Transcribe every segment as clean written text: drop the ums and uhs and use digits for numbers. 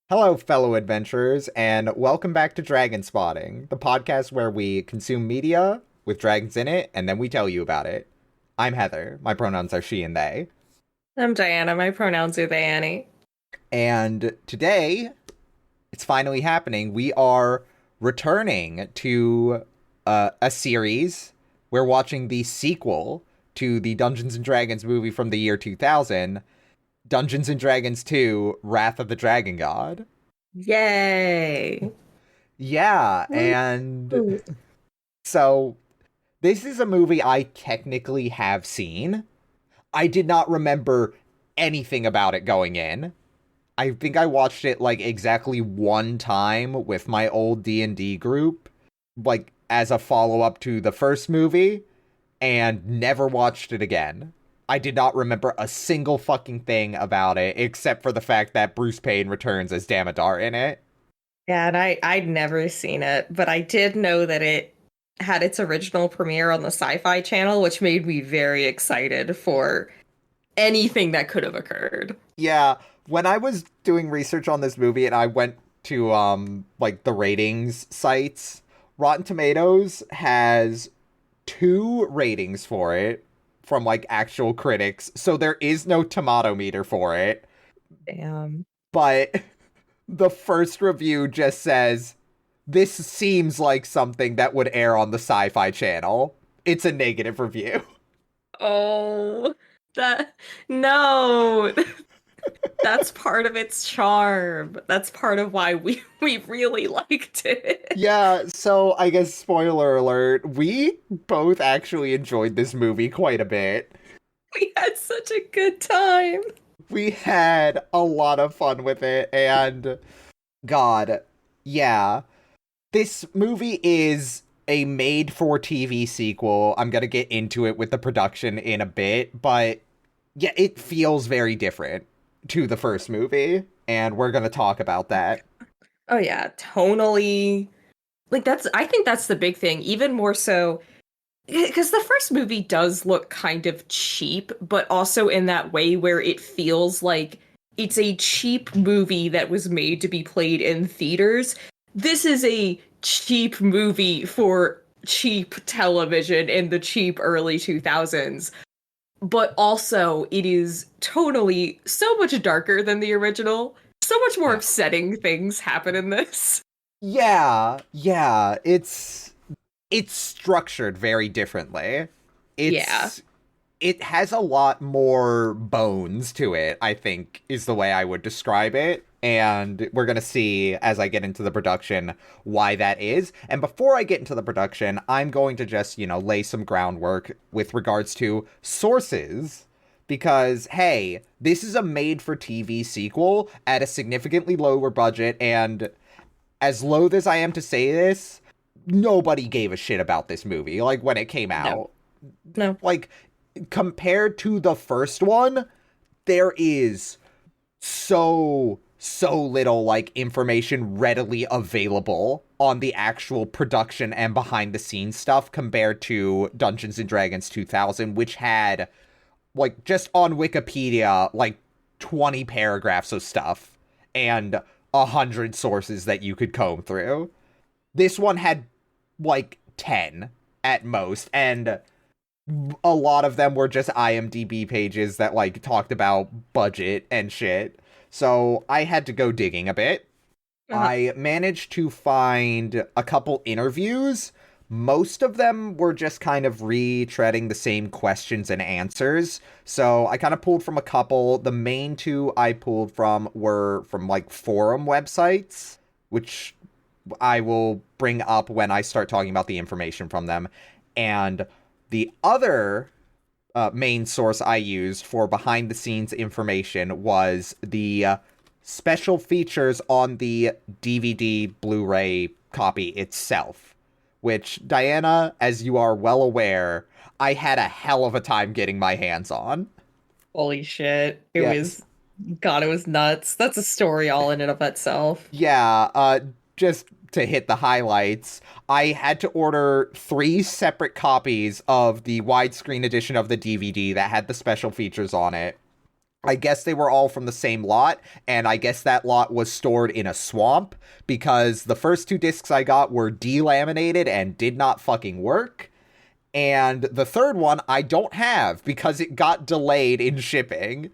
Hello, fellow adventurers, and welcome back to Dragon Spotting, the podcast where we consume media with dragons in it, and then we tell you about it. I'm Heather. My pronouns are she and they. I'm Diana. My pronouns are they, Annie. And today, it's finally happening. We are returning to a series. We're watching the sequel to the Dungeons and Dragons movie from the year 2000, Dungeons and Dragons 2: Wrath of the Dragon God. Yay! Yeah, and Woo. so this is a movie I technically have seen. I did not remember anything about it going in. I think I watched it like exactly one time with my old D&D group, like as a follow-up to the first movie, and never watched it again. I did not remember a single fucking thing about it except for the fact that Bruce Payne returns as Damodar in it. Yeah, and I'd never seen it, but I did know that it had its original premiere on the Sci-Fi Channel, which made me very excited for anything that could have occurred. Yeah, when I was doing research on this movie and I went to like the ratings sites, Rotten Tomatoes has two ratings for it from like actual critics. So there is no tomato meter for it, Damn. but the first review just says this seems like something that would air on the Sci-Fi Channel. It's a negative review. Oh, that no. That's part of its charm. That's part of why we really liked it. Yeah, so I guess spoiler alert, we both actually enjoyed this movie quite a bit. We had such a good time. We had a lot of fun with it, and God, yeah. This movie is a made for TV sequel. I'm gonna get into it with the production in a bit, but yeah, it feels very different to the first movie, and we're gonna talk about that. Oh yeah, tonally. Like I think that's the big thing, even more so because the first movie does look kind of cheap, but also in that way where it feels like it's a cheap movie that was made to be played in theaters. This is a cheap movie for cheap television in the cheap early 2000s, but also it is tonally so much darker than the original. So much more Yeah. upsetting things happen in this. Yeah, it's structured very differently. Yeah. It's it has a lot more bones to it, I think, is the way I would describe it. And we're going to see as I get into the production why that is. And before I get into the production, I'm going to just, lay some groundwork with regards to sources. Because, hey, this is a made for TV sequel at a significantly lower budget. And as loath as I am to say this, nobody gave a shit about this movie, like when it came No. out. No. Like, compared to the first one, there is so little like information readily available on the actual production and behind the scenes stuff compared to Dungeons and Dragons 2000, which had like just on Wikipedia like 20 paragraphs of stuff and 100 sources that you could comb through. This one had like 10 at most, and a lot of them were just IMDb pages that like talked about budget and shit. So I had to go digging a bit. Uh-huh. I managed to find a couple interviews. Most of them were just kind of retreading the same questions and answers. So I kind of pulled from a couple. The main two I pulled from were from like forum websites, which I will bring up when I start talking about the information from them. And the other main source I used for behind the scenes information was the special features on the DVD Blu ray copy itself, which, Diana, as you are well aware, I had a hell of a time getting my hands on. Holy shit. It Yes. was, God, it was nuts. That's a story all in and of itself. Yeah, just to hit the highlights, I had to order three separate copies of the widescreen edition of the DVD that had the special features on it. I guess they were all from the same lot, and I guess that lot was stored in a swamp because the first two discs I got were delaminated and did not fucking work. And the third one I don't have because it got delayed in shipping.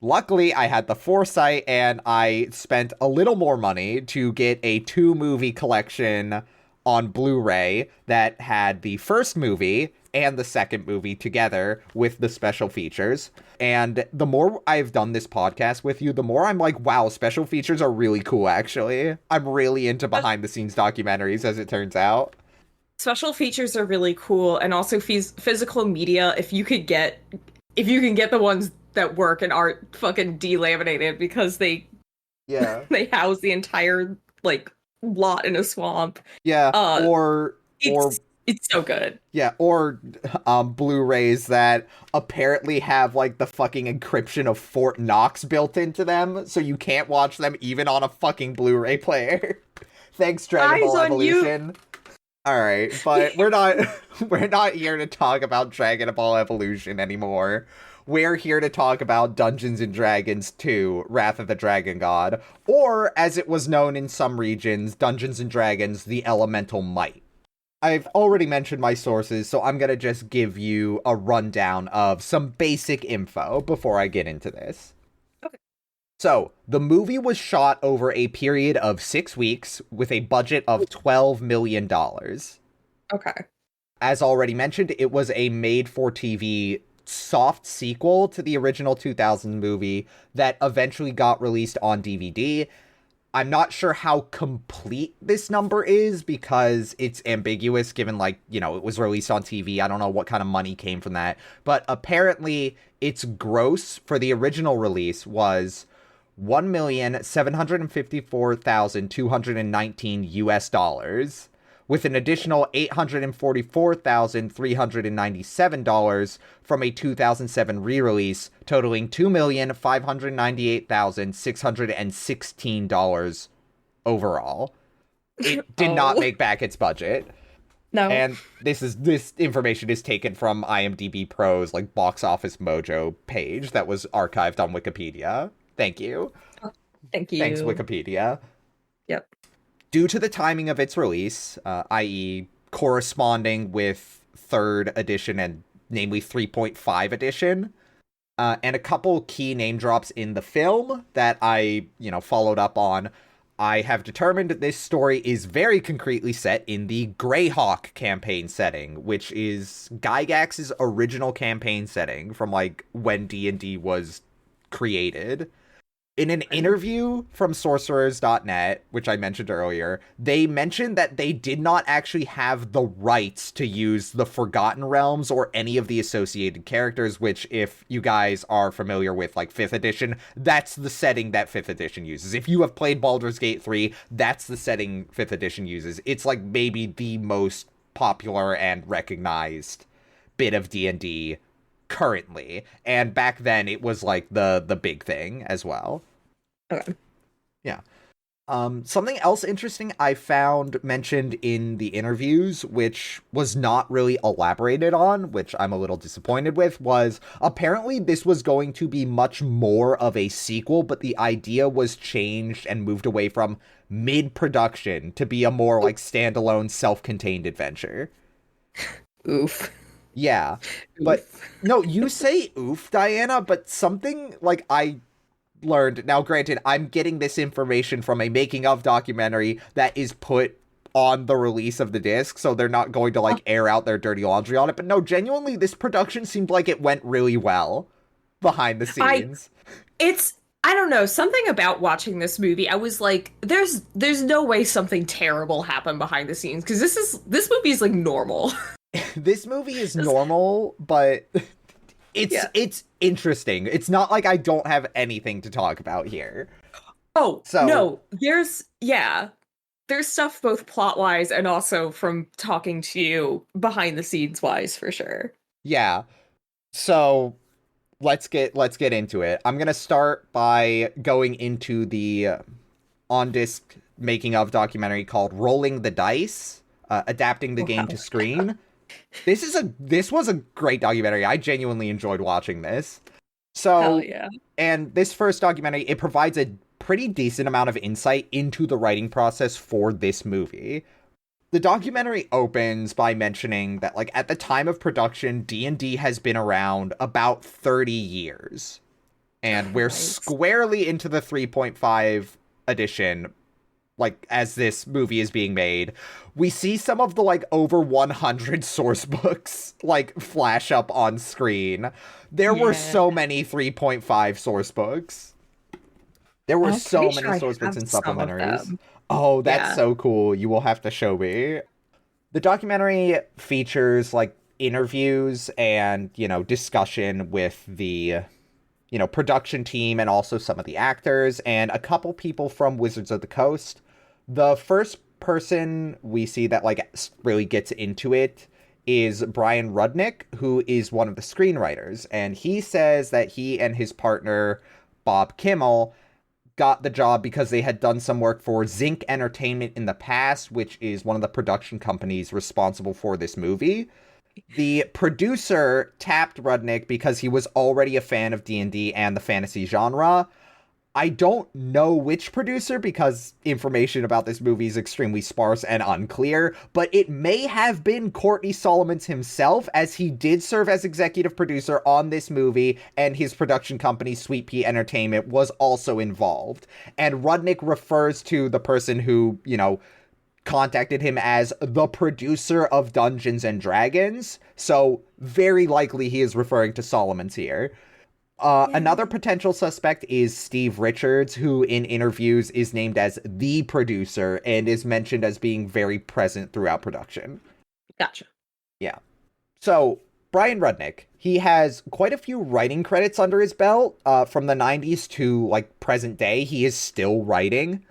Luckily, I had the foresight and I spent a little more money to get a 2-movie collection on Blu-ray that had the first movie and the second movie together with the special features. And the more I've done this podcast with you, the more I'm like, wow, special features are really cool, actually. I'm really into behind-the-scenes documentaries, as it turns out. Special features are really cool, and also physical media, if you can get the ones that work and aren't fucking delaminated because Yeah. they house the entire like lot in a swamp. Yeah, or It's so good. yeah, or Blu-rays that apparently have like the fucking encryption of Fort Knox built into them, so you can't watch them even on a fucking Blu-ray player. Thanks, Dragon Ball Evolution. All right, but we're not here to talk about Dragon Ball Evolution anymore. We're here to talk about Dungeons and Dragons 2: Wrath of the Dragon God, or as it was known in some regions, Dungeons and Dragons: The Elemental Might. I've already mentioned my sources, so I'm gonna just give you a rundown of some basic info before I get into this. Okay. So, the movie was shot over a period of 6 weeks with a budget of $12 million. Okay. As already mentioned, it was a made-for-TV soft sequel to the original 2000 movie that eventually got released on DVD. I'm not sure how complete this number is because it's ambiguous given, like, you know, it was released on TV. I don't know what kind of money came from that. But apparently its gross for the original release was $1,754,219 US, with an additional $844,397 from a 2007 re-release, totaling $2,598,616 overall. It did not make back its budget. No. And this information is taken from IMDb Pro's like Box Office Mojo page that was archived on Wikipedia. Thank you. Thank you. Thanks, Wikipedia. Yep. Due to the timing of its release, i.e. corresponding with 3rd edition and namely 3.5 edition, and a couple key name drops in the film that I, followed up on, I have determined this story is very concretely set in the Greyhawk campaign setting, which is Gygax's original campaign setting from like when D&D was created. In an interview from sorcerers.net, which I mentioned earlier, they mentioned that they did not actually have the rights to use the Forgotten Realms or any of the associated characters, which, if you guys are familiar with, like, 5th edition, that's the setting that 5th edition uses. If you have played Baldur's Gate 3, that's the setting 5th edition uses. It's, like, maybe the most popular and recognized bit of D&D currently, and back then it was like the big thing as well. Okay. Yeah. Something else interesting I found mentioned in the interviews, which was not really elaborated on, which I'm a little disappointed with, was apparently this was going to be much more of a sequel, but the idea was changed and moved away from mid-production to be a more like standalone self-contained adventure. Oof. Yeah, but no, you say oof, Diana, but something like I learned, now granted, I'm getting this information from a making of documentary that is put on the release of the disc, so they're not going to like air out their dirty laundry on it, but no, genuinely, this production seemed like it went really well behind the scenes. I don't know, something about watching this movie, I was like, there's no way something terrible happened behind the scenes, because this movie is like normal. This movie is normal, but it's interesting. It's not like I don't have anything to talk about here. Oh, so, no, there's stuff both plot-wise and also from talking to you behind the scenes-wise, for sure. Yeah. So, let's get into it. I'm going to start by going into the on-disc making-of documentary called Rolling the Dice, adapting the game to screen. This was a great documentary. I genuinely enjoyed watching this. Hell So, yeah. and this first documentary, it provides a pretty decent amount of insight into the writing process for this movie. The documentary opens by mentioning that like at the time of production, D&D has been around about 30 years. And we're Christ. squarely into the 3.5 edition, like as this movie is being made. We see some of the like over 100 source books like flash up on screen. There were Yeah. so many 3.5 source books. There were I'm pretty so many sure I source books have and some of supplementaries. them. Oh, that's Yeah. so cool. You will have to show me. The documentary features like interviews and, discussion with the, production team and also some of the actors and a couple people from Wizards of the Coast. The first person we see that like really gets into it is Brian Rudnick, who is one of the screenwriters, and he says that he and his partner Bob Kimmel got the job because they had done some work for Zinc Entertainment in the past, which is one of the production companies responsible for this movie. The producer tapped Rudnick because he was already a fan of D&D and the fantasy genre. I don't know which producer because information about this movie is extremely sparse and unclear, but it may have been Courtney Solomons himself, as he did serve as executive producer on this movie, and his production company, Sweet Pea Entertainment, was also involved. And Rudnick refers to the person who, contacted him as the producer of Dungeons and Dragons, so very likely he is referring to Solomons here. Another Yay. potential suspect is Steve Richards, who in interviews is named as the producer and is mentioned as being very present throughout production. Gotcha. Yeah. So, Brian Rudnick, he has quite a few writing credits under his belt. From the 90s to like present day, he is still writing.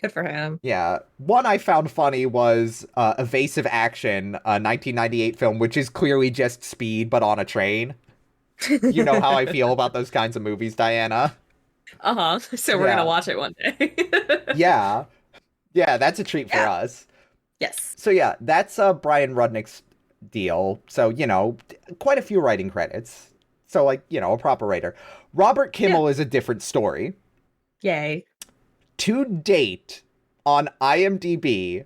Good for him. Yeah. One I found funny was Evasive Action, a 1998 film, which is clearly just speed but on a train. You know how I feel about those kinds of movies, Diana. Uh-huh. So we're gonna Yeah. watch it one day. Yeah. Yeah, that's a treat for Yeah. us. Yes. So yeah, that's Brian Rudnick's deal. So, quite a few writing credits. So like, a proper writer. Robert Yeah. Kimmel is a different story. Yay. To date, on IMDb,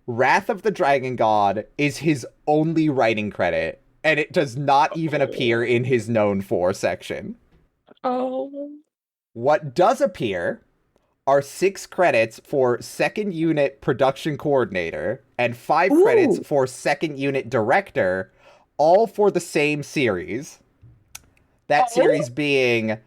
Wrath of the Dragon God is his only writing credit, and it does not even appear in his known for section. Oh. What does appear are 6 credits for second unit production coordinator and 5 credits Ooh. for second unit director, all for the same series. That Oh. series being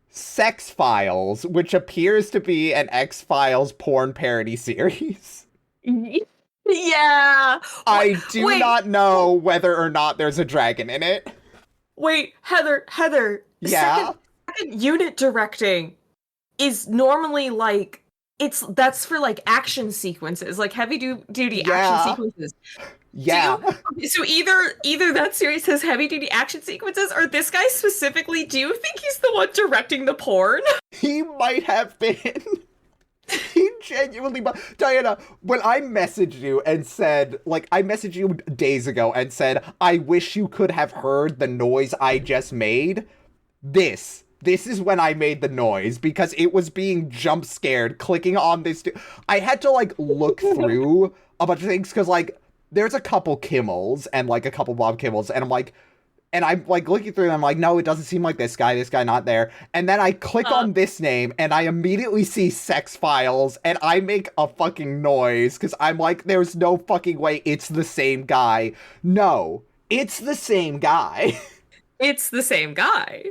Sex Files, which appears to be an X Files porn parody series. Yeah. What? I do Wait. not know whether or not there's a dragon in it. Wait, Heather, Yeah. second unit directing is normally like that's for like action sequences, like duty action Yeah. sequences. Do Yeah. you so either that series has heavy duty action sequences or this guy specifically, do you think he's the one directing the porn? He might have been. He genuinely, Diana, when I messaged you and said, like, I messaged you days ago and said, I wish you could have heard the noise I just made. This is when I made the noise because it was being jump scared clicking on this. I had to, like, look through a bunch of things because, like, there's a couple Kimmels and, like, a couple Bob Kimmels, and I'm like looking through them, I'm like, no, it doesn't seem like this guy not there. And then I click Uh, on this name and I immediately see Sex Files and I make a fucking noise because I'm like, there's no fucking way it's the same guy. No, it's the same guy. it's the same guy.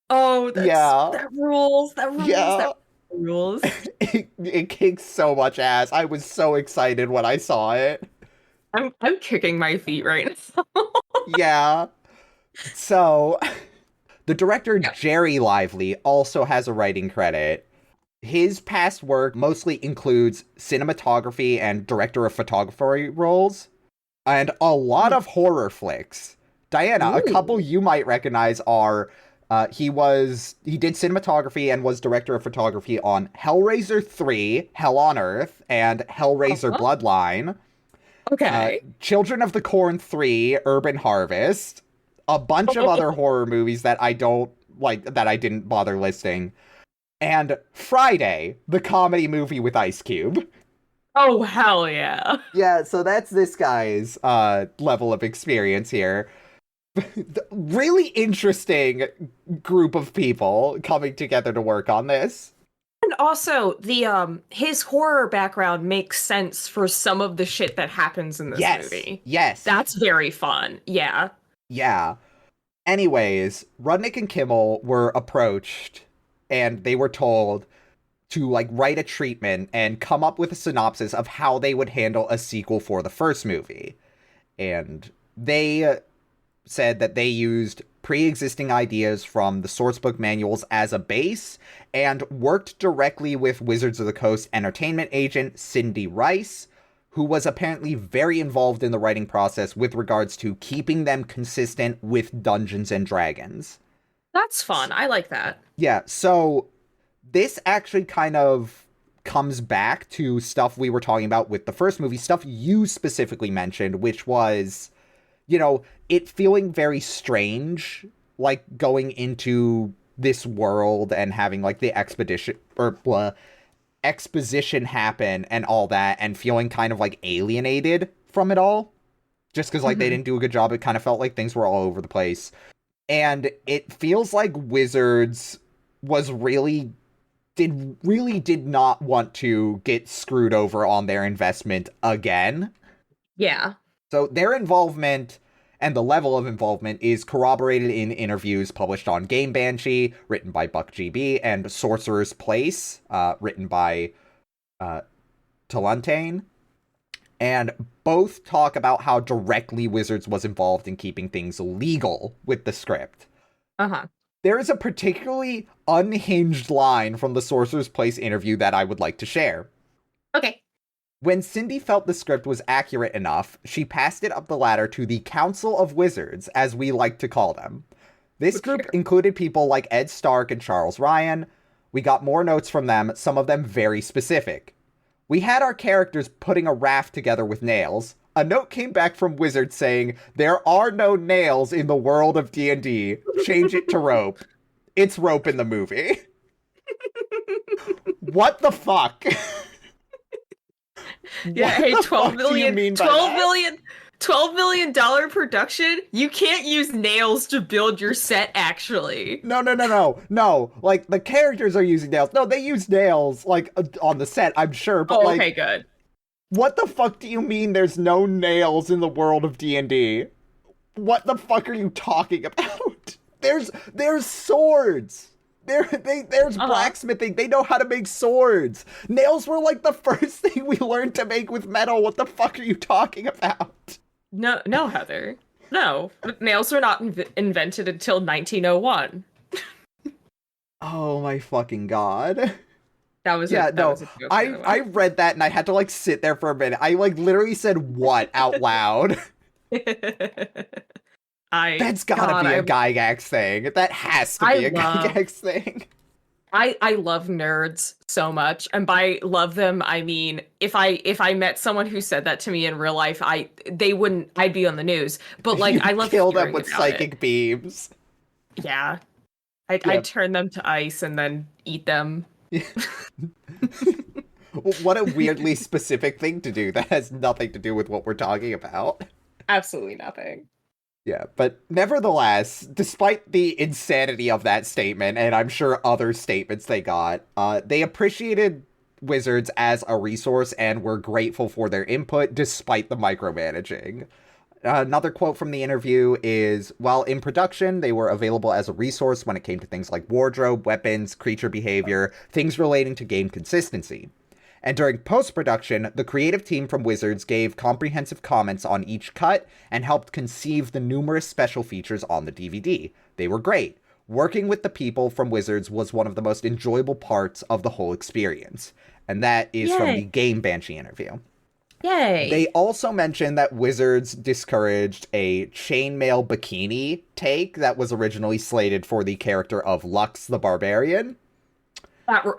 Oh, Yeah. that rules. Yeah. That rules. It kicks so much ass. I was so excited when I saw it. I'm kicking my feet right now. Yeah. So, the director Yeah. Jerry Lively also has a writing credit. His past work mostly includes cinematography and director of photography roles, and a lot of horror flicks. Diana, a couple Ooh. you might recognize are he did cinematography and was director of photography on Hellraiser 3, Hell on Earth, and Hellraiser Uh-huh. Bloodline, Okay. Children of the Corn 3, Urban Harvest, a bunch of other horror movies that I don't like, that I didn't bother listing. And Friday, the comedy movie with Ice Cube. Oh, hell yeah. Yeah, so that's this guy's level of experience here. Really interesting group of people coming together to work on this. And also, the his horror background makes sense for some of the shit that happens in this Yes, movie. yes, That's very fun. Yeah. yeah. Anyways, Rudnick and Kimmel were approached and they were told to like write a treatment and come up with a synopsis of how they would handle a sequel for the first movie. And they said that they used pre-existing ideas from the sourcebook manuals as a base and worked directly with Wizards of the Coast entertainment agent Cindy Rice, who was apparently very involved in the writing process with regards to keeping them consistent with Dungeons and Dragons. That's fun. I like that. Yeah, so this actually kind of comes back to stuff we were talking about with the first movie, stuff you specifically mentioned, which was, you know, it feeling very strange, like going into this world and having like the expedition or exposition happen and all that, and feeling kind of like alienated from it all, just because like they didn't do a good job. It kind of felt like things were all over the place, and it feels like Wizards was really did not want to get screwed over on their investment again. Yeah. So their involvement and the level of involvement is corroborated in interviews published on Game Banshee, written by Buck GB, and Sorcerer's Place, written by Talantane. And both talk about how directly Wizards was involved in keeping things legal with the script. Uh-huh. There is a particularly unhinged line from the Sorcerer's Place interview that I would like to share. Okay. When Cindy felt the script was accurate enough, she passed it up the ladder to the Council of Wizards, as we like to call them. This group included people like Ed Stark and Charles Ryan. We got more notes from them, some of them very specific. We had our characters putting a raft together with nails. A note came back from Wizards saying, "There are no nails in the world of D&D. Change it to rope." It's rope in the movie. What the fuck? Yeah, hey, 12 million, mean 12 million, $12 million production? You can't use nails to build your set, actually. No. Like, the characters are using nails. No, they use nails, like, on the set, I'm sure, but, okay, good. What the fuck do you mean there's no nails in the world of D&D? What the fuck are you talking about? There's swords. There's blacksmithing. They know how to make swords. Nails were like the first thing we learned to make with metal. What the fuck are you talking about? No, Heather. No, nails were not invented until 1901. Oh my fucking god. That was a joke, I read that and I had to like sit there for a minute. I like literally said "what" out loud. That's gotta be a Gygax thing. That has to be a Gygax thing. I love nerds so much, and by love them I mean if I met someone who said that to me in real life, I'd be on the news. But like I love kill them with psychic beams. Yeah, I'd turn them to ice and then eat them. What a weirdly specific thing to do that has nothing to do with what we're talking about. Absolutely nothing. Yeah, but nevertheless, despite the insanity of that statement, and I'm sure other statements they got, they appreciated Wizards as a resource and were grateful for their input despite the micromanaging. Another quote from the interview is, while in production, they were available as a resource when it came to things like wardrobe, weapons, creature behavior, things relating to game consistency. And during post-production, the creative team from Wizards gave comprehensive comments on each cut and helped conceive the numerous special features on the DVD. They were great. Working with the people from Wizards was one of the most enjoyable parts of the whole experience. And that is from the Game Banshee interview. Yay! They also mentioned that Wizards discouraged a chainmail bikini take that was originally slated for the character of Lux the Barbarian.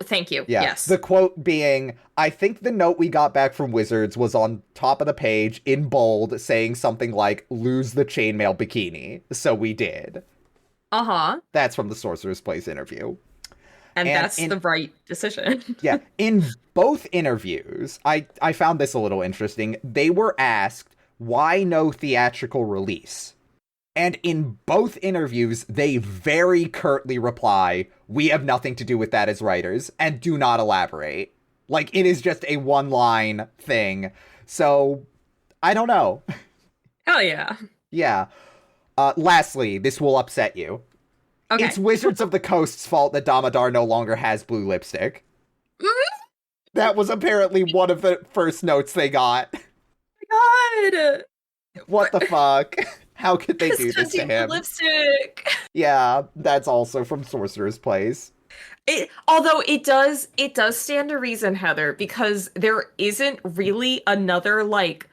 Thank you. Yeah. Yes. The quote being, "I think the note we got back from Wizards was on top of the page in bold saying something like, 'Lose the chainmail bikini.' So we did." Uh-huh. That's from the Sorcerer's Place interview. And And that's in the right decision. yeah, in both interviews, I found this a little interesting. They were asked why no theatrical release. And in both interviews, they very curtly reply, "We have nothing to do with that as writers," and do not elaborate. Like, it is just a one-line thing. So, I don't know. Hell yeah. Yeah. Lastly, this will upset you. It's Okay. Wizards of the Coast's fault that Damodar no longer has blue lipstick. That was apparently one of the first notes they got. God. What the fuck? How could they do this to Stunting the him? lipstick. Yeah, that's also from Sorcerer's Place. Although it does stand to reason, Heather, because there isn't really another like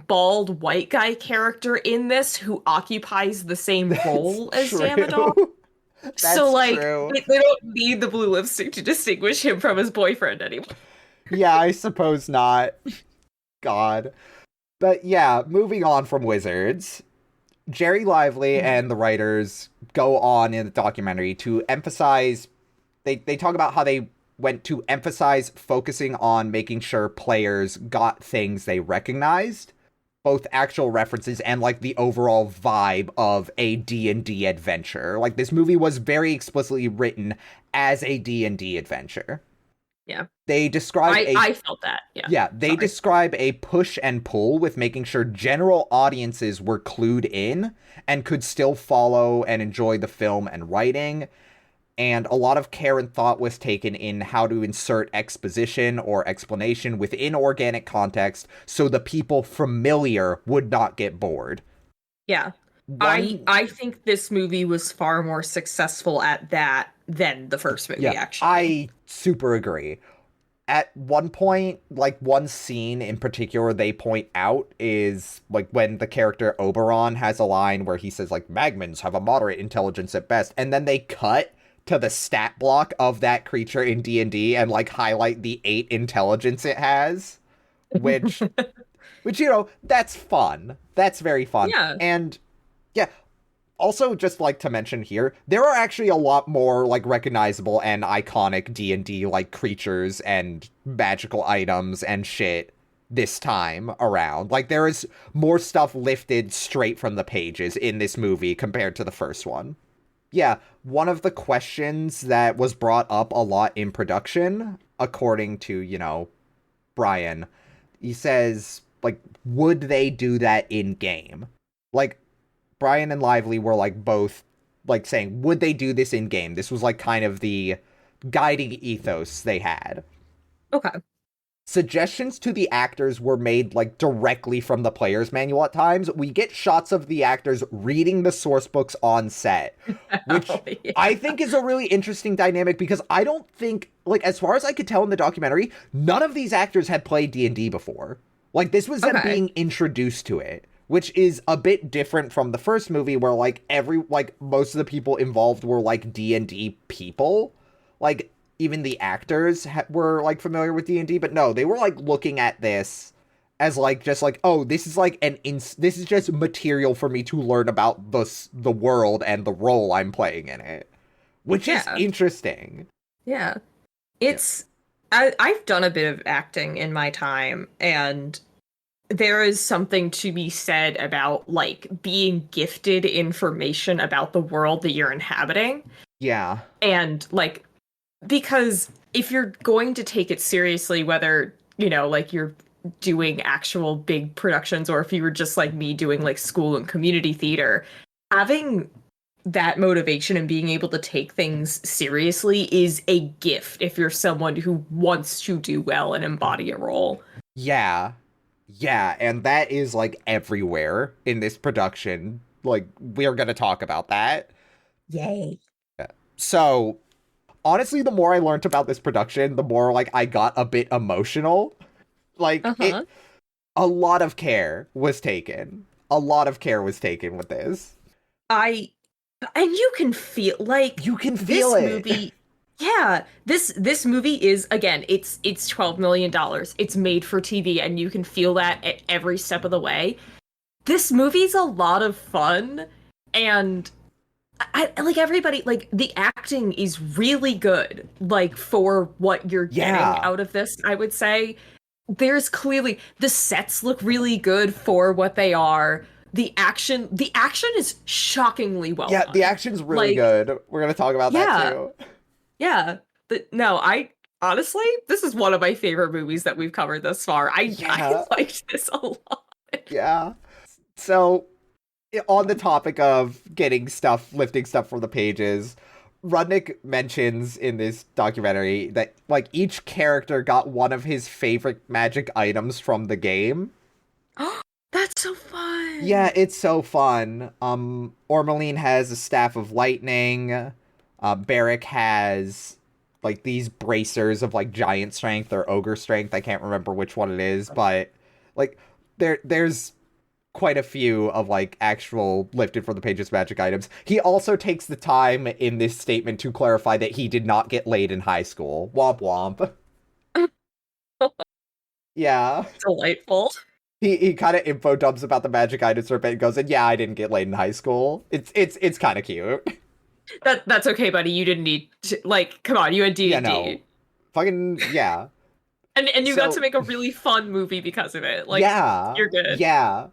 bald white guy character in this who occupies the same That's role as Damodar. true. So That's like true. they don't need the blue lipstick to distinguish him from his boyfriend anymore. Yeah, I suppose not. God. But yeah, moving on from Wizards, Jerry Lively and the writers go on in the documentary to emphasize, they talk about how they went to emphasize focusing on making sure players got things they recognized, both actual references and like the overall vibe of a D&D adventure. Like this movie was very explicitly written as a D&D adventure. Yeah. They describe I felt that. Yeah. yeah, they Sorry. describe a push and pull with making sure general audiences were clued in and could still follow and enjoy the film and writing. And a lot of care and thought was taken in how to insert exposition or explanation within organic context so the people familiar would not get bored. Yeah. One, I think this movie was far more successful at that than the first movie, yeah, actually. I super agree. At one point, like one scene in particular they point out is like when the character Oberon has a line where he says like Magmans have a moderate intelligence at best, and then they cut to the stat block of that creature in D&D and like highlight the 8 intelligence it has, which you know, that's fun. That's very fun. Yeah. And yeah, also just like to mention here, there are actually a lot more like recognizable and iconic D&D like creatures and magical items and shit this time around. Like there is more stuff lifted straight from the pages in this movie compared to the first one. Yeah, one of the questions that was brought up a lot in production, according to, you know, Brian, he says like would they do that in game? Like Brian and Lively were like both like saying, would they do this in game? This was like kind of the guiding ethos they had. Okay. Suggestions to the actors were made like directly from the player's manual at times. We get shots of the actors reading the source books on set, which Oh, yeah. I think is a really interesting dynamic because I don't think, like, as far as I could tell in the documentary, none of these actors had played D&D before. Like, this was them Okay. being introduced to it, which is a bit different from the first movie where, like, most of the people involved were, like, D&D people. Like, even the actors were, like, familiar with D&D, but no, they were, like, looking at this as, like, just, like, oh, this is, like, this is just material for me to learn about the world and the role I'm playing in it. Which is Yeah. interesting. Yeah. It's I've done a bit of acting in my time, and there is something to be said about like being gifted information about the world that you're inhabiting. Yeah. And like because if you're going to take it seriously, whether, you know, like you're doing actual big productions or if you were just like me doing like school and community theater, having that motivation and being able to take things seriously is a gift if you're someone who wants to do well and embody a role. Yeah. Yeah, and that is, like, everywhere in this production. Like, we're gonna talk about that. Yay. So, honestly, the more I learned about this production, the more, like, I got a bit emotional. Like, Uh-huh. a lot of care was taken. A lot of care was taken with this. I and you can feel like You can this feel it. movie. Yeah, this movie is again, it's $12 million. It's made for TV, and you can feel that at every step of the way. This movie's a lot of fun, and like everybody, like the acting is really good, like for what you're getting Yeah. out of this, I would say. There's clearly the sets look really good for what they are. The action is shockingly well Yeah, the done. action's really Like, good. We're gonna talk about that yeah, too. yeah. No, I honestly, this is one of my favorite movies that we've covered thus far. I Yeah, liked this a lot. yeah. So, on the topic of getting stuff, lifting stuff from the pages, Rudnick mentions in this documentary that, like, each character got one of his favorite magic items from the game. That's so Yeah, fun. it's so fun. Ormeline has a staff of lightning. Barrick has like these bracers of like giant strength or ogre strength. I can't remember which one it is, but like there's quite a few of like actual lifted from the pages magic items. He also takes the time in this statement to clarify that he did not get laid in high school. Womp womp. Yeah. Delightful. He kind of info dumps about the magic items for a bit and goes, and yeah, I didn't get laid in high school. It's kind of cute. That's okay, buddy. You didn't need to, like, come on, you had Yeah, no. D&D. Fucking yeah. And you got to So make a really fun movie because of it. Like, yeah. you're good. Yeah.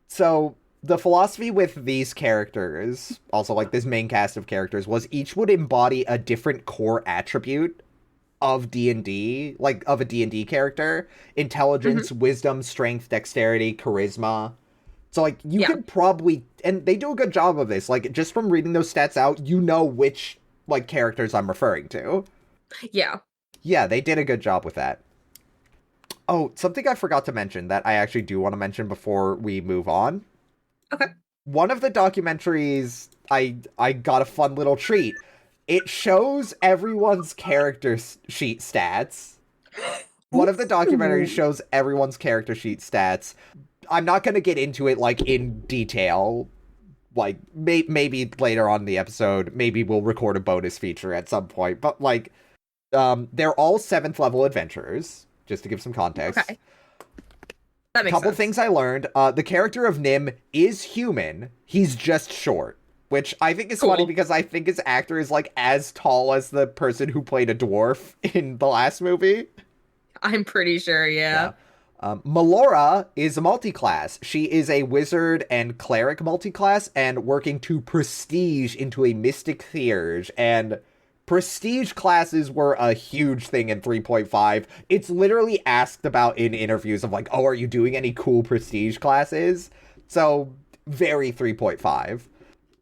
So the philosophy with these characters, also like this main cast of characters, was each would embody a different core attribute of D&D, like of a D&D character. Hmm. Intelligence, wisdom, strength, dexterity, charisma. So like you Yeah. could probably, and they do a good job of this. Like just from reading those stats out, you know which like characters I'm referring to. Yeah. Yeah, they did a good job with that. Oh, something I forgot to mention that I actually do want to mention before we move on. Okay. One of the documentaries, I got a fun little treat. It shows everyone's character sheet stats. One of the documentaries Ooh. shows everyone's character sheet stats. I'm not going to get into it like in detail. Like maybe later on in the episode, maybe we'll record a bonus feature at some point. But like, they're all 7th level adventurers. Just to give some context. Okay. That makes Couple sense. things I learned. The character of Nim is human. He's just short, which I think is funny Cool. because I think his actor is like as tall as the person who played a dwarf in the last movie. I'm pretty sure, Yeah. yeah. Melora is a multiclass. She is a wizard and cleric multiclass and working to prestige into a mystic theurge. And prestige classes were a huge thing in 3.5. It's literally asked about in interviews of like, oh, are you doing any cool prestige classes? So, very 3.5.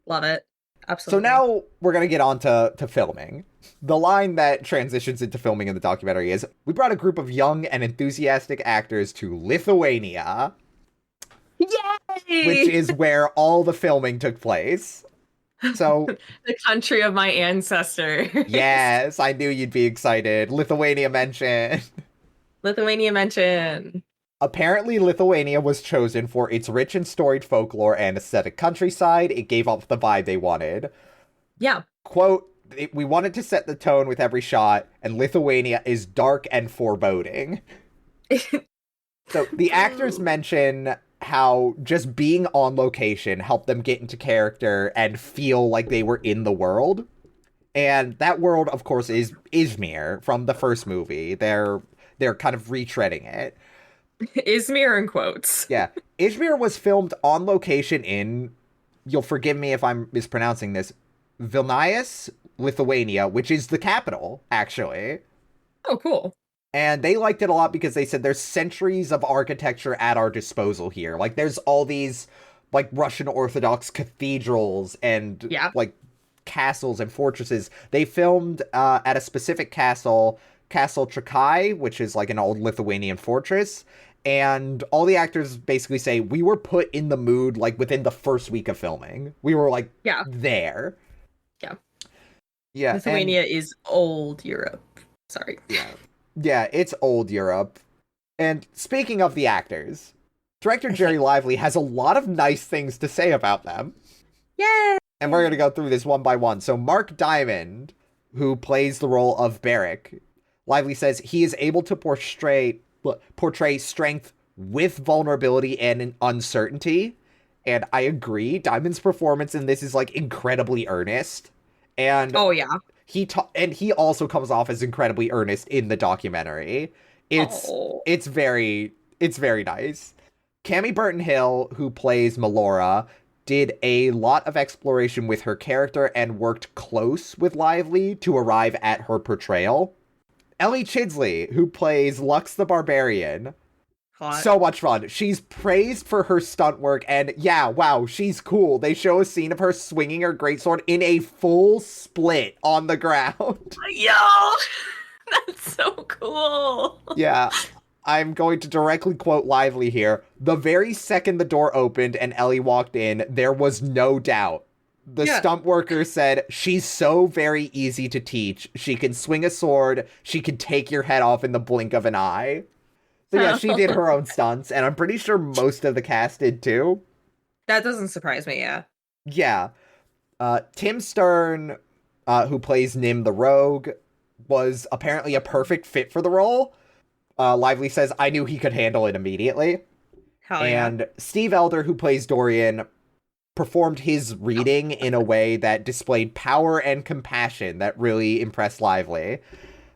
Love it. So Absolutely. now we're going to get on to filming. The line that transitions into filming in the documentary is, we brought a group of young and enthusiastic actors to Lithuania, which Yay! is where all the filming took place. So, The country of my ancestors. yes, I knew you'd be excited. Lithuania mentioned. Lithuania mention. Apparently, Lithuania was chosen for its rich and storied folklore and aesthetic countryside. It gave off the vibe they wanted. Yeah. Quote, we wanted to set the tone with every shot, and Lithuania is dark and foreboding. So the actors mention how just being on location helped them get into character and feel like they were in the world. And that world, of course, is Izmir from the first movie. They're kind of retreading it. Izmir in quotes. Yeah. Izmir was filmed on location in, you'll forgive me if I'm mispronouncing this, Vilnius, Lithuania, which is the capital, actually. Oh, cool. And they liked it a lot because they said there's centuries of architecture at our disposal here. Like there's all these like Russian Orthodox cathedrals and Yeah. like castles and fortresses. They filmed at a specific castle, Castle Trakai, which is like an old Lithuanian fortress. And all the actors basically say we were put in the mood like within the first week of filming. We were like Yeah. there. Yeah. Yeah, and Lithuania is old Europe. Sorry. yeah. Yeah, it's old Europe. And speaking of the actors, director Jerry Lively has a lot of nice things to say about them. Yay! And we're going to go through this one by one. So Mark Diamond, who plays the role of Barrick, Lively says he is able to portray strength with vulnerability and uncertainty. And I agree, Diamond's performance in this is like incredibly earnest. And Oh yeah. he also comes off as incredibly earnest in the documentary. It's Oh. it's very it's very nice. Cammy Burton Hill, who plays Melora, did a lot of exploration with her character and worked close with Lively to arrive at her portrayal. Ellie Chidley, who plays Lux the Barbarian, Hot. so much fun. She's praised for her stunt work, and yeah, wow, she's cool. They show a scene of her swinging her greatsword in a full split on the ground. Yo, that's so cool. Yeah, I'm going to directly quote Lively here. The very second the door opened and Ellie walked in, there was no doubt. The Yeah. stunt worker said, she's so very easy to teach. She can swing a sword. She can take your head off in the blink of an eye. So yeah, she did her own stunts, and I'm pretty sure most of the cast did too. That doesn't surprise me, yeah. Yeah. Tim Stern, who plays Nim the Rogue, was apparently a perfect fit for the role. Lively says, I knew he could handle it immediately. Hell yeah. And Steve Elder, who plays Dorian, performed his reading in a way that displayed power and compassion that really impressed Lively.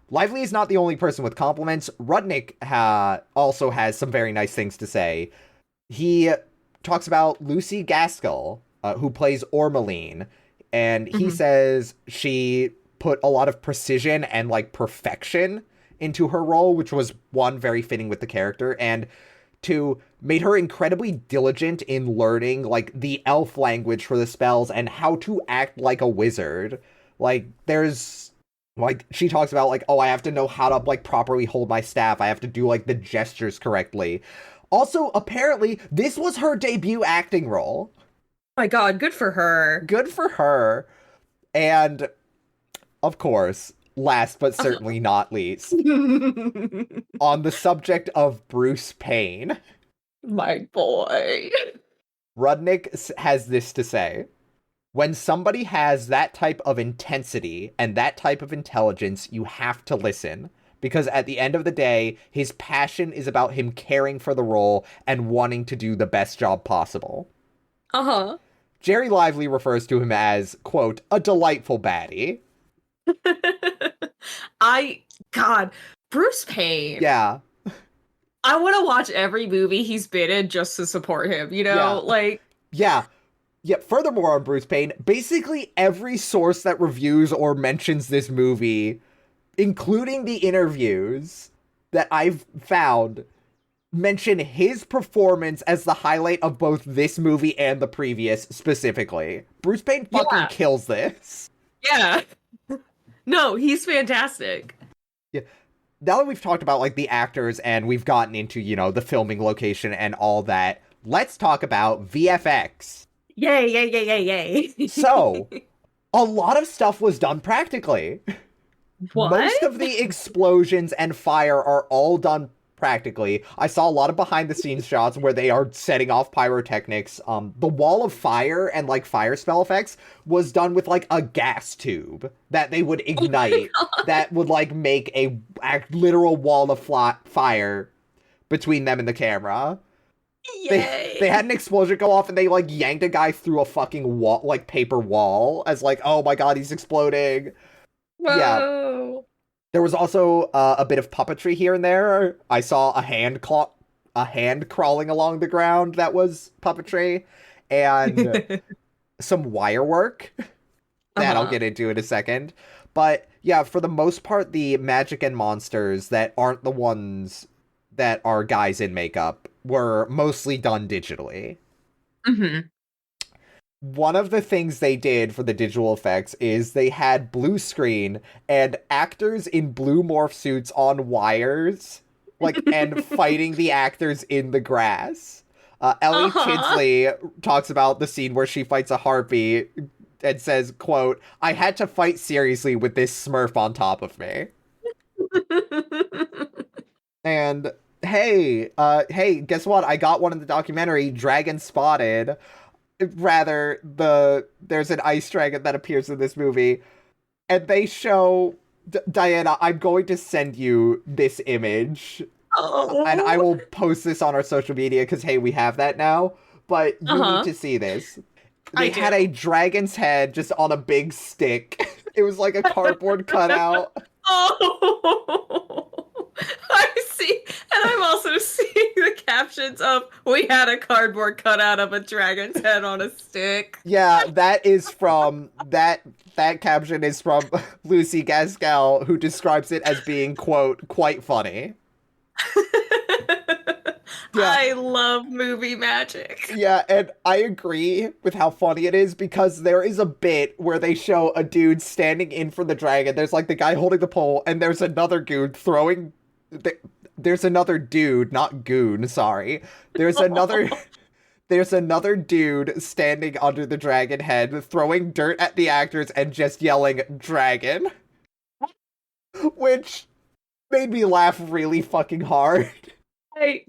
Lively is not the only person with compliments. Rudnick also has some very nice things to say. He talks about Lucy Gaskell, who plays Ormeline, and he says she put a lot of precision and like perfection into her role, which was one, very fitting with the character, and two, made her incredibly diligent in learning like the elf language for the spells and how to act like a wizard. Like there's like she talks about like, oh, I have to know how to like properly hold my staff. I have to do like the gestures correctly. Also, apparently, this was her debut acting role. Oh my god, good for her. Good for her. And of course, last but certainly not least, on the subject of Bruce Payne, My boy. Rudnick has this to say. When somebody has that type of intensity and that type of intelligence, you have to listen. Because at the end of the day, his passion is about him caring for the role and wanting to do the best job possible. Uh-huh. Jerry Lively refers to him as, quote, a delightful baddie. God, Bruce Payne. Yeah. I want to watch every movie he's been in just to support him, you know? Yeah. Like, Yeah. Yeah, furthermore on Bruce Payne, basically every source that reviews or mentions this movie, including the interviews that I've found, mention his performance as the highlight of both this movie and the previous specifically. Bruce Payne fucking kills this. yeah. No, he's fantastic. Yeah. Now that we've talked about like the actors and we've gotten into, you know, the filming location and all that, let's talk about VFX. Yay, yay, yay, yay, yay. So, a lot of stuff was done practically. What? Most of the explosions and fire are all done practically. I saw a lot of behind the scenes shots where they are setting off pyrotechnics. The wall of fire and like fire spell effects was done with like a gas tube that they would ignite that would like make a literal wall of fire between them and the camera. Yay. They had an explosion go off and they like yanked a guy through a fucking wall, like paper wall, as like, oh my god, he's exploding. Whoa. Yeah. There was also a bit of puppetry here and there. I saw a hand crawling along the ground that was puppetry, and some wire work that I'll get into in a second. But yeah, for the most part, the magic and monsters that aren't the ones that are guys in makeup were mostly done digitally. One of the things they did for the digital effects is they had blue screen and actors in blue morph suits on wires, like, and fighting the actors in the grass. Ellie Chidley talks about the scene where she fights a harpy and says, quote, I had to fight seriously with this smurf on top of me. And hey, guess what? I got one in the documentary, Dragon Spotted. Rather, there's an ice dragon that appears in this movie, and they show Diana, I'm going to send you this image, and I will post this on our social media, because, hey, we have that now. but you need Uh-huh. to see this. I They had a do. dragon's head just on a big stick. It was like a cardboard cutout. Oh, I see. And I'm also seeing the captions of "We had a cardboard cutout of a dragon's head on a stick." Yeah, that caption is from Lucy Gaskell, who describes it as being, quote, quite funny. Yeah, I love movie magic. yeah, and I agree with how funny it is because there is a bit where they show a dude standing in for the dragon. There's like the guy holding the pole, and there's another dude throwing. There's another dude, not goon, sorry. There's another. There's another dude standing under the dragon head, throwing dirt at the actors and just yelling, "Dragon," which made me laugh really fucking hard. I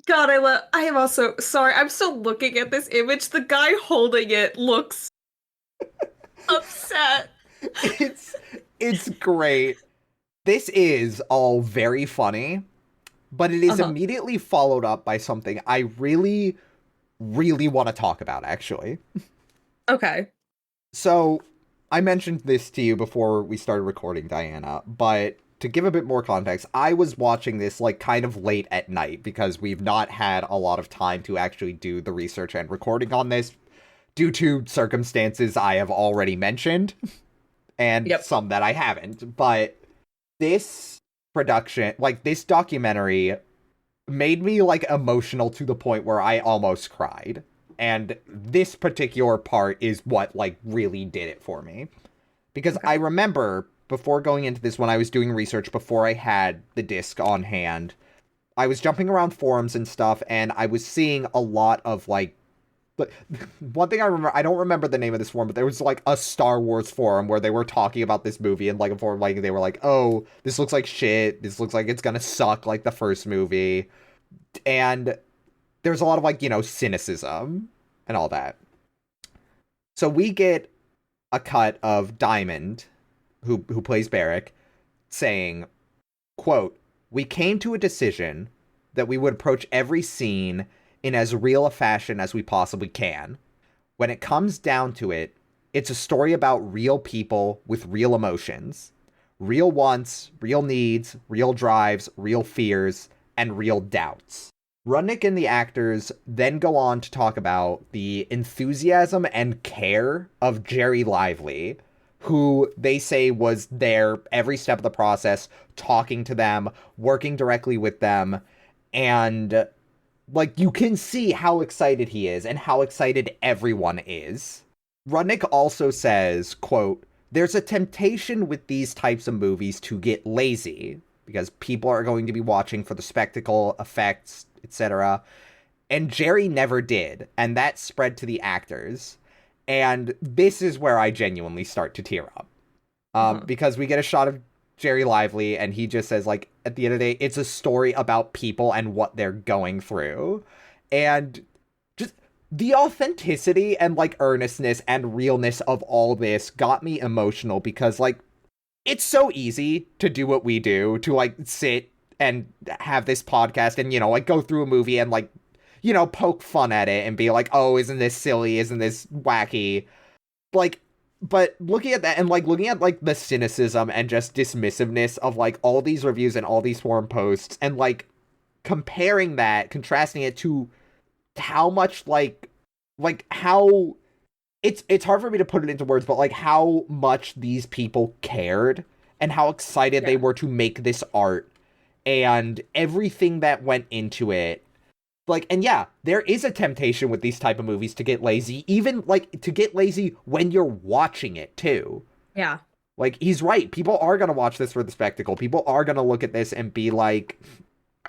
am also sorry. I'm still looking at this image. The guy holding it looks upset. It's it's great. This is all very funny, but it is Uh-huh. immediately followed up by something I really, really want to talk about, actually. Okay. So, I mentioned this to you before we started recording, Diana, but to give a bit more context, I was watching this like kind of late at night because we've not had a lot of time to actually do the research and recording on this due to circumstances I have already mentioned and Yep. some that I haven't. But this production, like this documentary, made me like emotional to the point where I almost cried. And this particular part is what like really did it for me. Because I Okay. remember before going into this, when I was doing research, before I had the disc on hand, I was jumping around forums and stuff, and I was seeing a lot of like. But one thing I remember, I don't remember the name of this forum, but there was like a Star Wars forum where they were talking about this movie, and like a forum, like they were like, "Oh, this looks like shit. This looks like it's gonna suck like the first movie," and there's a lot of like cynicism and all that. So we get a cut of Diamond, who plays Barrick, saying, quote, "We came to a decision that we would approach every scene in as real a fashion as we possibly can. When it comes down to it, it's a story about real people with real emotions, real wants, real needs, real drives, real fears, and real doubts." Rudnick and the actors then go on to talk about the enthusiasm and care of Jerry Lively, who they say was there every step of the process, talking to them, working directly with them, and like you can see how excited he is and how excited everyone is. Rudnick also says, quote, "There's a temptation with these types of movies to get lazy because people are going to be watching for the spectacle, effects, etc. And Jerry never did, and that spread to the actors. And this is where I genuinely start to tear up. Uh-huh. Because we get a shot of Jerry Lively, and he just says, like, at the end of the day, it's a story about people and what they're going through. And just the authenticity and, like, earnestness and realness of all this got me emotional because, like, it's so easy to do what we do, to, like, sit and have this podcast and, like, go through a movie and, like, poke fun at it and be like, oh, isn't this silly? Isn't this wacky? Like, but looking at that and like looking at like the cynicism and just dismissiveness of like all these reviews and all these forum posts and like comparing that, contrasting it to how much like how it's hard for me to put it into words, but like how much these people cared and how excited they Yeah. were to make this art and everything that went into it. Like, and yeah, there is a temptation with these type of movies to get lazy, even like to get lazy when you're watching it too. Yeah. Like, he's right. People are going to watch this for the spectacle. People are going to look at this and be like,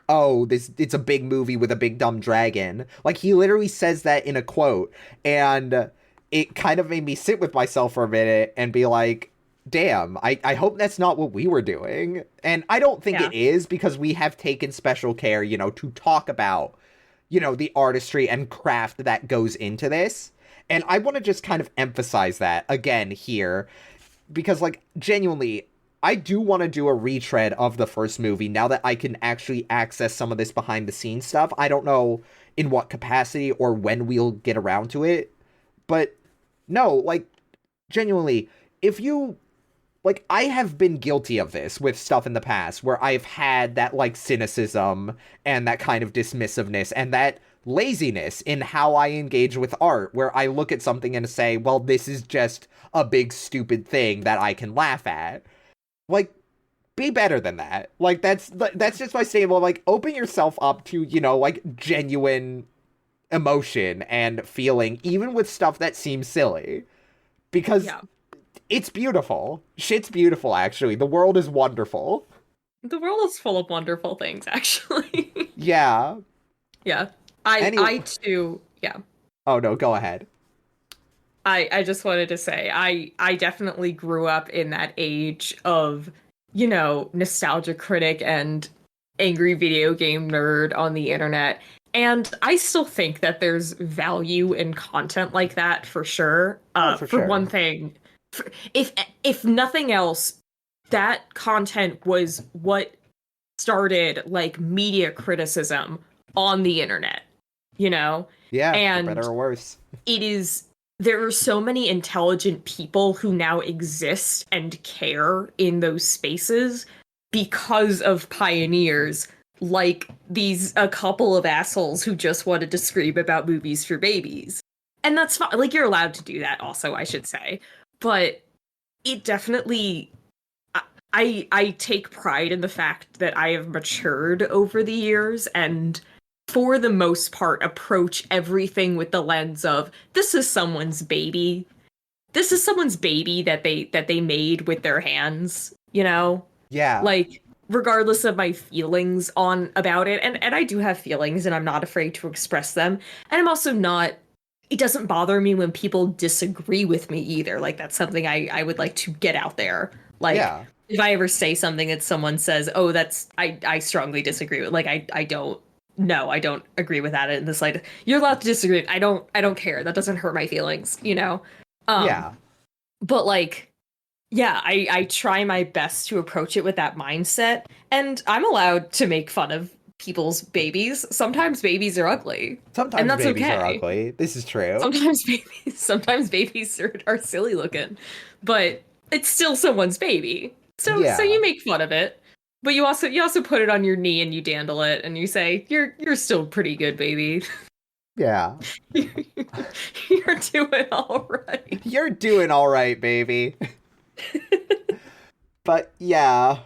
oh, it's a big movie with a big dumb dragon. Like, he literally says that in a quote. And it kind of made me sit with myself for a minute and be like, damn, I hope that's not what we were doing. And I don't think Yeah. it is because we have taken special care, to talk about the artistry and craft that goes into this. And I want to just kind of emphasize that again here because, like, genuinely, I do want to do a retread of the first movie now that I can actually access some of this behind the scenes stuff. I don't know in what capacity or when we'll get around to it, but no, like, genuinely, if you like, I have been guilty of this with stuff in the past where I've had that, like, cynicism and that kind of dismissiveness and that laziness in how I engage with art, where I look at something and say, well, this is just a big stupid thing that I can laugh at. Like, be better than that. Like, that's just my statement. Like, open yourself up to, like, genuine emotion and feeling, even with stuff that seems silly. Because Yeah. it's beautiful. Shit's beautiful, actually. The world is wonderful. The world is full of wonderful things, actually. Yeah. Yeah. Anyway. I too, yeah. Oh, no, go ahead. I just wanted to say I definitely grew up in that age of, nostalgia critic and angry video game nerd on the internet. And I still think that there's value in content like that for sure. Oh, for For sure. one thing, if nothing else, that content was what started like media criticism on the internet, you know? Yeah, for better And or worse. it is there are so many intelligent people who now exist and care in those spaces because of pioneers like these a couple of assholes who just wanted to scream about movies for babies. And that's fine. Like, you're allowed to do that also, I should say. But it definitely I take pride in the fact that I have matured over the years and for the most part approach everything with the lens of this is someone's baby. This is someone's baby that they made with their hands, you know? Yeah. Like, regardless of my feelings on about it, and I do have feelings and I'm not afraid to express them. And I'm also not it doesn't bother me when people disagree with me either. Like, that's something I would like to get out there. Like, Yeah. if I ever say something that someone says, oh, that's I strongly disagree with, like, I don't no, I don't agree with that in the slightest. You're allowed to disagree. I don't care. That doesn't hurt my feelings, you know? Yeah. But like, yeah, I try my best to approach it with that mindset. And I'm allowed to make fun of people's babies. Sometimes babies are ugly. And Sometimes that's babies are okay. ugly. This is true. Sometimes babies are silly looking. But it's still someone's baby. So Yeah. you make fun of it. But you also put it on your knee and you dandle it and you say, you're still pretty good, baby. Yeah. You're doing all right. You're doing all right, baby. But yeah,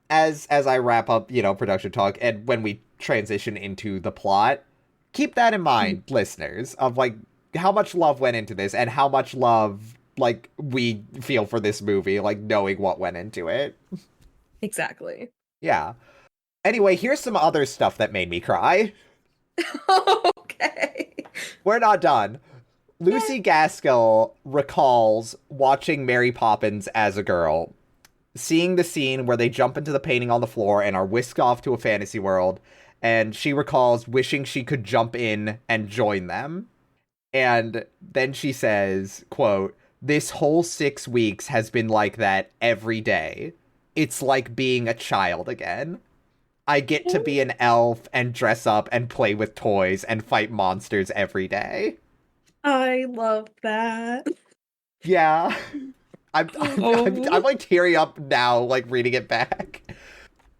as I wrap up, production talk, and when we transition into the plot, keep that in mind, listeners, of like how much love went into this and how much love like we feel for this movie, like knowing what went into it. Exactly. Yeah. Anyway, here's some other stuff that made me cry. Okay. We're not done. Lucy Gaskell recalls watching Mary Poppins as a girl, seeing the scene where they jump into the painting on the floor and are whisked off to a fantasy world, and she recalls wishing she could jump in and join them. And then she says, quote, "This whole 6 weeks has been like that every day. It's like being a child again. I get to be an elf and dress up and play with toys and fight monsters every day." I love that. Yeah. I'm, Oh. I'm like tearing up now, like reading it back.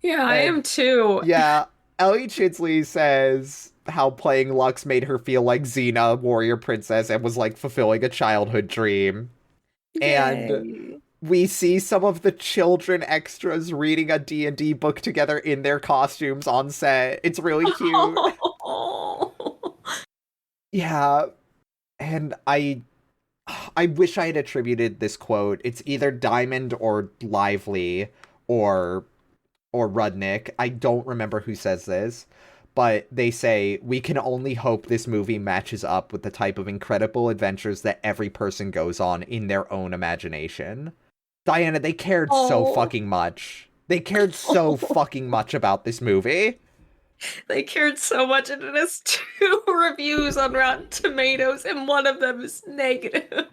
Yeah, I And am too. yeah, Ellie Chidley says how playing Lux made her feel like Xena, warrior princess, and was like fulfilling a childhood dream. And Yay. we see some of the children extras reading a D&D book together in their costumes on set. It's really cute. Yeah, and I wish I had attributed this quote. It's either Diamond or Lively or Rudnick. I don't remember who says this, but they say, "We can only hope this movie matches up with the type of incredible adventures that every person goes on in their own imagination." Diana, they cared so fucking much. They cared so fucking much about this movie. They cared so much, and it has 2 reviews on Rotten Tomatoes, and one of them is negative.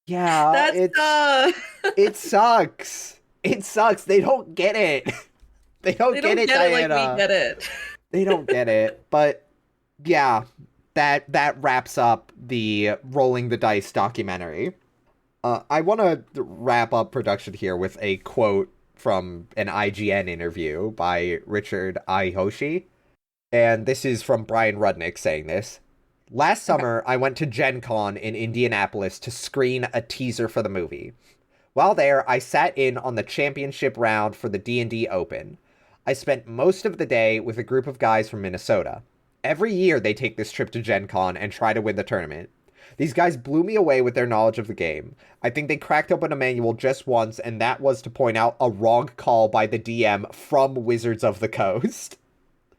Yeah, That's it sucks. It sucks. They don't get it. They don't They get don't it, get it like we Diana. get it. They don't get it. But yeah, that wraps up the Rolling the Dice documentary. I want to wrap up production here with a quote from an IGN interview by Richard Ihoshi. And this is from Brian Rudnick saying this. Last Okay. summer, I went to Gen Con in Indianapolis to screen a teaser for the movie. While there, I sat in on the championship round for the D&D Open. I spent most of the day with a group of guys from Minnesota. Every year they take this trip to Gen Con and try to win the tournament. These guys blew me away with their knowledge of the game. I think they cracked open a manual just once, and that was to point out a wrong call by the DM from Wizards of the Coast.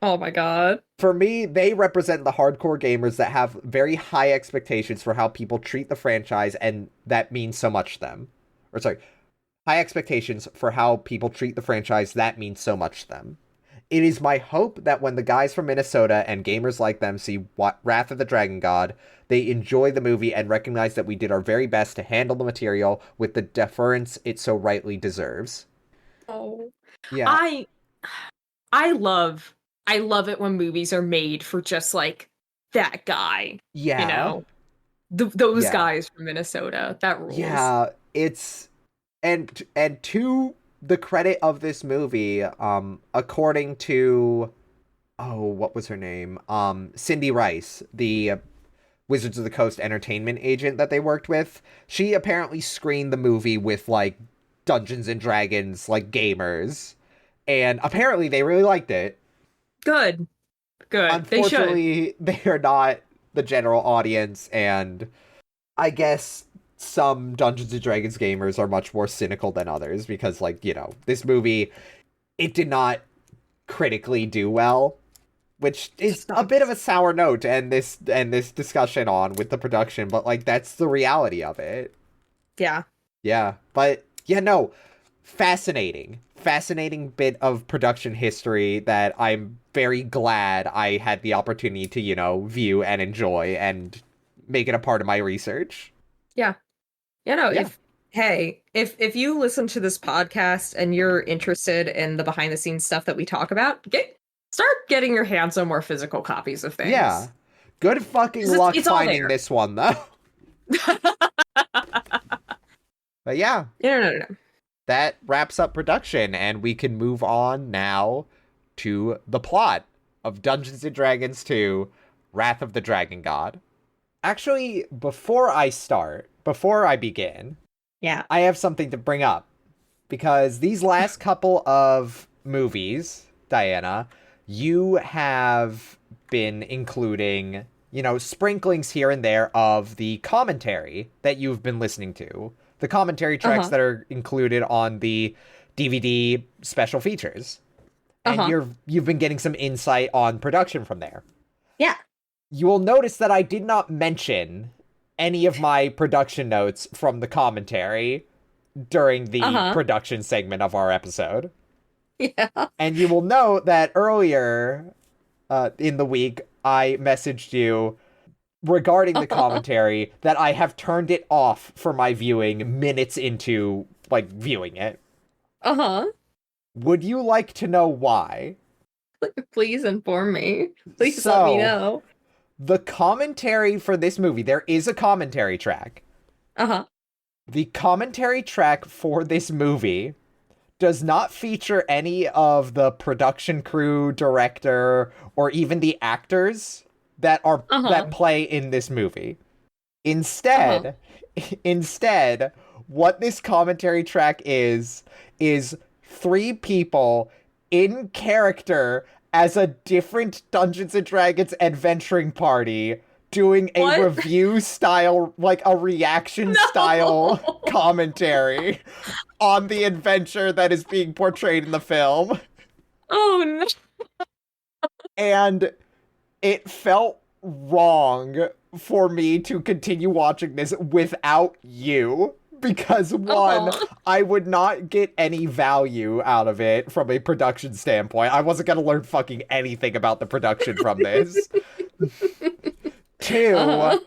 Oh my god. For me, they represent the hardcore gamers that have very high expectations for how people treat the franchise, and that means so much to them. Or sorry, high expectations for how people treat the franchise that means so much to them. It is my hope that when the guys from Minnesota and gamers like them see Wrath of the Dragon God, they enjoy the movie and recognize that we did our very best to handle the material with the deference it so rightly deserves. Oh. Yeah. I I love I love it when movies are made for just like that guy, you Yeah. know. Those Yeah. guys from Minnesota. That rules. Yeah. It's and to the credit of this movie, according to what was her name? Cindy Rice, the Wizards of the Coast entertainment agent that they worked with. She apparently screened the movie with like Dungeons and Dragons like gamers, and apparently they really liked it. Good. Good. They should. Unfortunately, they are not the general audience, and I guess some Dungeons and Dragons gamers are much more cynical than others because, like, this movie, it did not critically do well, which is a bit of a sour note to end this discussion on with the production, but like that's the reality of it. Yeah. Yeah, but yeah, no, fascinating bit of production history that I'm very glad I had the opportunity to view and enjoy and make it a part of my research. Yeah. You know, Yeah. if you listen to this podcast and you're interested in the behind the scenes stuff that we talk about, start getting your hands on more physical copies of Yeah. things. Good fucking 'Cause luck it's all finding there. this one though. But yeah, No. that wraps up production, and we can move on now to the plot of Dungeons and Dragons 2: Wrath of the Dragon God. Actually, before I begin, Yeah. I have something to bring up. Because these last couple of movies, Diana, you have been including, sprinklings here and there of the commentary that you've been listening to. The commentary tracks Uh-huh. that are included on the DVD special features. And Uh-huh. you've been getting some insight on production from there. Yeah. You will notice that I did not mention any of my production notes from the commentary during the Uh-huh. production segment of our episode. Yeah. And you will note that earlier in the week, I messaged you regarding the commentary that I have turned it off for my viewing minutes into, like, viewing it. Uh-huh. Would you like to know why? Please inform me. Please let me know. The commentary for this movie, there is a commentary track. Uh-huh. The commentary track for this movie does not feature any of the production crew, director, or even the actors that that play in this movie. Instead, what this commentary track is three people in character as a different Dungeons and Dragons adventuring party doing a review style, like a reaction style commentary on the adventure that is being portrayed in the film. Oh no. And it felt wrong for me to continue watching this without you. Because one, I would not get any value out of it from a production standpoint. I wasn't going to learn fucking anything about the production from this. Two,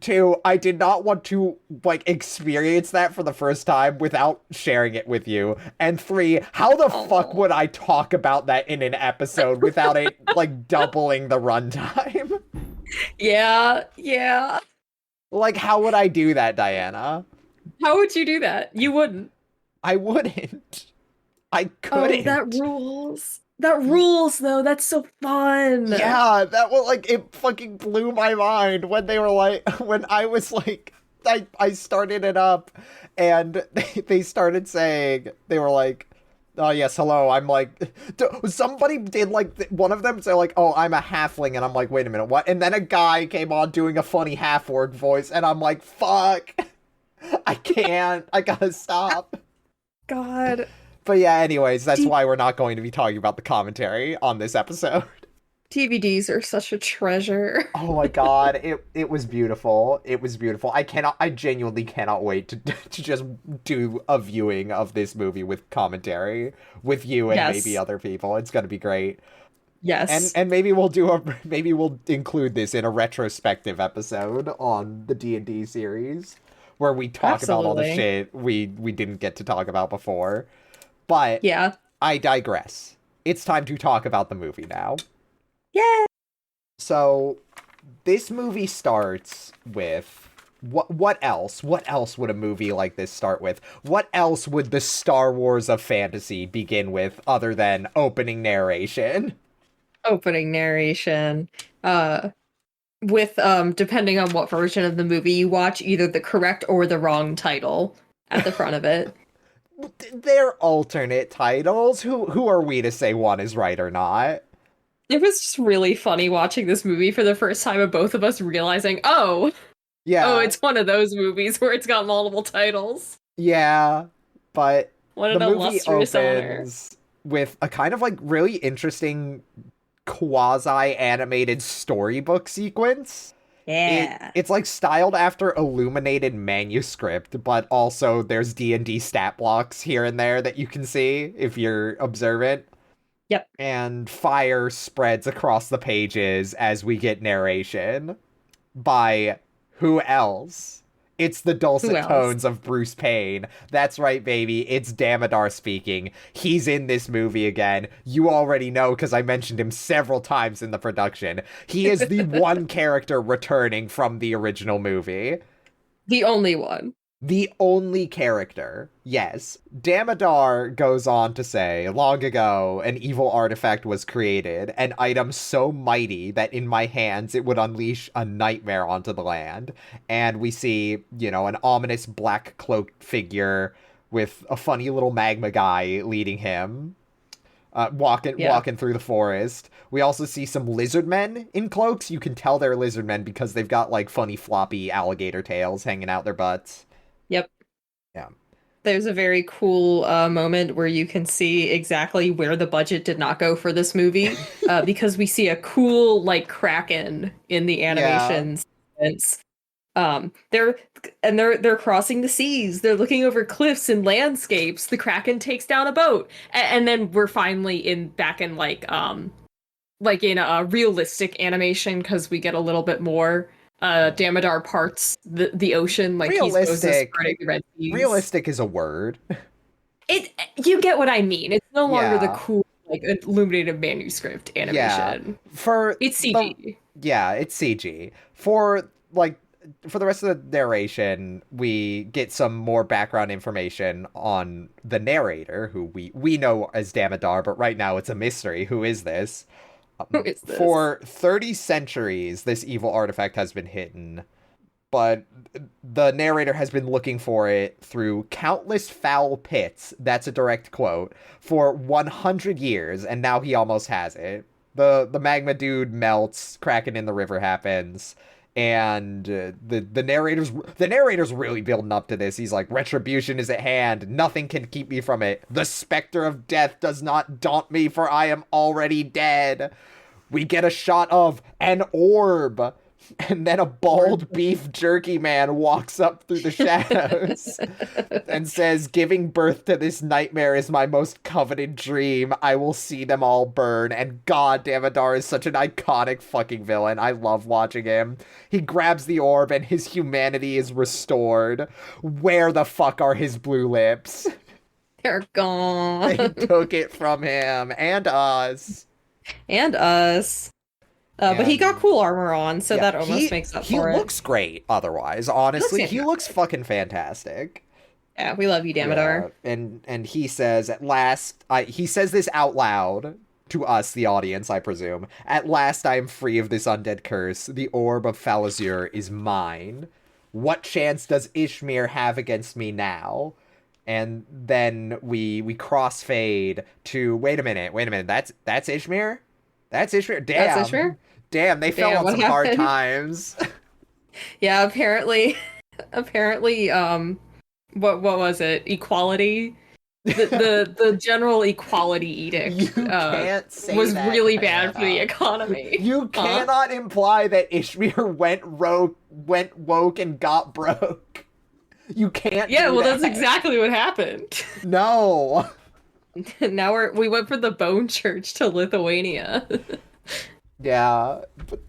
Two, I did not want to like experience that for the first time without sharing it with you. And three, how the fuck Oh. would I talk about that in an episode without it like doubling the runtime? Yeah, yeah. Like, how would I do that, Diana? How would you do that? You wouldn't. I wouldn't. I Oh, that couldn't. rules. That rules, though. That's so fun. Yeah, that was like it fucking blew my mind when they were like when I was like I started it up and they started saying they were like, oh yes, hello. I'm like somebody did like one of them say like, oh, I'm a halfling, and I'm like, wait a minute, what? And then a guy came on doing a funny half orc voice, and I'm like, fuck. I can't. I gotta stop. God. But yeah, anyways, that's D why we're not going to be talking about the commentary on this episode. DVDs are such a treasure. Oh my god, it was beautiful. It was beautiful. I genuinely cannot wait to to just do a viewing of this movie with commentary with you and maybe Yes. other people. It's gonna be great. Yes. And maybe we'll include this in a retrospective episode on the D&D series where we talk about all the Absolutely. shit we didn't get to talk about before. But Yeah. I digress. It's time to talk about the movie now. Yay. So, this movie starts with what else? What else would a movie like this start with? What else would the Star Wars of fantasy begin with other than opening narration? Opening narration. Uh, with depending on what version of the movie you watch, either the correct or the wrong title at the front of it. They're alternate titles. Who are we to say one is right or not? It was just really funny watching this movie for the first time, of both of us realizing, oh, Yeah. it's one of those movies where it's got multiple titles. Yeah, but What the an movie illustrious honor. opens with a kind of like really interesting quasi-animated storybook sequence. Yeah. It's like styled after illuminated manuscript, but also there's D&D stat blocks here and there that you can see if you're observant. Yep. And fire spreads across the pages as we get narration by who else? It's the Who dulcet else? tones of Bruce Payne. That's right, baby. It's Damodar speaking. He's in this movie again. You already know because I mentioned him several times in the production. He is the one character returning from the original movie. The only one. The only character. Yes. Damodar goes on to say, long ago, an evil artifact was created, an item so mighty that in my hands it would unleash a nightmare onto the land. And we see, you know, an ominous black cloaked figure with a funny little magma guy leading him. Yeah. Walking through the forest. We also see some lizard men in cloaks. You can tell they're lizard men because they've got like funny floppy alligator tails hanging out their butts. Yep. Yeah. There's a very cool moment where you can see exactly where the budget did not go for this movie, because we see a cool like kraken in the Yeah. animation sequence. They're crossing the seas. They're looking over cliffs and landscapes. The kraken takes down a boat, and then we're finally in back in like in a realistic animation because we get a little bit more. Damodar parts the ocean like he's Moses Realistic. parting the Red Seas. Realistic is a word. It You get what I mean. It's no longer the Yeah. cool like illuminated manuscript Yeah. animation. For It's the CG. Yeah, it's CG. For like for the rest of the narration, we get some more background information on the narrator, who we know as Damodar, but right now it's a mystery. Who is this? Who is this? For 30 centuries, this evil artifact has been hidden, but the narrator has been looking for it through countless foul pits. That's a direct quote. For 100 years, and now he almost has it. The magma dude melts, Kraken in the river happens, and the narrator's really building up to this. He's like, retribution is at hand. Nothing can keep me from it. The specter of death does not daunt me, for I am already dead. We get a shot of an orb And then a bald beef jerky man walks up through the shadows and says, "Giving birth to this nightmare is my most coveted dream. I will see them all burn." And god, Damodar is such an iconic fucking villain. I love watching him. He grabs the orb and his humanity is restored. Where the fuck are his blue lips? They're They gone. took it from him and us. And us. But he got And cool armor on, so yeah, that almost makes up he for it. looks great otherwise. He looks Honestly, he fantastic. looks fucking fantastic. Yeah, we love you, Yeah, Damodar. and he says at last, he says this out loud to us, the audience, I presume. At last, I am free of this undead curse. The orb of Falazur is mine. What chance does Izmer have against me now? And then we crossfade to wait a minute. That's Izmer. That's Izmer. That's Damn, Ishmael? damn. They fell Damn, on what some hard happened? times. Yeah, apparently, apparently, what was it? Equality? The general equality You edict, can't say was that, really bad for the Hannah. economy. You Huh? cannot imply that Ishmir went woke and got broke. You can't Yeah, do well, that. that's exactly what happened. No. Now we went from the Bone Church to Lithuania. Yeah. But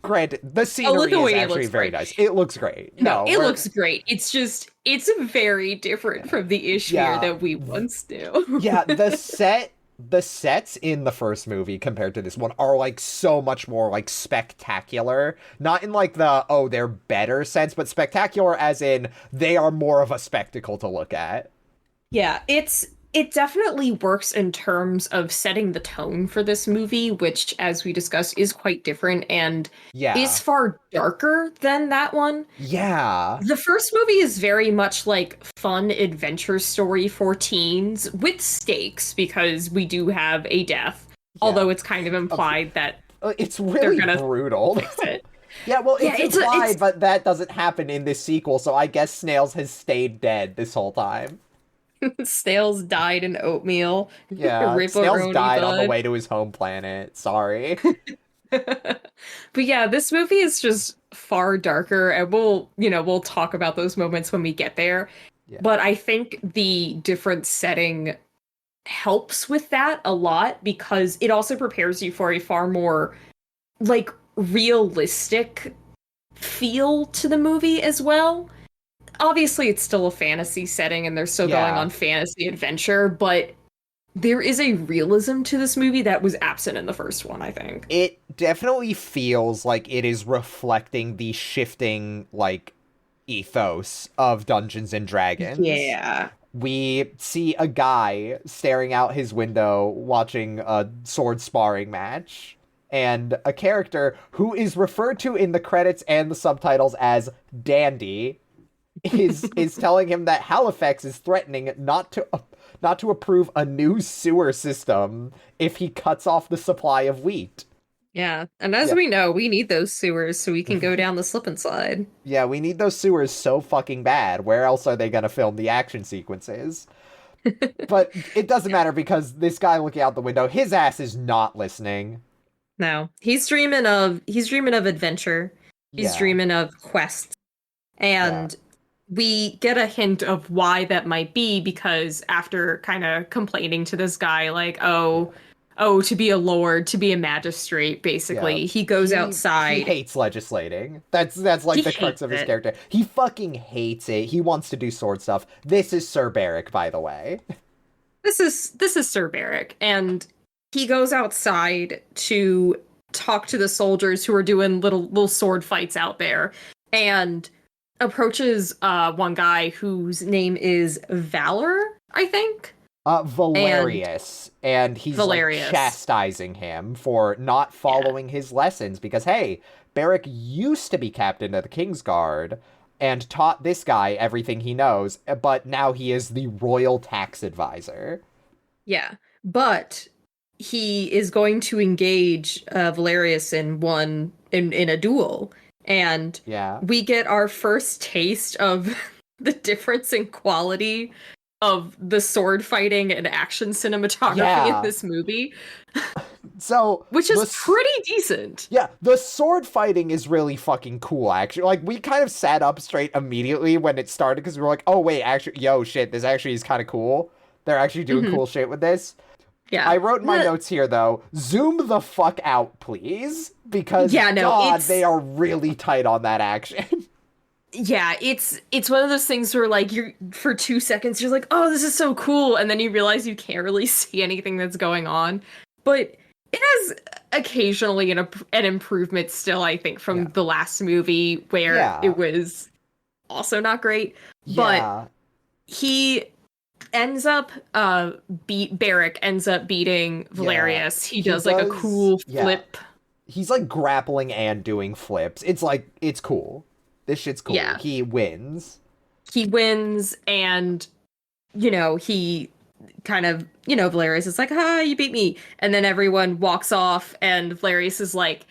granted, the Oh, scenery is Lithuania actually looks very great. nice. It looks great. No, No, it looks great. It's just it's very different from the Ishmir yeah. that we once knew. Yeah, the sets in the first movie compared to this one are like so much more like spectacular. Not in like the oh they're better sense, but spectacular as in they are more of a spectacle to look at. Yeah, it definitely works in terms of setting the tone for this movie, which, as we discussed, is quite different and is Yeah. far darker than that one. Yeah. The first movie is very much like fun adventure story for teens with stakes because we do have a death, Yeah. although it's kind of implied that It's they're really gonna brutal. fix it. Yeah, well, Yeah, it's it's implied, but that doesn't happen in this sequel, so I guess Snails has stayed dead this whole time. Snails died in oatmeal. Yeah, Snails Ripperoni died on the bud. way to his home planet. Sorry. But yeah, this movie is just far darker, and we'll talk about those moments when we get there. Yeah. But I think the different setting helps with that a lot because it also prepares you for a far more like realistic feel to the movie as well. Obviously, it's still a fantasy setting and they're still going Yeah. on fantasy adventure, but there is a realism to this movie that was absent in the first one, I think. It definitely feels like it is reflecting the shifting, like, ethos of Dungeons and Dragons. Yeah. We see a guy staring out his window watching a sword sparring match, and a character who is referred to in the credits and the subtitles as Dandy is telling him that Halifax is threatening not to approve a new sewer system if he cuts off the supply of wheat. Yeah. And as Yeah. we know, we need those sewers so we can go down the slip and slide. Yeah, we need those sewers so fucking bad. Where else are they gonna film the action sequences? But it doesn't matter because this guy looking out the window, his ass is not listening. No. He's dreaming of adventure. He's Yeah. dreaming of quests. Yeah. And we get a hint of why that might be because after kind of complaining to this guy like, "Oh, to be a lord, to be a magistrate," Yeah. basically, he goes He outside. hates legislating. That's like He the crux hates of his it. character. He fucking hates it. He wants to do sword stuff. This is Sir Barrick, by the way. This is Sir Barrick, and he goes outside to talk to the soldiers who are doing little sword fights out there, and approaches one guy whose name is Valor, I think. And Valerius, and he's like Valerius. chastising him for not following his lessons because hey, Barrick used to be captain of the Kingsguard and taught this guy everything he knows, but now he is the royal tax advisor. Yeah, but he is going to engage Valerius in a duel, and Yeah. we get our first taste of the difference in quality of the sword fighting and action cinematography in Yeah. this movie, So which is pretty decent. Yeah, the sword fighting is really fucking cool, actually. Like, we kind of sat up straight immediately when it started because we were like, oh, wait, actually, yo, shit, this actually is kind of cool. They're actually doing Hmm. cool shit with this. Yeah. I wrote in my notes here, though, zoom the fuck out, please. Because, Yeah, no, God, they are really tight on that action. yeah, it's one of those things where like you're for 2 seconds you're like, oh, this is so cool, and then you realize you can't really see anything that's going on. But it has occasionally an improvement still, I think, from Yeah. the last movie where Yeah. it was also not great. But Yeah. he ends up Barrick ends up beating Yeah. Valerius. He He does like a does. cool Yeah. flip. He's, like, grappling and doing flips. It's, like, it's cool. This shit's cool. Yeah. He wins. He wins, and he kind of, Valerius is like, "Ha, you beat me." And then everyone walks off, and Valerius is like,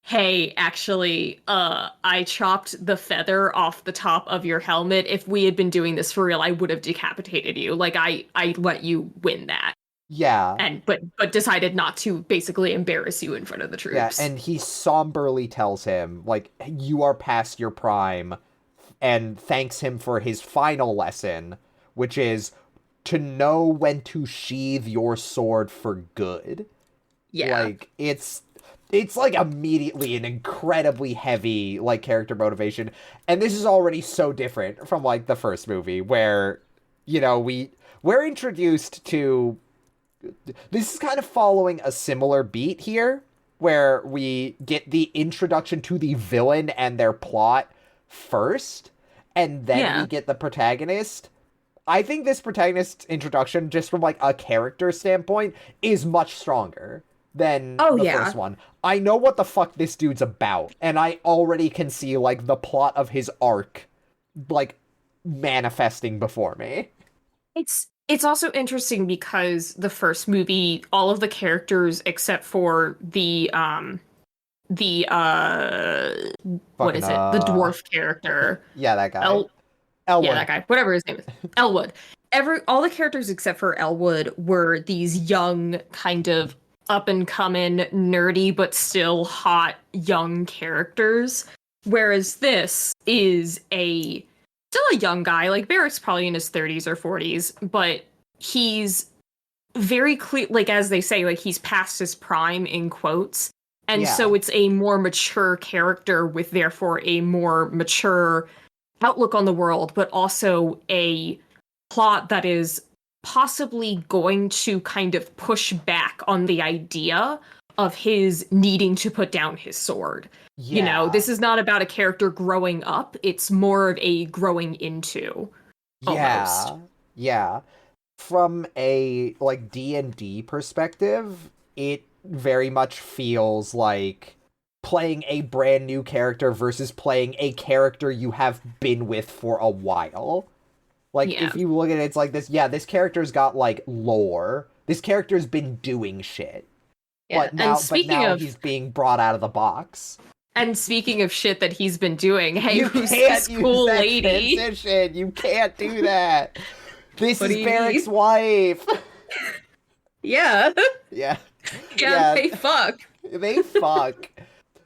"Hey, actually, I chopped the feather off the top of your helmet. If we had been doing this for real, I would have decapitated you. Like, I let you win that." Yeah. And but decided not to basically embarrass you in front of the Yeah, troops. and he somberly tells him, like, you are past your prime, and thanks him for his final lesson, which is to know when to sheathe your sword for good. Yeah. Like, it's like immediately an incredibly heavy like character motivation, and this is already so different from like the first movie where we're introduced to. This is kind of following a similar beat here, where we get the introduction to the villain and their plot first, and then we Yeah. get the protagonist. I think this protagonist's introduction, just from like a character standpoint, is much stronger than Oh the yeah. first one. I know what the fuck this dude's about, and I already can see like the plot of his arc like manifesting before me. It's also interesting because the first movie, all of the characters except for the what Fucking is it? The dwarf character. yeah, that guy. El Yeah, Elwood. that guy. Whatever his name is. Elwood. All the characters except for Elwood were these young, kind of up and coming, nerdy but still hot young characters. Whereas this is still a young guy. Like Barrick's probably in his 30s or 40s, but he's very clear, like as they say, like he's past his prime in quotes. And so Yeah. it's a more mature character with therefore a more mature outlook on the world, but also a plot that is possibly going to kind of push back on the idea of his needing to put down his sword. Yeah. This is not about a character growing up, it's more of a growing into, almost. Yeah. Yeah. From a like D&D perspective, it very much feels like playing a brand new character versus playing a character you have been with for a while. Like Yeah. if you look at it, it's like this, yeah, this character's got like lore. This character's been doing shit. Yeah. But now he's being brought out of the box. And speaking of shit that he's been doing, hey, You who's can't this use cool that lady? transition. You can't do that. This What do is you Barrick's mean? wife. Yeah. Yeah. Yeah, they fuck. They fuck.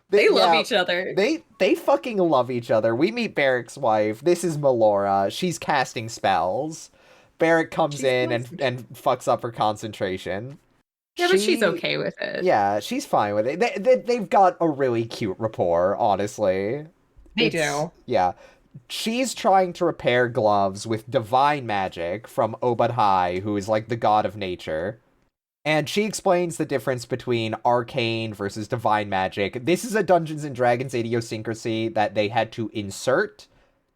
They love yeah, each other. They fucking love each other. We meet Barrick's wife. This is Melora. She's casting spells. Barrick comes in and fucks up her concentration. Yeah, but she's okay with it. Yeah, she's fine with it. They've got a really cute rapport, honestly. They do. Yeah. She's trying to repair gloves with divine magic from Obadhai, who is like the god of nature. And she explains the difference between arcane versus divine magic. This is a Dungeons and Dragons idiosyncrasy that they had to insert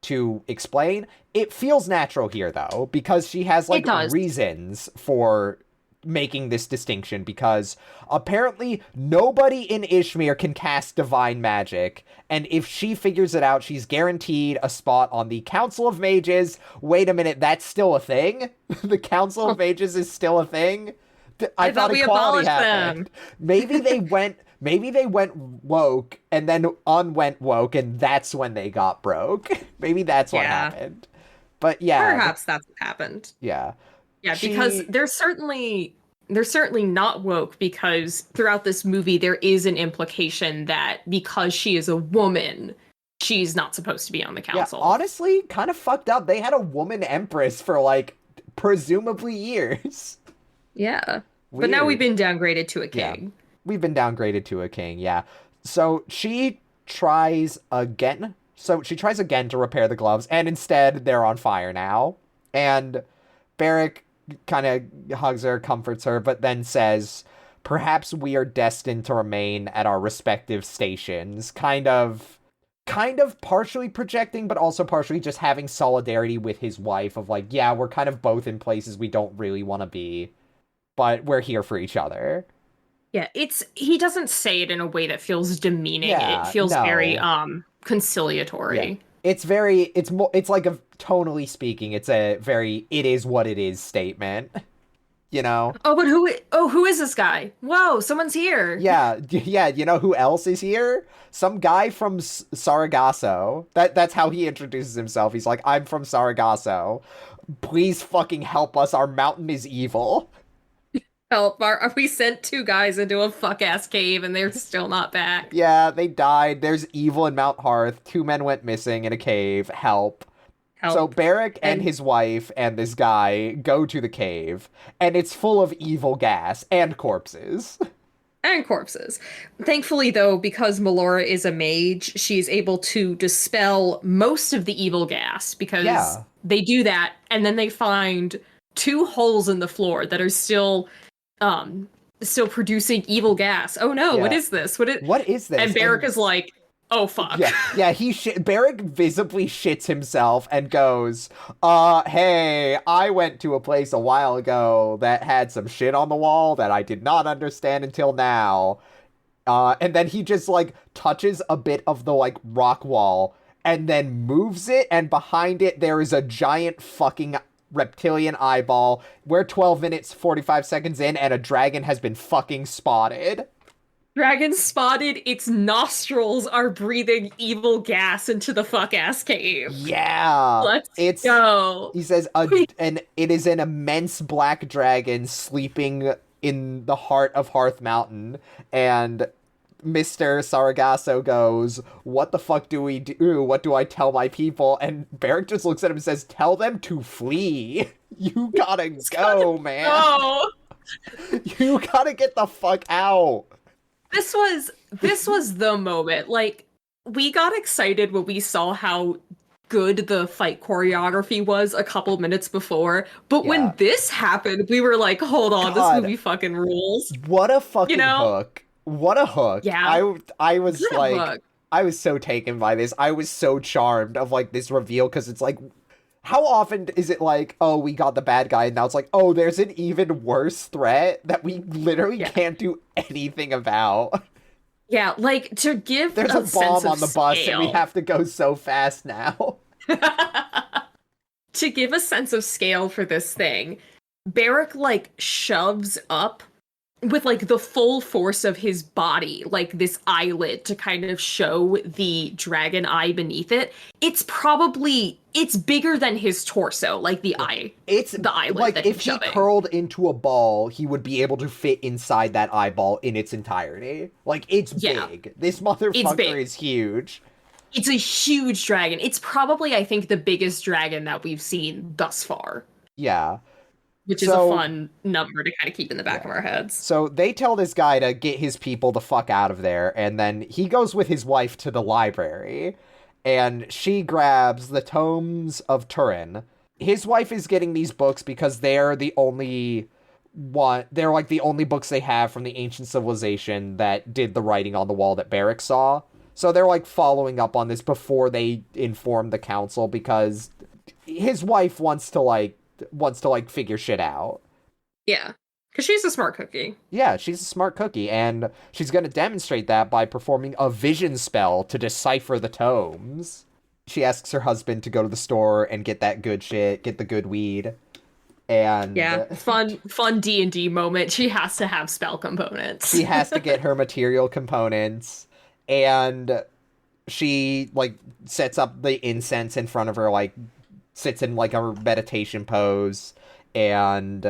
to explain. It feels natural here, though, because she has like reasons for making this distinction, because apparently nobody in Izmer can cast divine magic, and if she figures it out, she's guaranteed a spot on the Council of Mages. Wait a minute, that's still a thing? The Council of Mages is still a thing? I thought we equality happened. Them. Maybe they went woke and then unwent woke, and that's when they got broke. Maybe that's what happened. But yeah, Perhaps that's what happened. yeah. Yeah, because She they're certainly not woke because throughout this movie there is an implication that because she is a woman, she's not supposed to be on the Yeah, council. honestly, kind of fucked up. They had a woman empress for like presumably years. Yeah. But now we've Weird. been downgraded to a Yeah. king. We've been downgraded to a king, yeah. So she tries again. So she tries again to repair the gloves, and instead they're on fire now. And Barrick kind of hugs her, comforts her, but then says, "Perhaps we are destined to remain at our respective stations." Kind of partially projecting, but also partially just having solidarity with his wife of like, yeah, we're kind of both in places we don't really want to be, but we're here for each other. Yeah, he doesn't say it in a way that feels demeaning. It Yeah, feels very no. Yeah. conciliatory. It's like a tonally speaking, it's a very it is what it is statement, you know? Oh, but who is this guy? Whoa, someone's here. Yeah, yeah, you know who else is here? Some guy from Sargasso. That's how he introduces himself. He's like, "I'm from Sargasso. Please fucking help us. Our mountain is evil." Help, we sent two guys into a fuck ass cave and they're still not back. Yeah, they died. There's evil in Mount Hearth. Two men went missing in a cave. Help. So Help. Barrick and And his wife and this guy go to the cave, and it's full of evil gas and corpses. and corpses. Thankfully, though, because Melora is a mage, she's able to dispel most of the evil gas because Yeah. they do that, and then they find two holes in the floor that are still producing evil gas. Oh no, what Yeah. is this? What is this? And Barrick is like, oh fuck. Yeah, yeah, Barrick visibly shits himself and goes, hey, I went to a place a while ago that had some shit on the wall that I did not understand until now. And then he just, like, touches a bit of the, like, rock wall and then moves it, and behind it there is a giant fucking reptilian eyeball. We're 12 minutes, 45 seconds in, and a dragon has been fucking spotted. Dragon spotted, its nostrils are breathing evil gas into the fuck ass cave. Yeah. Let's It's go. He says and it is an immense black dragon sleeping in the heart of Hearth Mountain, and Mr. Sargasso goes, "What the fuck do we do? What do I tell my people?" And Barrick just looks at him and says, "Tell them to flee. You gotta go, man. Oh, You gotta get the fuck out." this was the moment. Like, we got excited when we saw how good the fight choreography was a couple minutes before, but Yeah. when this happened, we were like, hold on, God. this movie fucking rules. What a fucking You know? hook. What a hook. Yeah. I was What a like, hook. I was so taken by this. I was so charmed of like this reveal, because it's like, how often is it like, oh, we got the bad guy, and now it's like, oh, there's an even worse threat that we literally Yeah. can't do anything about. Yeah, like, to give There's a sense bomb of on the bus and we scale. have to go so fast now. To give a sense of scale for this thing, Barrick like shoves up with like the full force of his body, like this eyelid to kind of show the dragon eye beneath it. It's bigger than his torso, like the eye. It's The eyelid like that if he's he shoving. curled into a ball, he would be able to fit inside that eyeball in its entirety. Like, it's Yeah. big. This motherfucker big. is huge. It's a huge dragon. It's probably, I think, the biggest dragon that we've seen thus far, Yeah. which is a fun number to kind of keep in the back of our heads. So they tell this guy to get his people the fuck out of there, and then he goes with his wife to the library, and she grabs the tomes of Turin. His wife is getting these books because they're the only one. They're like the only books they have from the ancient civilization that did the writing on the wall that Barrick saw. So they're like following up on this before they inform the council, because his wife wants to figure shit out. Yeah, because she's a smart cookie. Yeah, she's a smart cookie, and she's going to demonstrate that by performing a vision spell to decipher the tomes. She asks her husband to go to the store and get that good shit, get the good weed. And Yeah, fun D&D moment. She has to have spell components. she has to get her material components, and she like sets up the incense in front of her, like sits in like a meditation pose and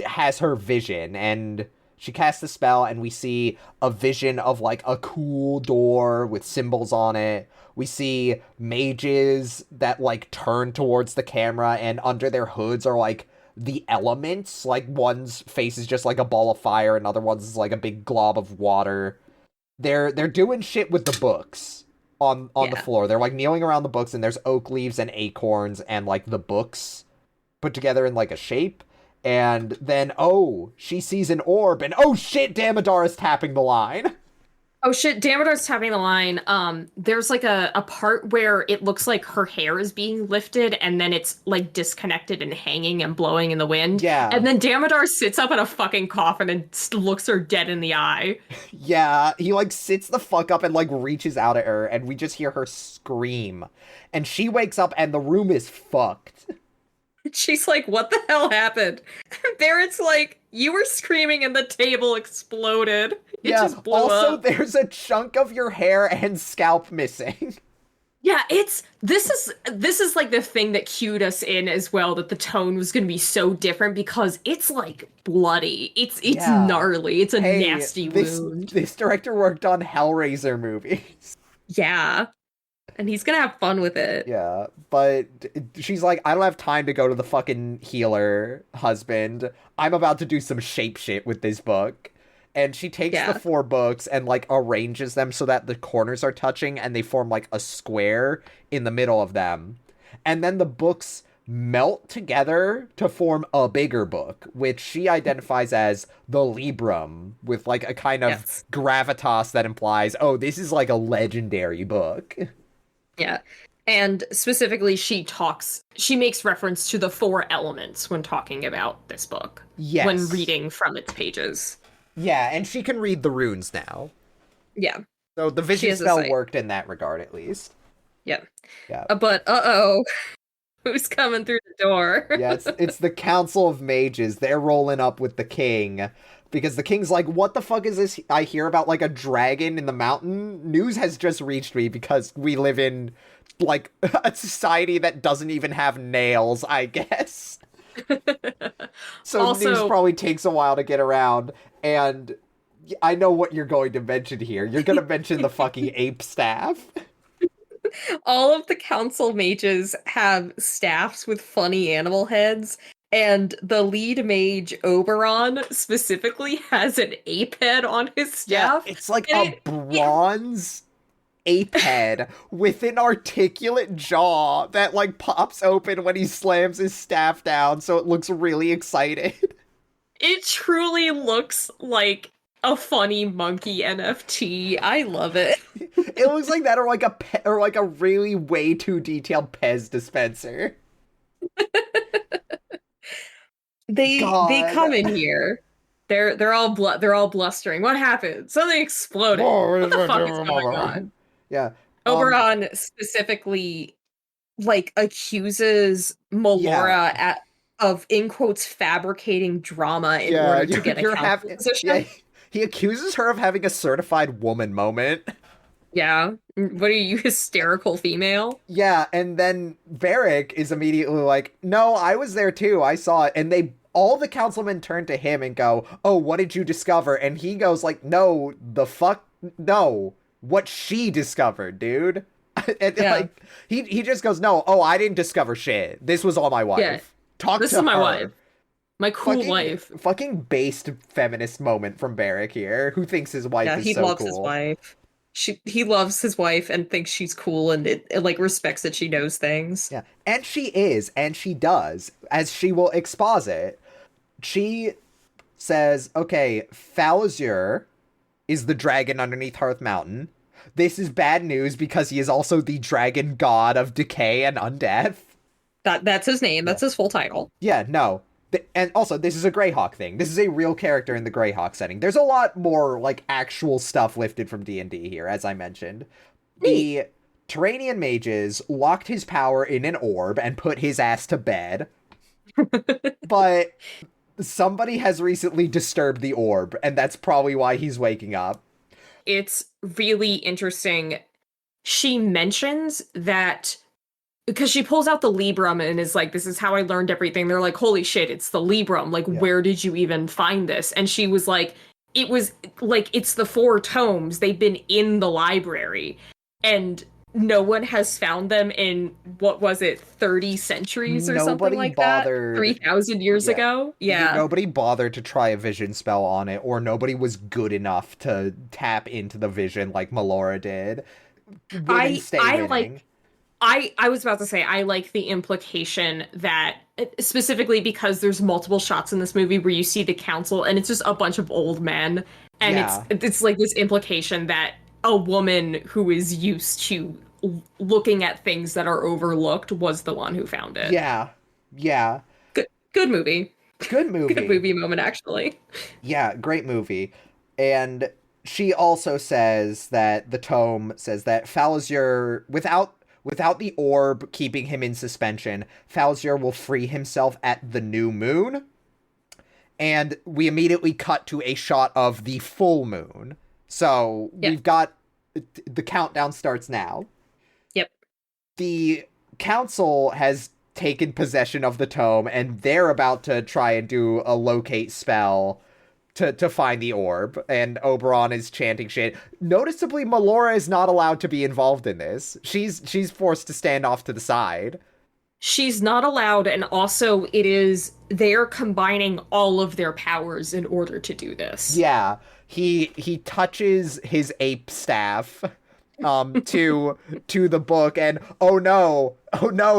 has her vision, and she casts a spell, and we see a vision of like a cool door with symbols on it. We see mages that like turn towards the camera, and under their hoods are like the elements. Like one's face is just like a ball of fire, another one's is like a big glob of water. They're doing shit with the books on the Yeah. floor. They're like kneeling around the books, and there's oak leaves and acorns and like the books put together in like a shape. And then, oh, she sees an orb, and oh shit, Damodar is tapping the line. Oh shit, Damodar's tapping the line. There's like a part where it looks like her hair is being lifted and then it's like disconnected and hanging and blowing in the wind. Yeah, And then Damodar sits up in a fucking coffin and looks her dead in the eye. yeah. He like sits the fuck up and like reaches out at her, and we just hear her scream. And she wakes up, and the room is fucked. She's like, what the hell happened? And Barrett's like, you were screaming and the table exploded. It Yeah, just blew also, up. there's a chunk of your hair and scalp missing. Yeah, this is like the thing that cued us in as well, that the tone was going to be so different because it's like bloody. It's Yeah. gnarly. It's a Hey, nasty this wound. this director worked on Hellraiser movies. Yeah. And he's gonna have fun with it. Yeah, but she's like, I don't have time to go to the fucking healer, husband. I'm about to do some shape shit with this book. And she takes the Yeah. 4 books and like arranges them so that the corners are touching and they form like a square in the middle of them. And then the books melt together to form a bigger book, which she identifies as the Librum, with like a kind of Yes. gravitas that implies, oh, this is like a legendary book. Yeah. And specifically, she makes reference to the 4 elements when talking about this book, when Yes. reading from its pages. Yeah, and she can read the runes now. Yeah. So the She vision has a spell sight. worked in that regard, at least. Yeah. Yeah. But uh-oh. Who's coming through the door? Yeah, it's the Council of Mages. They're rolling up with the king. Because the king's like, what the fuck is this I hear about, like, a dragon in the mountain? News has just reached me because we live in, like, a society that doesn't even have nails, I guess. So Also, news probably takes a while to get around, and I know what you're going to mention here. You're going to mention the fucking ape staff. all of the council mages have staffs with funny animal heads, and the lead mage Oberon specifically has an ape head on his Yeah, staff. it's like And a bronze ape head with an articulate jaw that like pops open when he slams his staff down, so it looks really excited. it truly looks like a funny monkey NFT. I love it. It looks like that, or like or like a really way too detailed Pez dispenser. They God. come in here. They're all blustering. What happened? Something exploded. What the fuck is going on? Yeah. Oberon specifically like accuses Melora of in quotes fabricating drama in order to get a council position. Yeah, he accuses her of having a certified woman moment. Yeah. What are you, hysterical female? Yeah, and then Varric is immediately like, "No, I was there too. I saw it." And all the councilmen turn to him and go, "Oh, what did you discover?" And he goes like, "No, the fuck, no, what she discovered, dude." And Yeah. like he just goes, "No, oh, I didn't discover shit. This was all my wife. Yeah. Talk This to is my her." wife. My cool Fucking, wife. fucking based feminist moment from Barrick here, who thinks his wife Yeah, is he so loves cool. his wife. He loves his wife and thinks she's cool and it like respects that she knows things. Yeah, and she is, and she does, as she will exposit. She says, okay, Falazur is the dragon underneath Hearth Mountain. This is bad news because he is also the dragon god of decay and undeath. That's his name. That's his full title. Yeah, no. And also, this is a Greyhawk thing. This is a real character in the Greyhawk setting. There's a lot more, like, actual stuff lifted from D&D here, as I mentioned. The Turanian mages locked his power in an orb and put his ass to bed. But somebody has recently disturbed the orb, and that's probably why he's waking up. It's really interesting. She mentions that because she pulls out the Librum and is like, this is how I learned everything. They're like, holy shit, it's the Librum. Like, Yeah. where did you even find this? And she was like, it was like, it's the four tomes. They've been in the library. And no one has found them in, what was it, 30 centuries or something Nobody like that? bothered. 3,000 years Yeah. ago? Yeah. Nobody bothered to try a vision spell on it, or nobody was good enough to tap into the vision like Melora did. Women stay I winning. like I was about to say I like the implication that specifically because there's multiple shots in this movie where you see the council and it's just a bunch of old men and Yeah. it's like this implication that a woman who is used to looking at things that are overlooked was the one who found it. Yeah. Yeah. Good movie. Good Good movie. movie moment actually. Yeah, great movie. And she also says that the tome says that Falzier, without the orb keeping him in suspension, Falzier will free himself at the new moon. And we immediately cut to a shot of the full moon. So Yeah. we've got the countdown starts now. Yep. The council has taken possession of the tome and they're about to try and do a locate spell to find the orb, and Oberon is chanting shit. Noticeably, Melora is not allowed to be involved in this. She's forced to stand off to the side. She's not allowed, and also they're combining all of their powers in order to do this. Yeah, he touches his ape staff to the book, and oh no,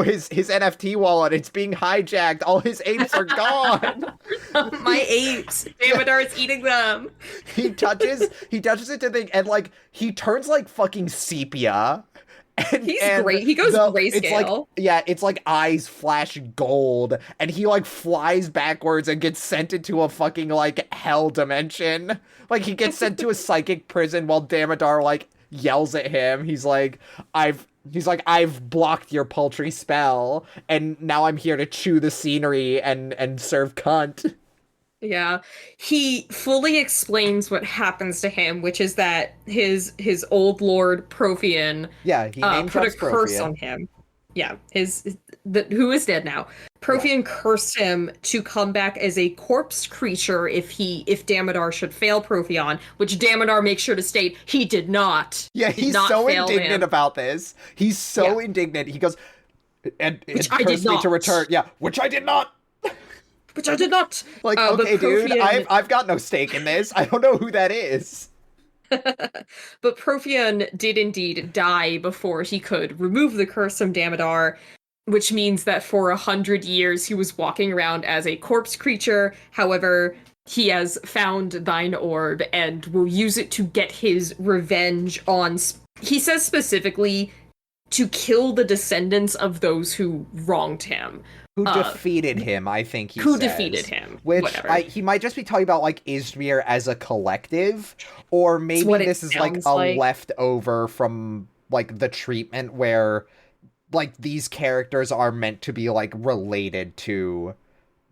his NFT wallet, it's being hijacked. All his apes are gone. My apes. Damodar's eating them. He touches it to think, and like he turns like fucking sepia. He's great. He goes grayscale. It's like eyes flash gold, and he like flies backwards and gets sent into a fucking like hell dimension. Like he gets sent to a psychic prison while Damodar like yells at him. He's like, I've blocked your paltry spell, and now I'm here to chew the scenery and serve cunt. Yeah. He fully explains what happens to him, which is that his old lord Profian Yeah, he name put a drops curse Profian. on him. Yeah, who is dead now. Profian cursed him to come back as a corpse creature if Damodar should fail Profion, which Damodar makes sure to state he did not. Yeah, Did he's not so fail indignant him. about this. He's so Yeah. indignant. He goes, and Which it I did cursed me to not. return. Yeah, which I did not. Which I did not. Like, But okay, dude, Profian- I've got no stake in this. I don't know who that is. But Profian did indeed die before he could remove the curse from Damodar, which means that for 100 years he was walking around as a corpse creature. However, he has found thine orb and will use it to get his revenge on. He says specifically to kill the descendants of those who wronged him. Who defeated him, I think he Who says. defeated him. Which Whatever. he might just be talking about like Izmir as a collective, or maybe what it this is like sounds a like. leftover from like the treatment where like these characters are meant to be like related to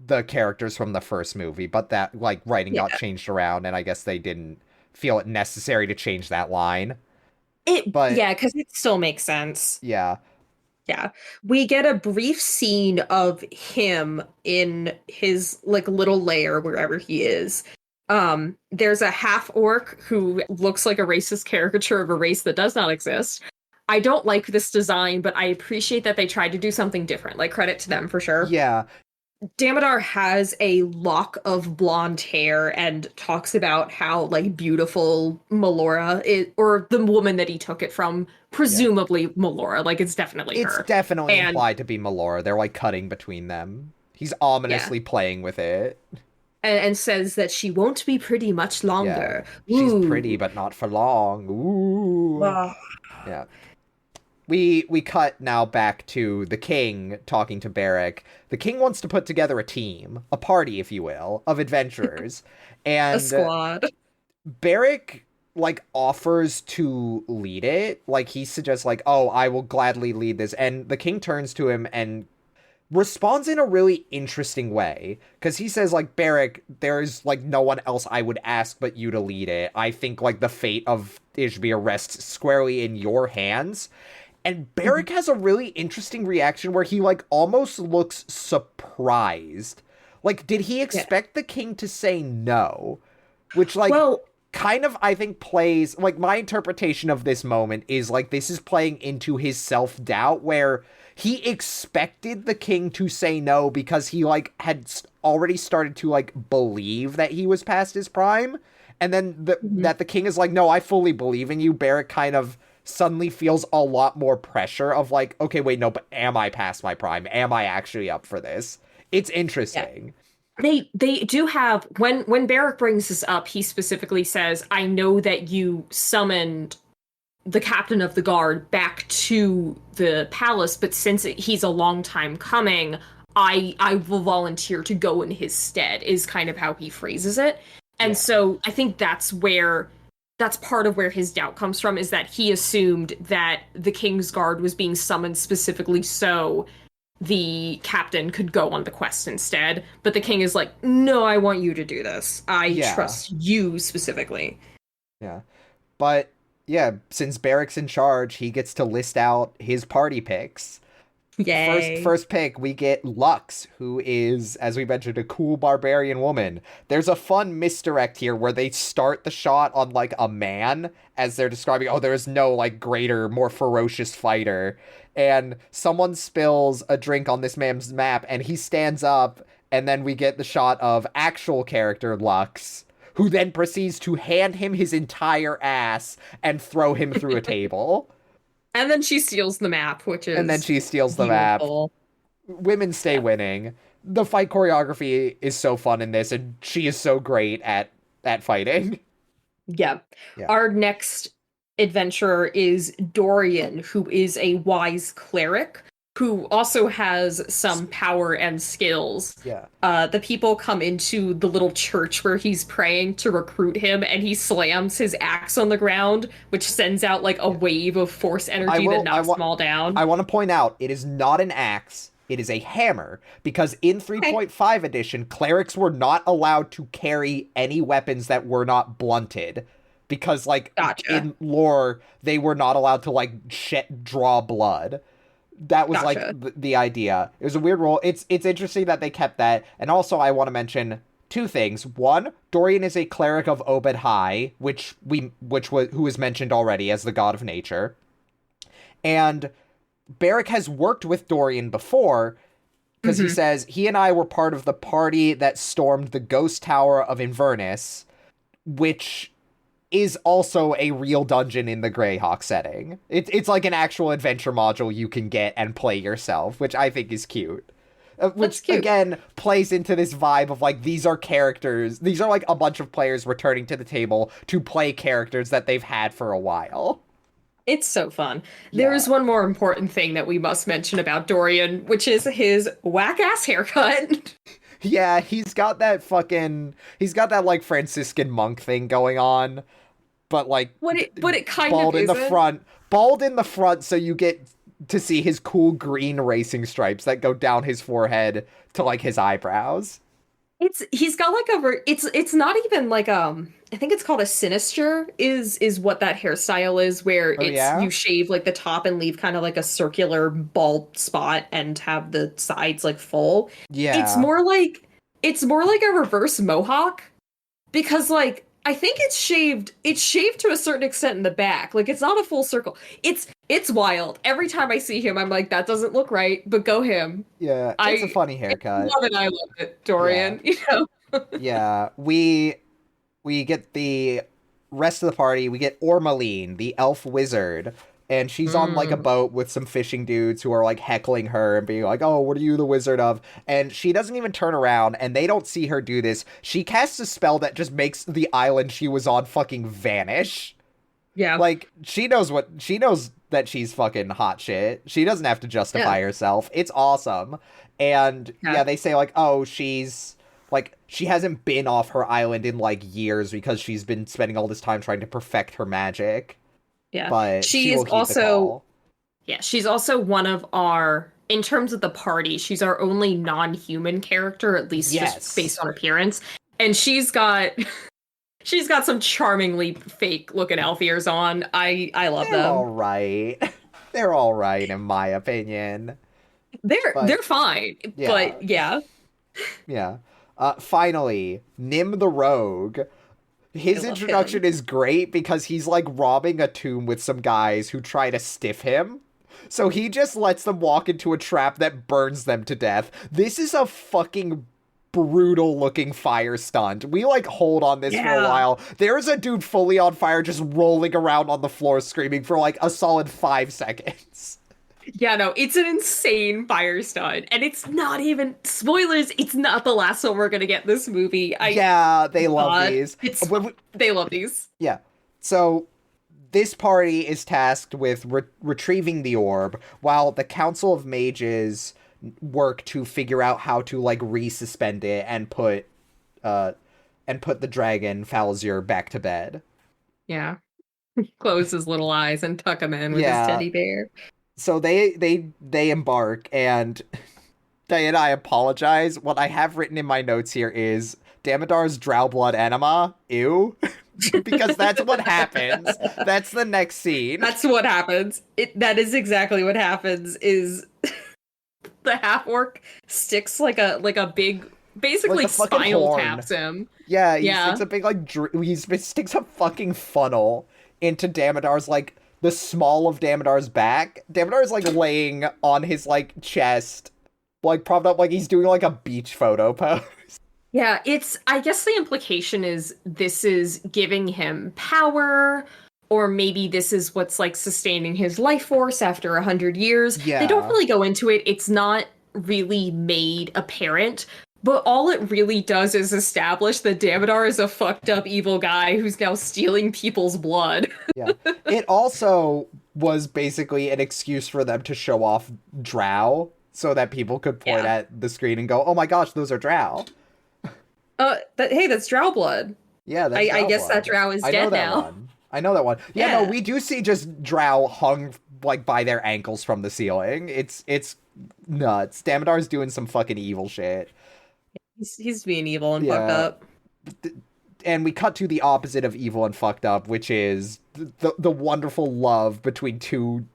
the characters from the first movie, but that like writing got changed around, and I guess they didn't feel it necessary to change that line. Yeah, because it still makes sense. Yeah. Yeah. We get a brief scene of him in his like little lair wherever he is. There's a half orc who looks like a racist caricature of a race that does not exist. I don't like this design, but I appreciate that they tried to do something different. Like credit to them for sure. Yeah. Damodar has a lock of blonde hair and talks about how like beautiful Melora is, or the woman that he took it from, presumably Melora. Like it's definitely her. It's definitely implied to be Melora. They're like cutting between them. He's ominously playing with it. And says that she won't be pretty much longer. Yeah. She's pretty, but not for long. Ooh. Yeah. We cut now back to the king talking to Barrick. The king wants to put together a team, a party, if you will, of adventurers. And a squad. Barrick, like, offers to lead it. Like, he suggests, like, oh, I will gladly lead this. And the king turns to him and responds in a really interesting way. Because he says, like, Barrick, there's, like, no one else I would ask but you to lead it. I think, like, the fate of Izmir rests squarely in your hands. And Barrick has a really interesting reaction where he like almost looks surprised. Like, did he Yeah. expect the king to say no? Which like Well, kind of I think plays like my interpretation of this moment is like this is playing into his self-doubt where he expected the king to say no because he like had already started to like believe that he was past his prime, and then mhm. that the king is like, no, I fully believe in you. Barrick kind of suddenly feels a lot more pressure of like, okay, wait, no, but am I past my prime? Am I actually up for this? It's Yeah. interesting. They do have when Barrack brings this up, he specifically says, "I know that you summoned the captain of the guard back to the palace, but since he's a long time coming, I will volunteer to go in his stead," is kind of how he phrases it. And Yeah. so I think that's part of where his doubt comes from, is that he assumed that the King's Guard was being summoned specifically so the captain could go on the quest instead. But the king is like, "No, I want you to do this. I Yeah. trust you specifically." Yeah. But yeah, since Barrick's in charge, he gets to list out his party picks. Yay. First pick, we get Lux, who is, as we mentioned, a cool barbarian woman. There's a fun misdirect here where they start the shot on like a man as they're describing, oh, there is no like greater, more ferocious fighter. And someone spills a drink on this man's map and he stands up, and then we get the shot of actual character Lux, who then proceeds to hand him his entire ass and throw him through a table. And then she steals the map, which And then is she steals the map. beautiful. Women stay Yeah. winning. The fight choreography is so fun in this, and she is so great at fighting. Yeah. Yeah, Our next adventurer is Dorian, who is a wise cleric who also has some power and skills. yeah. The people come into the little church where he's praying to recruit him, and he slams his axe on the ground, which sends out like a Yeah. wave of force I energy that will. knocks them all down. I want to point out it is not an axe. It is a hammer because in Okay, 3.5 edition, clerics were not allowed to carry any weapons that were not blunted because, like, gotcha. in lore, they were not allowed to like draw blood. That was like Gotcha. the idea. It was a weird rule. It's interesting that they kept that. And also I want to mention two things. One, Dorian is a cleric of Obed High, which was who was mentioned already as the god of nature. And Barrick has worked with Dorian before because he Hmm. says he and I were part of the party that stormed the ghost tower of Inverness, which is also a real dungeon in the Greyhawk setting. It's like an actual adventure module you can get and play yourself, which I think is cute. That's Which cute. again plays into this vibe of like these are characters. These are like a bunch of players returning to the table to play characters that they've had for a while. It's so fun. There Yeah. is one more important thing that we must mention about Dorian, which is his whack ass haircut. Yeah, he's got that like Franciscan monk thing going on, but like But it kind of bald in the isn't. front. Bald in the front so you get to see his cool green racing stripes that go down his forehead to like his eyebrows. He's got like it's not even like I think it's called a sinister is what that hairstyle is, where Oh it's yeah? you shave like the top and leave kind of like a circular bald spot and have the sides like full. It's Yeah. more like it's more like a reverse mohawk, because like I think it's shaved to a certain extent in the back. Like it's not a full circle. It's wild. Every time I see him, I'm like, that doesn't look right, but go him. Yeah, it's a I funny haircut. love it. I love it, Yeah. Dorian. You know. Yeah. We get the rest of the party. We get Ormaline, the elf wizard, and she's on like a Mm. boat with some fishing dudes who are like heckling her and being like, "Oh, what are you the wizard of?" And she doesn't even turn around, and they don't see her do this. She casts a spell that just makes the island she was on fucking vanish. Yeah. Like she knows that she's fucking hot shit. She doesn't have to Yeah. justify herself. It's awesome. And Yeah. yeah, they say like, "Oh, she's like she hasn't been off her island in like years because she's been spending all this time trying to perfect her magic, Yeah. but she She is will keep the also call." yeah, she's also one of our in terms of the party, she's our only non-human character, at least just Yes. based on appearance. And she's got some charmingly fake looking elf ears on. I love They're all them. right. They're all right in my opinion. They're But fine, yeah, but yeah, yeah. Finally, Nim the Rogue. I His love him. introduction is great because he's like robbing a tomb with some guys who try to stiff him. So he just lets them walk into a trap that burns them to death. This is a fucking brutal looking fire stunt. We like hold on this for a Yeah. while. There's a dude fully on fire just rolling around on the floor screaming for like a solid 5 seconds. Yeah, no, it's an insane fire stunt. And it's not even spoilers, it's not the last one we're gonna get in this movie. Yeah, they love God, these. it's they love these. Yeah. So this party is tasked with retrieving the orb, while the Council of Mages work to figure out how to like resuspend it uh and put the dragon Falzir back to bed. Yeah. Close his little eyes and tuck him in with his Yeah. teddy bear. So they embark, and Diana, I apologize. What I have written in my notes here is Damodar's drow blood enema. Ew. Because that's what happens. That's the next scene. That's what happens. That is exactly what happens is the half orc sticks like a big Like basically a fucking spinal horn. taps him. Yeah, he Yeah. sticks a big like he sticks a fucking funnel into Damodar's like the small of Damodar's back. Damodar is like laying on his like chest, like propped up like he's doing like a beach photo pose. Yeah, it's I guess the implication is this is giving him power, or maybe this is what's like sustaining his life force after 100 years. They don't Yeah. really go into it. It's not really made apparent, but all it really does is establish that Damodar is a fucked up evil guy who's now stealing people's blood. Yeah. It also was basically an excuse for them to show off drow so that people could point Yeah. at the screen and go, "Oh my gosh, those are drow." Hey, that's drow blood. Yeah, that's I drow guess that blood. drow is I know dead that now. one. I know that one. Yeah, no, Yeah. we do see just drow hung like by their ankles from the ceiling. It's nuts. Damodar's doing some fucking evil shit. He's being evil and fucked Yeah. up. And we cut to the opposite of evil and fucked up, which is the wonderful love between two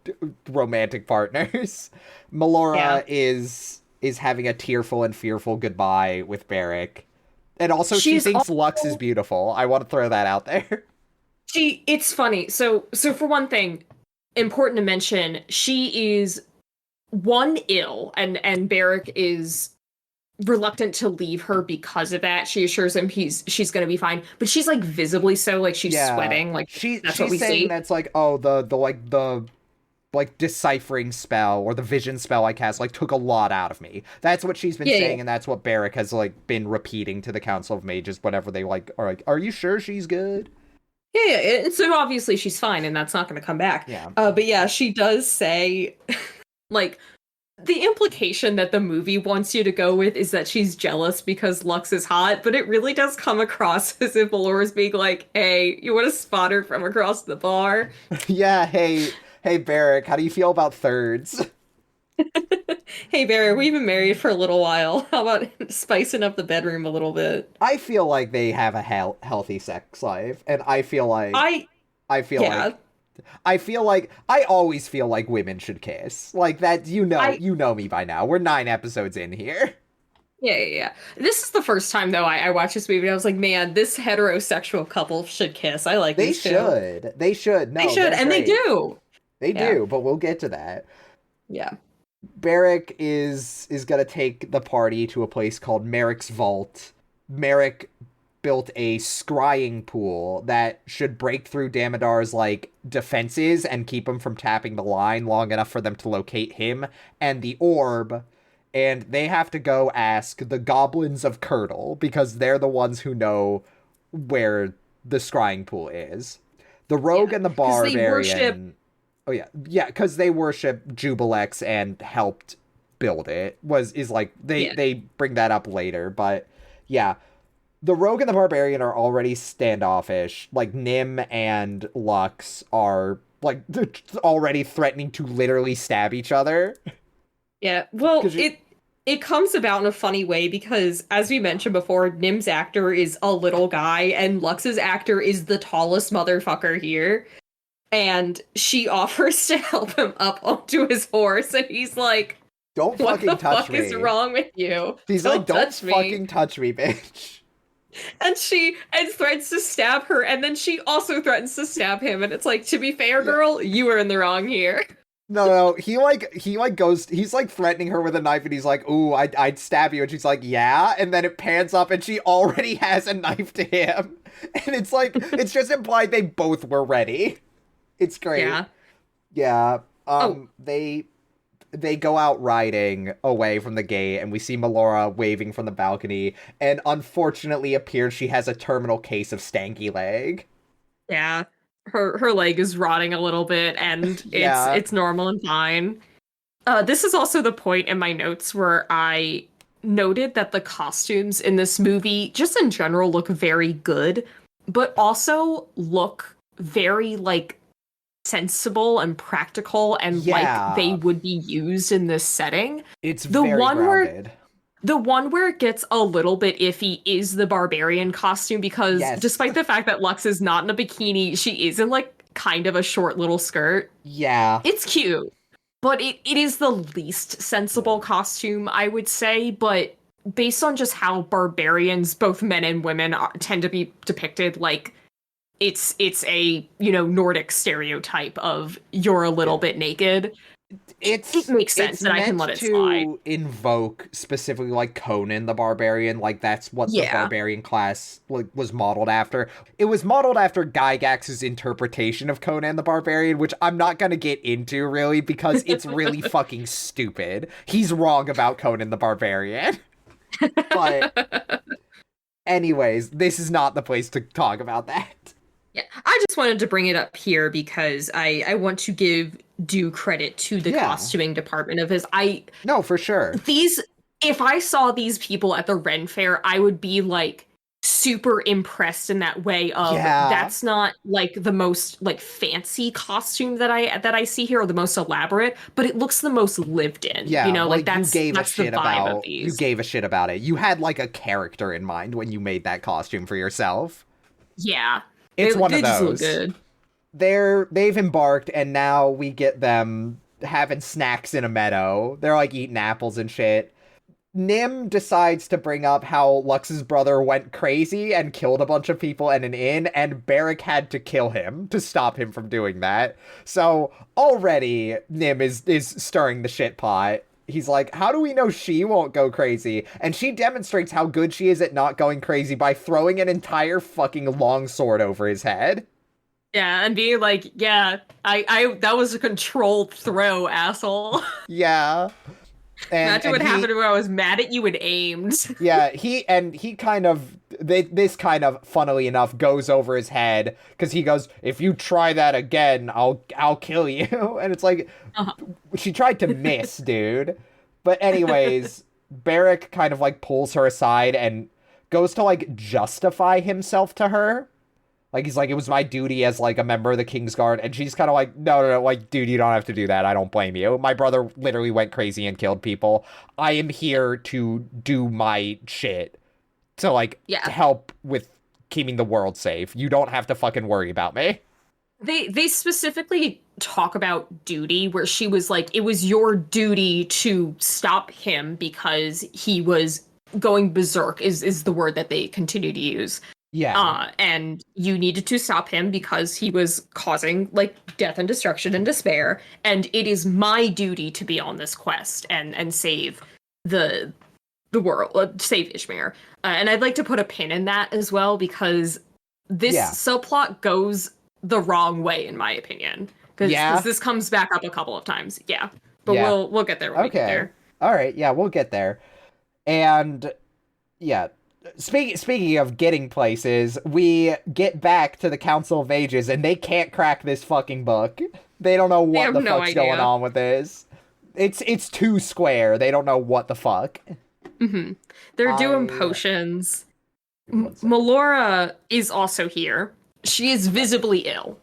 romantic partners. Melora Yeah. is having a tearful and fearful goodbye with Barrick. And also she She's thinks also Lux is beautiful. I want to throw that out there. it's funny. So for one thing, important to mention, she is one ill and Barrick is reluctant to leave her because of that. She assures him she's going to be fine, but she's like visibly so like she's Yeah. sweating, like that's what She's we saying see. that's like, oh, the like deciphering spell or the vision spell I cast like took a lot out of me. That's what she's been Yeah, saying, yeah. and that's what Barrick has like been repeating to the Council of Mages whenever they like are like, are you sure she's good? Yeah, yeah. And so obviously she's fine and that's not going to come back. Yeah. But yeah, she does say like the implication that the movie wants you to go with is that she's jealous because Lux is hot, but it really does come across as if Alora's being like, hey, you want to spot her from across the bar? Yeah, hey Barrick, how do you feel about thirds? Hey, Barry, we've been married for a little while. How about spicing up the bedroom a little bit? I feel like they have a healthy sex life, and I, I feel yeah, like I always feel like women should kiss. Like that, I, you know me by now. We're 9 episodes in here. yeah, yeah, yeah. This is the first time, though, I watched this movie and I was like, man, this heterosexual couple should kiss. I like They these two. should. They should. No, They should, they're and they great. do. They Yeah, do, but we'll get to that. yeah. Barrick is gonna take the party to a place called Merrick's Vault. Merrick built a scrying pool that should break through Damodar's like defenses and keep him from tapping the line long enough for them to locate him and the orb. And they have to go ask the goblins of Curdle because they're the ones who know where the scrying pool is. The rogue Yeah, and the because they worship. barbarian. Oh yeah, yeah, because they worship Jubilex and helped build it. Is like Yeah, they bring that up later, but yeah, the rogue and the barbarian are already standoffish. Like Nim and Lux are like already threatening to literally stab each other. yeah. Well, 'Cause you- it comes about in a funny way because, as we mentioned before, Nim's actor is a little guy and Lux's actor is the tallest motherfucker here. and she offers to help him up onto his horse, and he's like, Don't "What the fucking touch fuck is me. wrong with you? He's like, Don't don't touch me." fucking touch me, bitch. And she threatens to stab her, and then she also threatens to stab him, and it's like, to be fair, Yeah. girl, you were in the wrong here. No, he goes, he's like threatening her with a knife, and he's like, ooh, I'd stab you, and she's like, yeah, and then it pans up, and she already has a knife to him, and it's like, it's just implied they both were ready. It's great. Yeah. Yeah, Oh, they go out riding away from the gate, and we see Melora waving from the balcony, and unfortunately appears she has a terminal case of stanky leg. yeah. Her leg is rotting a little bit, and it's Yeah. normal and fine. This is also the point in my notes where I noted that the costumes in this movie, just in general, look very good, but also look very like sensible and practical and like they Yeah. would be used in this setting. It's The very one where grounded. the one where it gets a little bit iffy is the barbarian costume because Yes. despite the fact that Lux is not in a bikini, she is in like kind of a short little skirt. Yeah. It's cute, but it is the least sensible costume, I would say. But based on just how barbarians, both men and women, tend to be depicted, like it's a Nordic stereotype of you're a little Yeah. bit naked. It It's makes it's sense that I can meant let it slide. to invoke specifically like Conan the Barbarian, like that's what the Yeah. barbarian class like was modeled after. It was modeled after Gygax's interpretation of Conan the Barbarian, which I'm not gonna get into really because it's really fucking stupid. He's wrong about Conan the Barbarian. But anyways, this is not the place to talk about that. Yeah, I just wanted to bring it up here because I want to give due credit to the Yeah. costuming department of his. I No, for sure. these If I saw these people at the Ren Fair, I would be like super impressed in that way of Yeah. that's not like the most like fancy costume that I see here or the most elaborate, but it looks the most lived in. Yeah, Like like that's the vibe of you these. gave a shit about it. You had like a character in mind when you made that costume for yourself. Yeah. It's one of They just look those. good. They've embarked and now we get them having snacks in a meadow. They're like eating apples and shit. Nim decides to bring up how Lux's brother went crazy and killed a bunch of people in an inn, and Barrick had to kill him to stop him from doing that. So already Nim is stirring the shit pot. He's like, how do we know she won't go crazy? And she demonstrates how good she is at not going crazy by throwing an entire fucking longsword over his head. Yeah, and being like, yeah, I that was a controlled throw, asshole. Yeah. And Imagine and what he happened when I was mad at you and aimed. Yeah, he kind of this kind of funnily enough goes over his head because he goes, if you try that again, I'll kill you. And it's like Uh-huh. she tried to miss, dude. But anyways, Barrick kind of like pulls her aside and goes to like justify himself to her. Like he's like, it was my duty as like a member of the Kingsguard, and she's kind of like, no, like, dude, you don't have to do that. I don't blame you. My brother literally went crazy and killed people. I am here to do my shit to like Yeah. help with keeping the world safe. You don't have to fucking worry about me. They specifically talk about duty where she was like, it was your duty to stop him because he was going berserk is the word that they continue to use. Yeah, And you needed to stop him because he was causing like death and destruction and despair. And it is my duty to be on this quest and save the world, save Ishmael. And I'd like to put a pin in that as well because this Yeah. subplot goes the wrong way in my opinion. Because Yeah. this comes back up a couple of times. Yeah, but Yeah. we'll get there when we get Okay. there. All right. Yeah, we'll get there. And yeah, speaking of getting places, we get back to the Council of Ages, and they can't crack this fucking book. They don't know what have the no fuck's idea. going on with this. It's too square. They don't know what the fuck. Hmm. They're doing I- potions. One second. Melora is also here. She is visibly ill.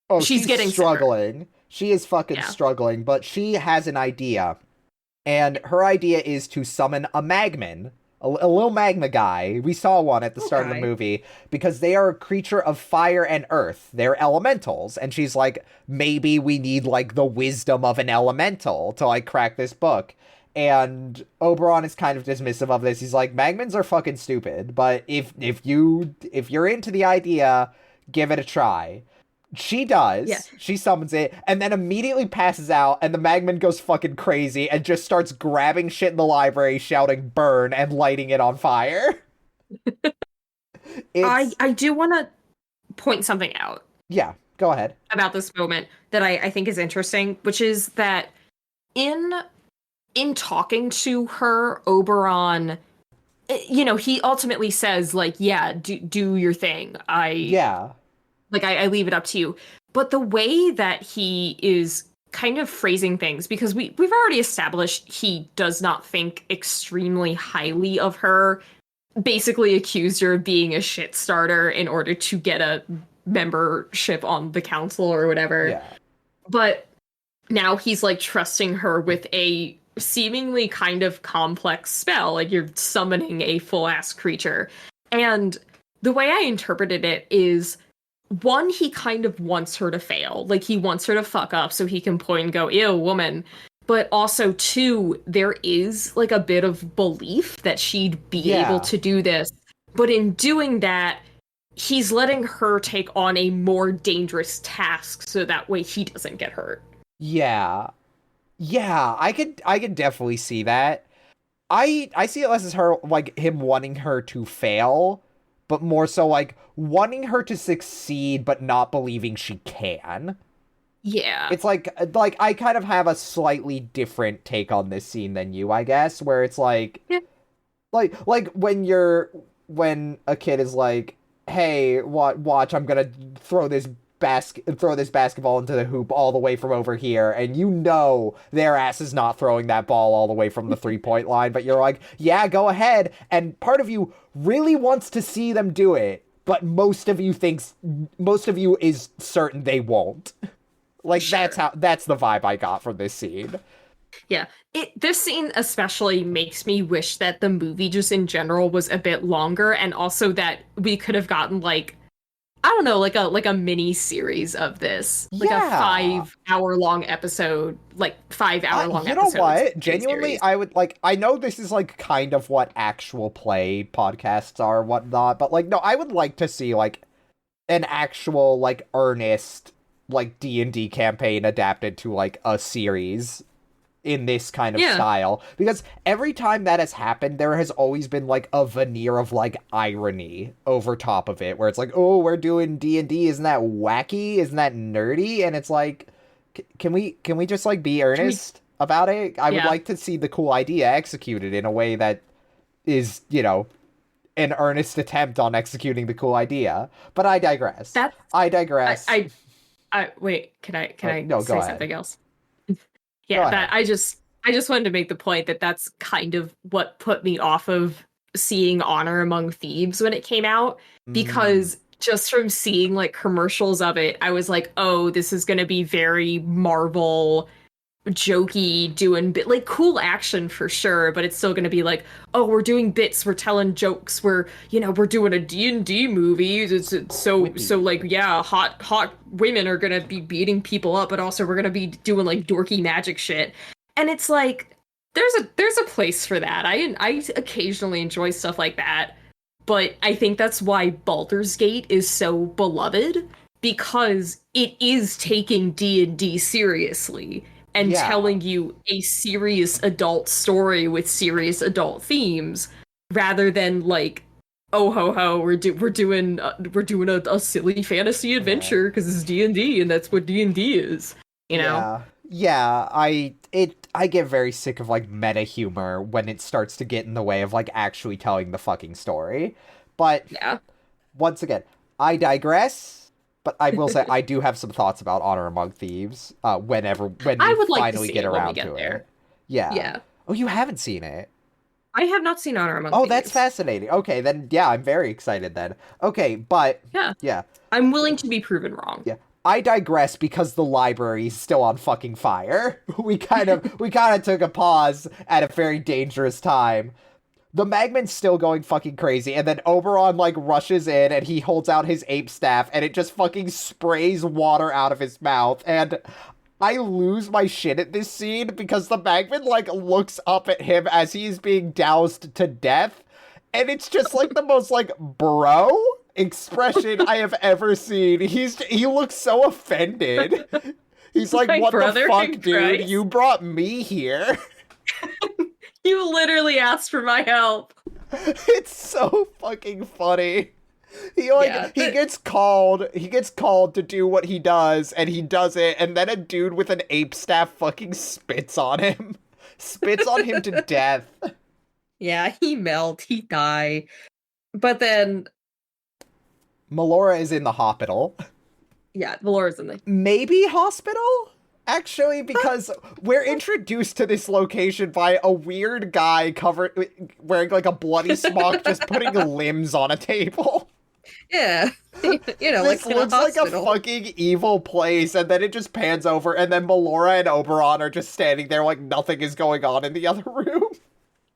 Oh, she's getting sicker. struggling. She is fucking Yeah. struggling, but she has an idea. And her idea is to summon a magman, a little magma guy. We saw one at the start of the Okay. movie because they are a creature of fire and earth. They're elementals. And she's like, maybe we need like the wisdom of an elemental to like crack this book. And Oberon is kind of dismissive of this. He's like, Magmans are fucking stupid, but if you're into the idea, give it a try. She Yeah. does. She summons it and then immediately passes out, and the Magman goes fucking crazy and just starts grabbing shit in the library, shouting burn and lighting it on fire. I It's I do want to point something out yeah, go ahead. about this moment that I think is interesting, which is that in in talking to her, Oberon, he ultimately says like, yeah, do your thing. Yeah. I leave it up to you. But the way that he is kind of phrasing things, because we've already established he does not think extremely highly of her, basically accused her of being a shit starter in order to get a membership on the council or whatever. Yeah. But now he's like trusting her with a seemingly kind of complex spell, like you're summoning a full ass creature. And the way I interpreted it is, one, he kind of wants her to fail. Like, he wants her to fuck up so he can point and go, ew, woman. But also, two, there is like a bit of belief that she'd be able Yeah. to do this. But in doing that, he's letting her take on a more dangerous task so that way he doesn't get hurt. Yeah. Yeah, I could definitely see that. I see it less as her like him wanting her to fail, but more so like wanting her to succeed but not believing she can. Yeah. It's like I kind of have a slightly different take on this scene than you, I guess, where it's Yeah. like when a kid is like, "Hey, watch, I'm gonna throw this basketball into the hoop all the way from over here," and you know their ass is not throwing that ball all the way from the 3-point line, but you're like, "Yeah, go ahead," and part of you really wants to see them do it, but most of you is certain they won't. Like Sure. that's the vibe I got from this scene. Yeah. This scene especially makes me wish that the movie just in general was a bit longer, and also that we could have gotten like, I don't know, like a mini series of this. Like a Yeah. 5 hour long episode, like 5 hour long You know episodes what? Genuinely, miniseries. I would like. I know this is like kind of what actual play podcasts are, and whatnot, but like, no, I would like to see like an actual like earnest like D&D campaign adapted to like a series in this kind of Yeah. style, because every time that has happened there has always been like a veneer of like irony over top of it, where it's like, oh, we're doing D&D, isn't that wacky, isn't that nerdy, and it's like, can we just like be Can we earnest about it? I would Yeah. like to see the cool idea executed in a way that is, an earnest attempt on executing the cool idea. But I digress. That's I I digress. I, I wait, can I No, go say ahead. something else? Go Yeah, that ahead. I just wanted to make the point that that's kind of what put me off of seeing Honor Among Thieves when it came out, Mm, because just from seeing like commercials of it, I was like, "Oh, this is going to be very Marvel jokey, doing bit like cool action for sure, but it's still going to be like, oh, we're doing bits, we're telling jokes, we're doing a D&D movie. It's so Whippy. like, yeah, hot women are going to be beating people up, but also we're going to be doing like dorky magic shit." And it's like, there's a place for that. I occasionally enjoy stuff like that, but I think that's why Baldur's Gate is so beloved, because it is taking D&D seriously and Yeah. telling you a serious adult story with serious adult themes, rather than like, oh ho ho, we're doing a silly fantasy Yeah. adventure because it's D&D and that's what D&D is, you know? Yeah. Yeah, I get very sick of like meta humor when it starts to get in the way of like actually telling the fucking story. But Yeah. once again, I digress. But I will say I do have some thoughts about Honor Among Thieves. When we I would like to finally see get it when we around get to there. it. Yeah. Yeah. Oh, you haven't seen it. I have not seen Honor Among Oh, that's Thieves. fascinating. Okay, then yeah, I'm very excited then. Okay, but Yeah. yeah, I'm willing to be proven wrong. yeah. I digress because the library is still on fucking fire. We kind of took a pause at a very dangerous time. The Magman's still going fucking crazy, and then Oberon, like, rushes in, and he holds out his ape staff, and it just fucking sprays water out of his mouth, and I lose my shit at this scene, because the Magman, like, looks up at him as he's being doused to death, and it's just, like, the most, like, bro expression I have ever seen. He looks so offended. He's like, My what the brother fuck, in dude? Christ. You brought me here? You literally asked for my help. It's so fucking funny. He gets called to do what he does, and he does it, and then a dude with an ape staff fucking spits on him. Spits on him to death. Yeah, he die. But then Melora is in the hospital. yeah, Valora's in the Maybe hospital? Actually, because we're introduced to this location by a weird guy wearing like a bloody smock, just putting limbs on a table. Yeah. This like looks like a fucking evil place, and then it just pans over, and then Melora and Oberon are just standing there like nothing is going on in the other room.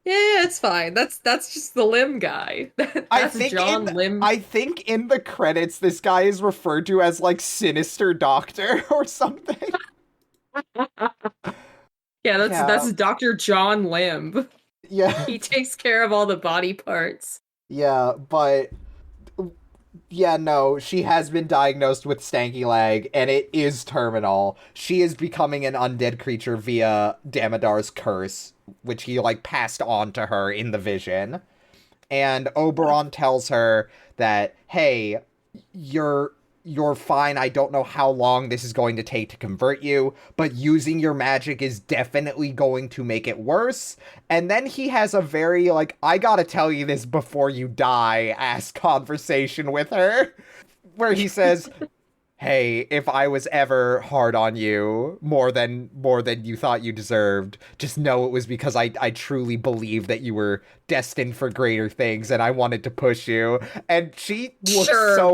Yeah, it's fine. That's just the limb guy. That's John Limb. I think in the credits, this guy is referred to as like Sinister Doctor or something. Yeah, that's Dr. John Limb. Yeah. He takes care of all the body parts. Yeah, but yeah, no, she has been diagnosed with stanky leg, and it is terminal. She is becoming an undead creature via Damodar's curse, which he, like, passed on to her in the vision. And Oberon tells her that, hey, you're fine. I don't know how long this is going to take to convert you, but using your magic is definitely going to make it worse. And then he has a very, like, I gotta tell you this before you die ass conversation with her, where he says, hey, if I was ever hard on you more than you thought you deserved, just know it was because I truly believed that you were destined for greater things, and I wanted to push you. And she looks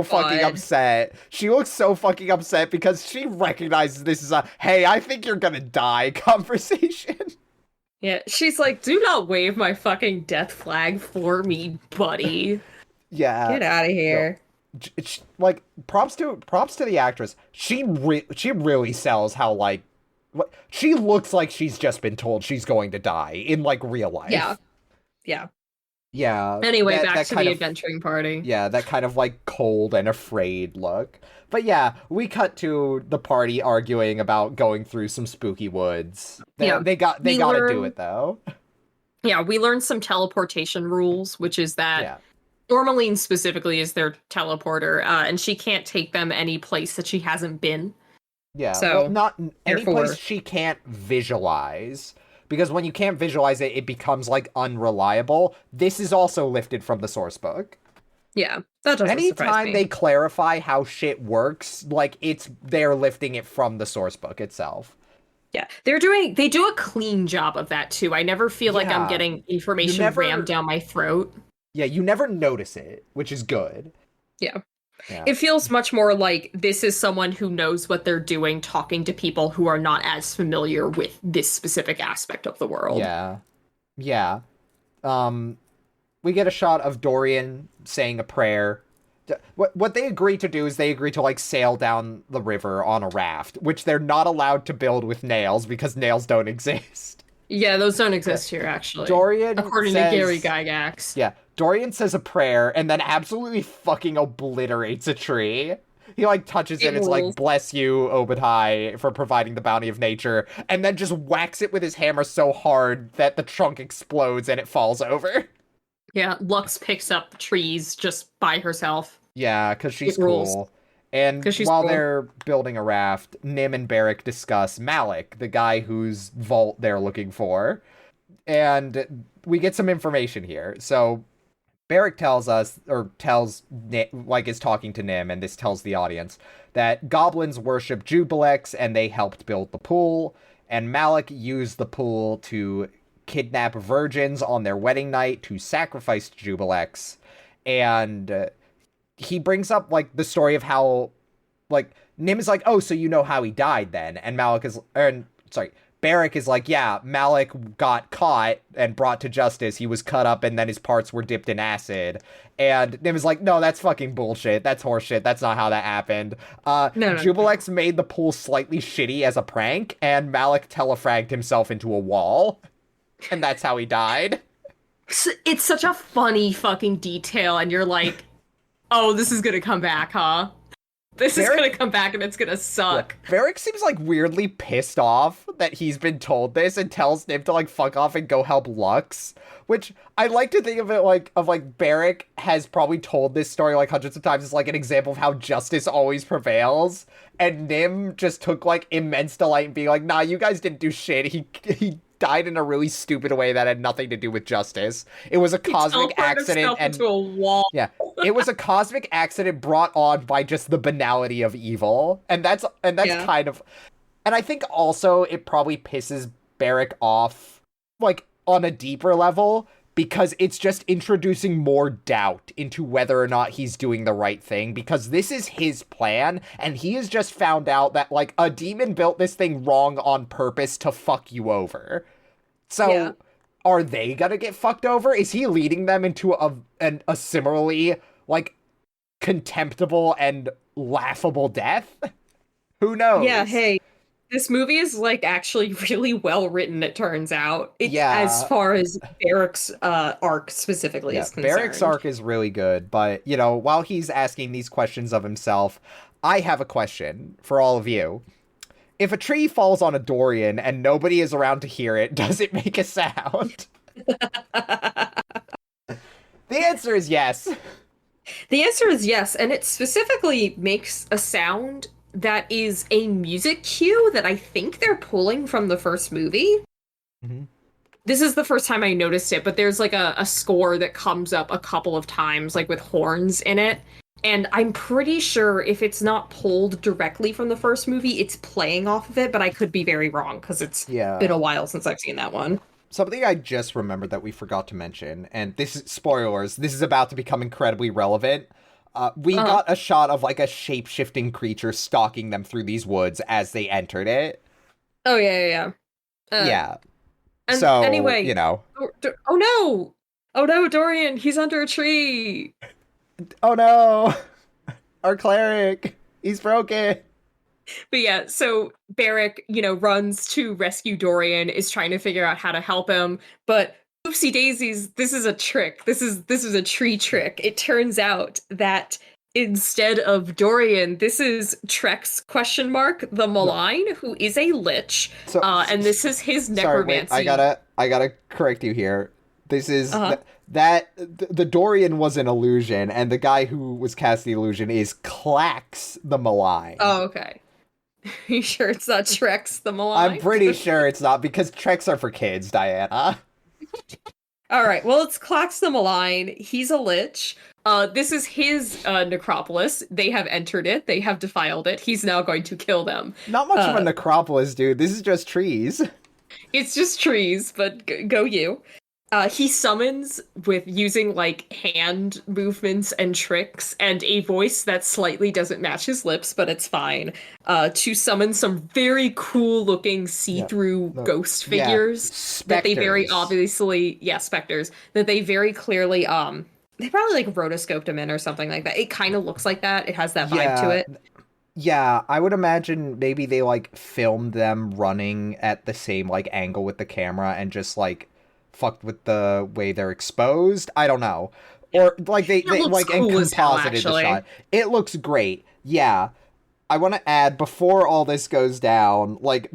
fucking upset. She looks so fucking upset because she recognizes this as a, hey, I think you're gonna die conversation. Yeah, she's like, do not wave my fucking death flag for me, buddy. Yeah. Get out of here. No. Like, props to the actress. She really sells how, like, she looks like she's just been told she's going to die in, like, real life. Yeah. Anyway, back to the adventuring party. Yeah, that kind of, like, cold and afraid look. But yeah, we cut to the party arguing about going through some spooky woods. They gotta do it, though. Yeah, we learned some teleportation rules, which is that... Yeah. Ormeline specifically is their teleporter, and she can't take them any place that she hasn't been. Yeah, so well, not any place she can't visualize. Because when you can't visualize it, it becomes, like, unreliable. This is also lifted from the source book. Yeah, that doesn't surprise me. Anytime they clarify how shit works, like, they're lifting it from the source book itself. Yeah, they do a clean job of that, too. I never feel like I'm getting information rammed down my throat. Yeah, you never notice it, which is good. Yeah. It feels much more like this is someone who knows what they're doing, talking to people who are not as familiar with this specific aspect of the world. Yeah. Yeah. We get a shot of Dorian saying a prayer. What they agree to do is they agree to, like, sail down the river on a raft, which they're not allowed to build with nails because nails don't exist. Yeah, those don't exist here, actually. Dorian according to Gary Gygax. Yeah, Dorian says a prayer and then absolutely fucking obliterates a tree. He, like, touches it and it's like, bless you, Obadai, for providing the bounty of nature, and then just whacks it with his hammer so hard that the trunk explodes and it falls over. Yeah, Lux picks up trees just by herself. Yeah, because she's cool. And while they're building a raft, Nim and Barrick discuss Malik, the guy whose vault they're looking for. And we get some information here. So Barrick tells us, or is talking to Nim, and this tells the audience, that goblins worship Jubilex and they helped build the pool. And Malik used the pool to kidnap virgins on their wedding night to sacrifice Jubilex. And he brings up, like, the story of how, like, Nim is like, oh, so you know how he died then. And Barrick is like, yeah, Malik got caught and brought to justice. He was cut up and then his parts were dipped in acid. And Nim is like, no, that's fucking bullshit. That's horseshit. That's not how that happened. No, no, no. Jubilex made the pool slightly shitty as a prank, and Malik telefragged himself into a wall. And that's how he died. It's such a funny fucking detail, and you're like, oh, this is gonna come back, huh? This is gonna come back and it's gonna suck. Yeah. Varric seems like weirdly pissed off that he's been told this and tells Nim to like fuck off and go help Lux. Which I like to think of it like Barrick has probably told this story like hundreds of times as like an example of how justice always prevails. And Nim just took like immense delight in being like, nah, you guys didn't do shit. He died in a really stupid way that had nothing to do with justice. It was a cosmic accident and into a wall. yeah, it was a cosmic accident brought on by just the banality of evil. And that's kind of, and I think also it probably pisses Barrick off like on a deeper level because it's just introducing more doubt into whether or not he's doing the right thing, because this is his plan and he has just found out that like a demon built this thing wrong on purpose to fuck you over. So are they gonna get fucked over? Is he leading them into a similarly like contemptible and laughable death? Who knows? Yeah, hey, this movie is like actually really well written, it turns out. As far as Barrick's arc specifically is concerned. Barrick's arc is really good, but you know, while he's asking these questions of himself, I have a question for all of you. If a tree falls on a Dorian and nobody is around to hear it, does it make a sound? The answer is yes. The answer is yes, and it specifically makes a sound that is a music cue that I think they're pulling from the first movie. Mm-hmm. This is the first time I noticed it, but there's like a score that comes up a couple of times, like with horns in it. And I'm pretty sure if it's not pulled directly from the first movie, it's playing off of it, but I could be very wrong because it's been a while since I've seen that one. Something I just remembered that we forgot to mention, and this is spoilers, this is about to become incredibly relevant. We got a shot of like a shape-shifting creature stalking them through these woods as they entered it. Oh, yeah. Yeah. And so, anyway, you know. Oh no! Oh no, Dorian, he's under a tree! Oh no! Our cleric! He's broken! But yeah, so Barrick, runs to rescue Dorian, is trying to figure out how to help him, but oopsie daisies, this is a trick. This is a tree trick. It turns out that instead of Dorian, this is Trex ? The Malign, who is a lich, and this is his necromancy. Sorry, wait, I gotta correct you here. This is the Dorian was an illusion, and the guy who was cast the illusion is Clax the Malign. Oh, okay. You sure it's not Trex the Malign? I'm pretty sure it's not, because Trex are for kids, Diana. All right, well, it's Clax the Malign. He's a lich. This is his necropolis. They have entered it. They have defiled it. He's now going to kill them. Not much of a necropolis, dude. This is just trees. It's just trees, but go you. He summons with using like hand movements and tricks and a voice that slightly doesn't match his lips, but it's fine, to summon some very cool looking see-through ghost figures that they very obviously, specters, that they very clearly, they probably like rotoscoped him in or something like that. It kind of looks like that. It has that vibe to it. Yeah, I would imagine maybe they like filmed them running at the same like angle with the camera and just like fucked with the way they're exposed. I don't know. Or like they like cool and composited the shot. It looks great. Yeah. I want to add, before all this goes down, like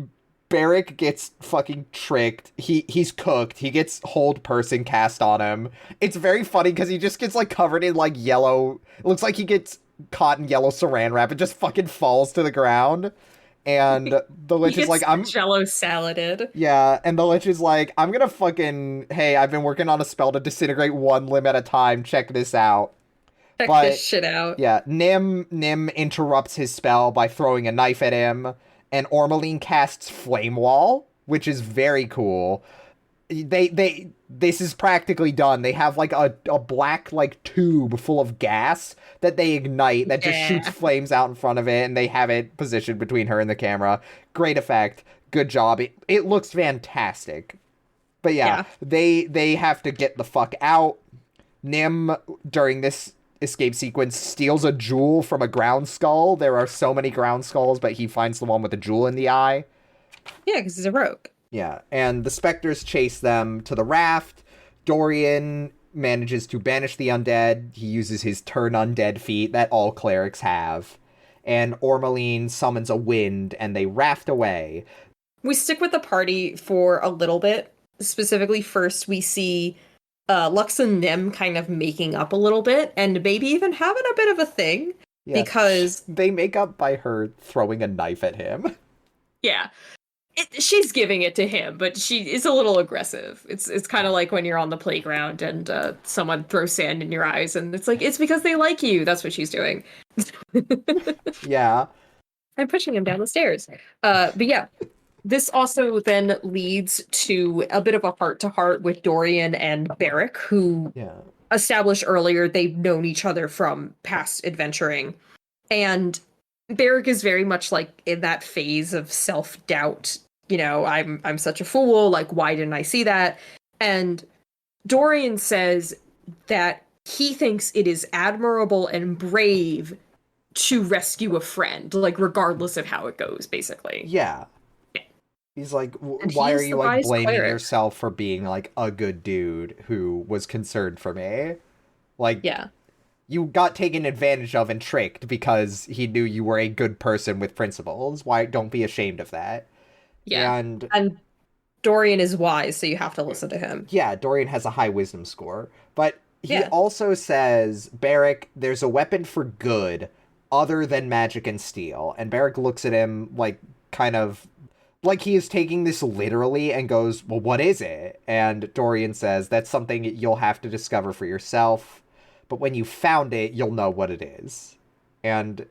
Barrick gets fucking tricked. He's cooked. He gets hold person cast on him. It's very funny because he just gets like covered in like yellow. It looks like he gets caught in yellow saran wrap and just fucking falls to the ground. And the Lich is like, I'm Jello saladed. Yeah, and the Lich is like, I'm gonna fucking, hey, I've been working on a spell to disintegrate one limb at a time. Check this out. Check this shit out. Yeah, Nim interrupts his spell by throwing a knife at him, and Ormeline casts Flame Wall, which is very cool. This is practically done. They have like a black like tube full of gas that they ignite that just shoots flames out in front of it, and they have it positioned between her and the camera. Great effect. good job. It looks fantastic. But yeah, Yeah. they have to get the fuck out. Nim, during this escape sequence, steals a jewel from a ground skull. There are so many ground skulls, but he finds the one with a jewel in the eye. Yeah, because he's a rogue. Yeah, and the specters chase them to the raft. Dorian manages to banish the undead. He uses his turn undead feat that all clerics have. And Ormeline summons a wind, and they raft away. We stick with the party for a little bit. Specifically, first we see Lux and Nim kind of making up a little bit, and maybe even having a bit of a thing. Yeah, Because they make up by her throwing a knife at him. yeah, she's giving it to him, but she is a little aggressive. It's kind of like when you're on the playground and someone throws sand in your eyes, and it's like, it's because they like you. That's what she's doing. Yeah. I'm pushing him down the stairs. But yeah, this also then leads to a bit of a heart-to-heart with Dorian and Barrick, who established earlier they've known each other from past adventuring. And Barrick is very much like in that phase of self-doubt. You know, I'm such a fool. Like, why didn't I see that? And Dorian says that he thinks it is admirable and brave to rescue a friend, like, regardless of how it goes, basically. Yeah. He's like, And why he are is you, the like, wise blaming cleric. yourself for being, like, a good dude who was concerned for me? Like, Yeah. you got taken advantage of and tricked because he knew you were a good person with principles. Why, don't be ashamed of that. Yeah. And Dorian is wise, so you have to listen to him. yeah, Dorian has a high wisdom score. But he Yeah. also says, Barrick, there's a weapon for good other than magic and steel. And Barrick looks at him like, kind of, like he is taking this literally and goes, well, what is it? And Dorian says, that's something you'll have to discover for yourself. But when you found it, you'll know what it is. And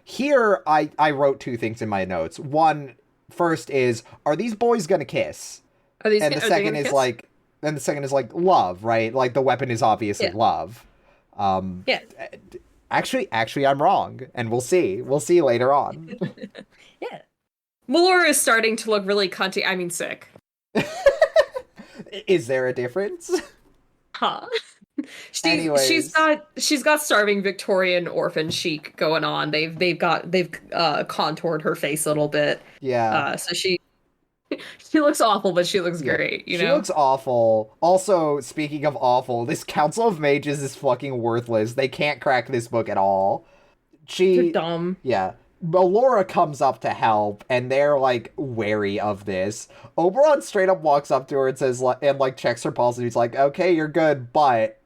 here, I wrote two things in my notes. One, first is, are these boys gonna kiss? Are these And the second is like, love, right? Like, the weapon is obviously love. Yeah. Actually, I'm wrong, and we'll see. We'll see later on. Yeah. Melora is starting to look really cunty. I mean, sick. Is there a difference? Huh. Anyways. She's got starving Victorian orphan chic going on. They've contoured her face a little bit. Yeah. So she looks awful, but she looks great, you know? She looks awful. Also, speaking of awful, this Council of Mages is fucking worthless. They can't crack this book at all. They're dumb. Yeah. Melora comes up to help, and they're, like, wary of this. Oberon straight up walks up to her and says, and, like, checks her pulse, and he's like, okay, you're good, but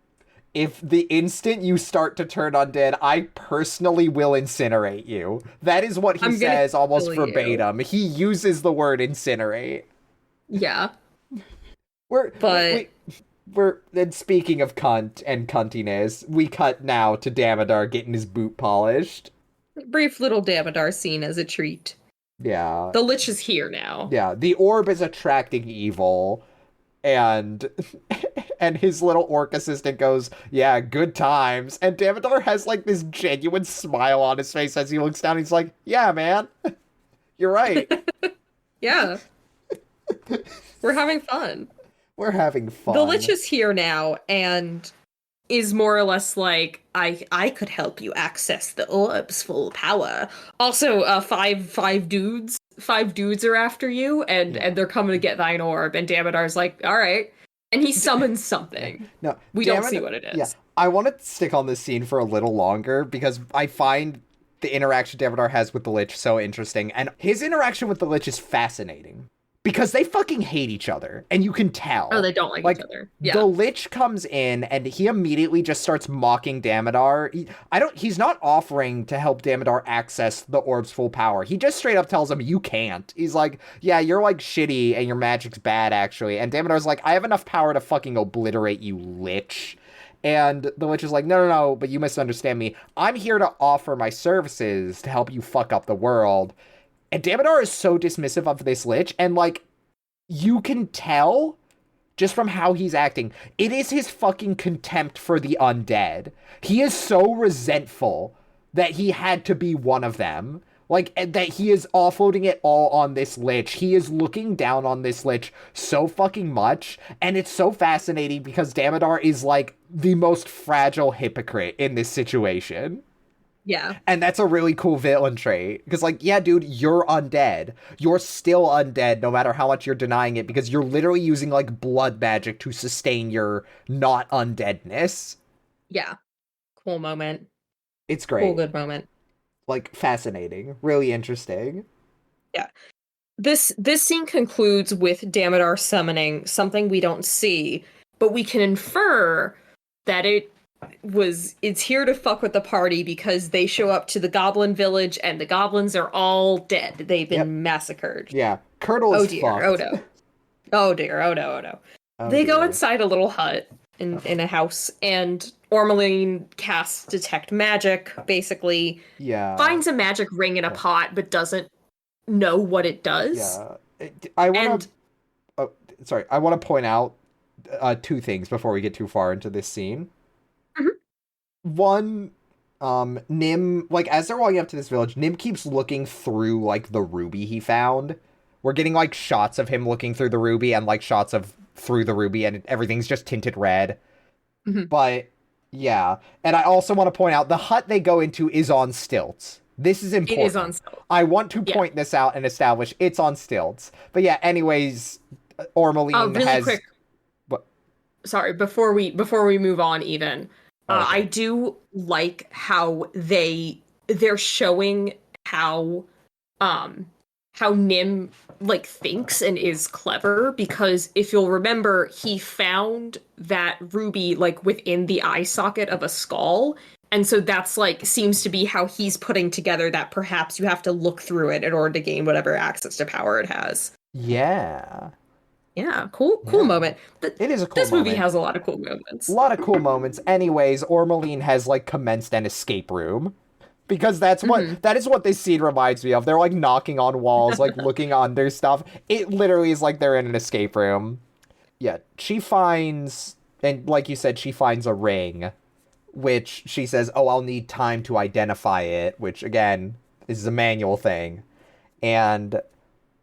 if the instant you start to turn undead, I personally will incinerate you. That is what he says almost verbatim. He uses the word incinerate. Yeah. Then speaking of cunt and cuntiness, we cut now to Damodar getting his boot polished. Brief little Damodar scene as a treat. Yeah. The Lich is here now. Yeah, the orb is attracting evil, and his little orc assistant goes, yeah, good times. And Damodar has, like, this genuine smile on his face as he looks down. He's like, yeah, man, you're right. Yeah. We're having fun. We're having fun. The Lich is here now, and is more or less like, I could help you access the orb's full power. Also, five dudes are after you, and they're coming to get thine orb, and Damodar's like, all right. And he summons something. No, we don't see what it is. Yeah, I want to stick on this scene for a little longer, because I find the interaction Damodar has with the Lich so interesting, and his interaction with the Lich is fascinating. Because they fucking hate each other, and you can tell. Oh, they don't like each other. Yeah. The Lich comes in, and he immediately just starts mocking Damodar. He's not offering to help Damodar access the orb's full power. He just straight up tells him, you can't. He's like, yeah, you're, like, shitty, and your magic's bad, actually. And Damodar's like, I have enough power to fucking obliterate you, Lich. And the Lich is like, no, but you misunderstand me. I'm here to offer my services to help you fuck up the world. And Damodar is so dismissive of this Lich, and, like, you can tell, just from how he's acting, it is his fucking contempt for the undead. He is so resentful that he had to be one of them. Like, that he is offloading it all on this lich. He is looking down on this lich so fucking much. And it's so fascinating because Damodar is like the most fragile hypocrite in this situation. Yeah. And that's a really cool villain trait. Because, like, yeah, dude, you're undead. You're still undead no matter how much you're denying it because you're literally using, like, blood magic to sustain your not undeadness. Yeah. Cool moment. It's Cool, great. good moment. Like, fascinating. Really interesting. Yeah. This scene concludes with Damodar summoning something we don't see, but we can infer that it's here to fuck with the party because they show up to the goblin village and the goblins are all dead. They've Yep. been massacred. Yeah. Curdle Oh is dear, oh fucked. no. Oh dear, oh no, oh no. Oh, They go dear. inside a little hut in a house, and Ormeline casts Detect Magic, basically, Yeah. finds a magic ring in a Yeah. pot, but doesn't know what it does. Yeah. I want And to... Oh, sorry. I want to point out two things before we get too far into this scene. Mhm. One, Nim, like, as they're walking up to this village, Nim keeps looking through, like, the ruby he found. We're getting, like, shots of him looking through the ruby and, like, shots of through the ruby, and everything's just tinted red. Mhm. But, yeah. And I also want to point out the hut they go into is on stilts. This is It is on important. stilts. I want to Yeah. point this out and establish it's on stilts. But yeah, anyways, Ormeline Really has... quick, What? sorry, before we move on even, Oh, I okay. do like how they're showing how um how Nim like thinks and is clever, because if you'll remember, he found that ruby like within the eye socket of a skull. And so that's like seems to be how he's putting together that perhaps you have to look through it in order to gain whatever access to power it has. Yeah. Yeah, cool Yeah. moment. It is a cool This movie moment. has a lot of cool A moments. lot of cool moments. Anyways, Ormeline has, like, commenced an escape room. Because Hmm. that is what this scene reminds me of. They're, like, knocking on walls, like, looking under stuff. It literally is like they're in an escape room. Yeah, she finds, and like you said, she finds a ring, which she says, oh, I'll need time to identify it, which, again, is a manual thing. And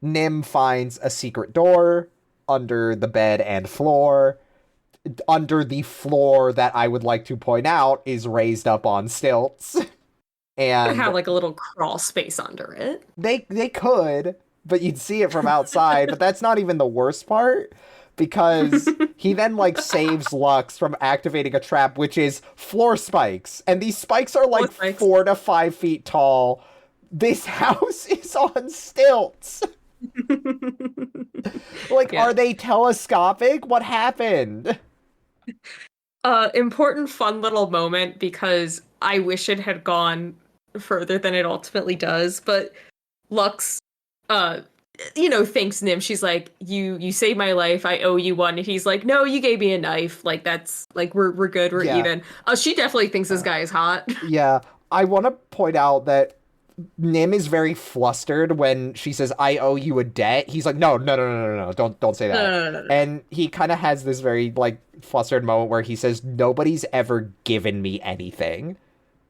Nim finds a secret door under the bed and floor. Under the floor that I would like to point out is raised up on stilts. Have And like a little crawl space under it. they could, but you'd see it from outside. But that's not even the worst part, because he then, like, saves Lux from activating a trap, which is floor spikes, and these spikes are like Floor spikes. 4 to 5 feet tall. This house is on stilts. Like, Yeah. are they telescopic? What happened? Important fun little moment, because I wish it had gone further than it ultimately does, but Lux uh thanks Nim. She's like, you saved my life, I owe you one. And he's like, no, you gave me a knife. Like, that's like we're good, we're Yeah. even. She definitely thinks this guy is hot. Yeah, I want to point out that Nim is very flustered when she says, I owe you a debt. He's like, no, no, no, no, no, no, don't say No, that. no, no, no, no. And he kind of has this very, like, flustered moment where he says, nobody's ever given me anything.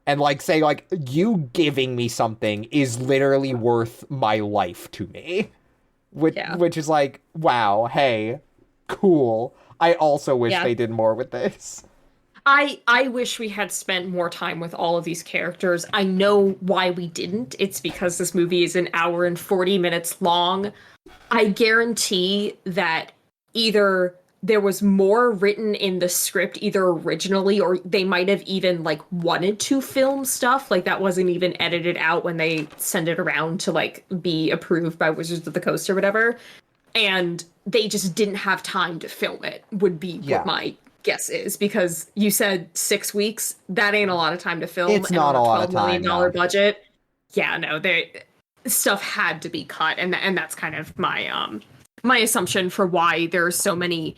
And, like, say, like, you giving me something is literally worth my life to me. Yeah. Which is like, wow, hey, cool. I also wish Yeah. they did more with this. I wish we had spent more time with all of these characters. I know why we didn't. It's because this movie is an hour and 40 minutes long. I guarantee that either there was more written in the script either originally, or they might have even like wanted to film stuff like that wasn't even edited out when they send it around to like be approved by Wizards of the Coast or whatever. And they just didn't have time to film it, would be Yeah. what my guess is, because you said 6 weeks. That ain't a lot of time to film. It's and not on a lot of $12 million time, no. budget. Yeah, no, stuff had to be cut, and that's kind of my assumption for why there are so many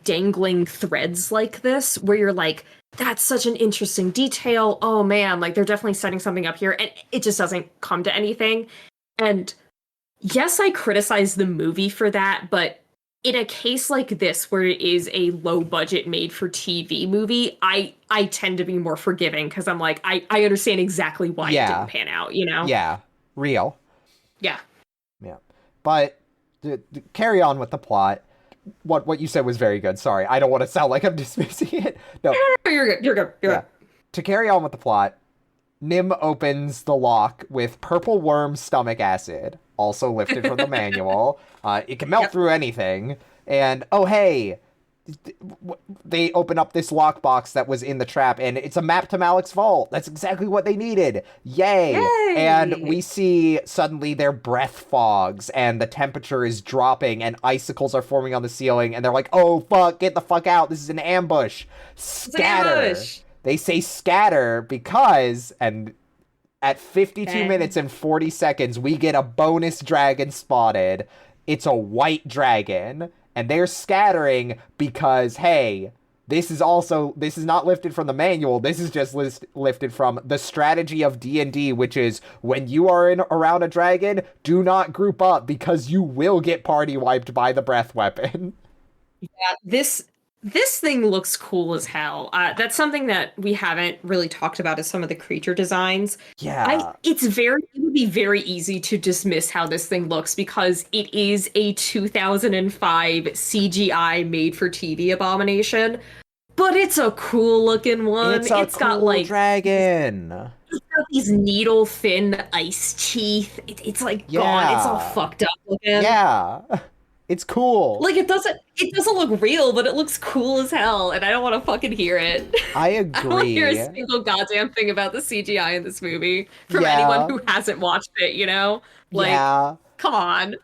dangling threads like this, where you're like, that's such an interesting detail. Oh man, like they're definitely setting something up here, and it just doesn't come to anything. And yes, I criticize the movie for that, but in a case like this where it is a low budget made for TV movie, I tend to be more forgiving, because I'm like, I understand exactly why it Yeah. didn't pan out, you know? Yeah, real. Yeah. Yeah. But to carry on with the plot, what you said was very good. Sorry, I don't want to sound like I'm dismissing it. No. You're good. You're good. You're Yeah. good. To carry on with the plot, Nim opens the lock with purple worm stomach acid, also lifted from the manual. It can melt through anything. And, oh, hey, they open up this lockbox that was in the trap, and it's a map to Malik's vault. That's exactly what they needed. Yay! And we see suddenly their breath fogs, and the temperature is dropping, and icicles are forming on the ceiling, and they're like, oh, fuck, get the fuck out. This is an ambush. Scatter. It's an ambush. They say scatter because, and at 52 minutes and 40 seconds, we get a bonus dragon spotted. It's a white dragon. And they're scattering because, hey, this is not lifted from the manual. This is just lifted from the strategy of D&D, which is when you are around a dragon, do not group up because you will get party wiped by the breath weapon. Yeah, this thing looks cool as hell. That's something that we haven't really talked about is some of the creature designs. Yeah. It would be very easy to dismiss how this thing looks because it is a 2005 CGI made for TV abomination, but it's a cool looking one. It's cool got like dragon. It's got these needle thin ice teeth. It's like gone. It's all fucked up looking. Yeah. It's cool. Like it doesn't look real, but it looks cool as hell, and I don't want to fucking hear it. I agree. I don't want to hear a single goddamn thing about the CGI in this movie from anyone who hasn't watched it, you know? Like, come on.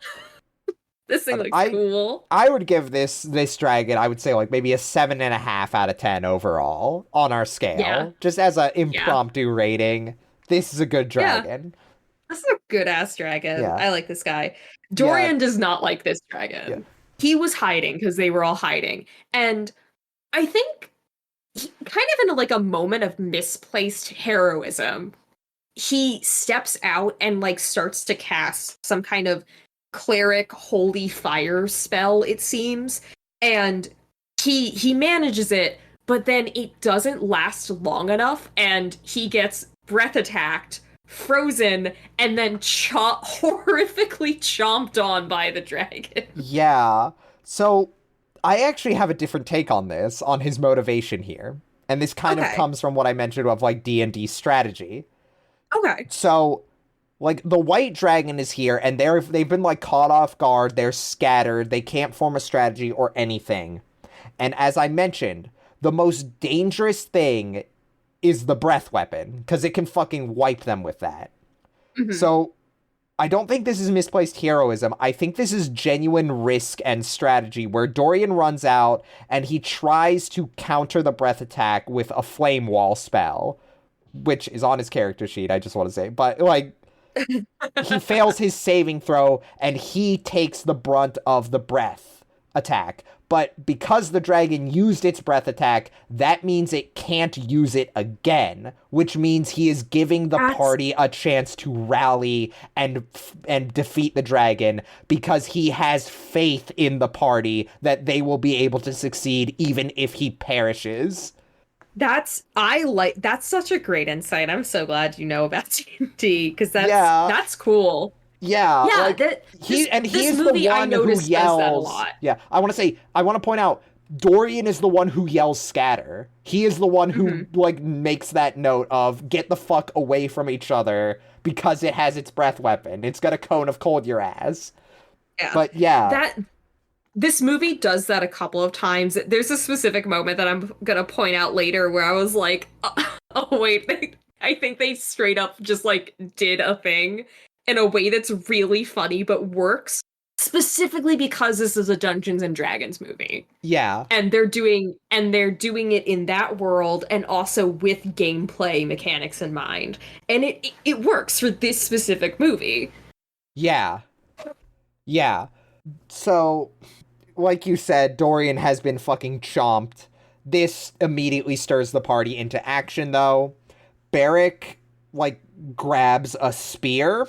This thing looks cool. I would give this dragon, I would say like maybe a 7.5 out of 10 overall on our scale. Yeah. Just as an impromptu rating. This is a good dragon. Yeah. This is a good-ass dragon. Yeah. I like this guy. Dorian does not like this dragon. Yeah. He was hiding because they were all hiding. And I think kind of in a moment of misplaced heroism, he steps out and starts to cast some kind of cleric holy fire spell, it seems. And he manages it, but then it doesn't last long enough and he gets breath attacked, frozen, and then horrifically chomped on by the dragon. Yeah. So I actually have a different take on this, on his motivation here. And this kind of comes from what I mentioned of D&D strategy. Okay. So the white dragon is here and they've been caught off guard, they're scattered, they can't form a strategy or anything. And as I mentioned, the most dangerous thing is the breath weapon, because it can fucking wipe them with that. Mm-hmm. So, I don't think this is misplaced heroism. I think this is genuine risk and strategy, where Dorian runs out, and he tries to counter the breath attack with a flame wall spell, which is on his character sheet, I just want to say. But, he fails his saving throw, and he takes the brunt of the breath attack. But because the dragon used its breath attack, that means it can't use it again, which means he is giving the party a chance to rally and defeat the dragon because he has faith in the party that they will be able to succeed even if he perishes. That's such a great insight. I'm so glad you know about D&D because that's cool. Yeah, he's the one who yells. That a lot. Yeah, I want to point out, Dorian is the one who yells scatter. He is the one who makes that note of get the fuck away from each other because it has its breath weapon. It's got a cone of cold your ass. Yeah. But this movie does that a couple of times. There's a specific moment that I'm gonna point out later where I was like, oh wait, I think they straight up just did a thing in a way that's really funny but works specifically because this is a Dungeons and Dragons movie. Yeah. And they're doing it in that world and also with gameplay mechanics in mind. And it works for this specific movie. Yeah. Yeah. So, like you said, Dorian has been fucking chomped. This immediately stirs the party into action though. Barrick grabs a spear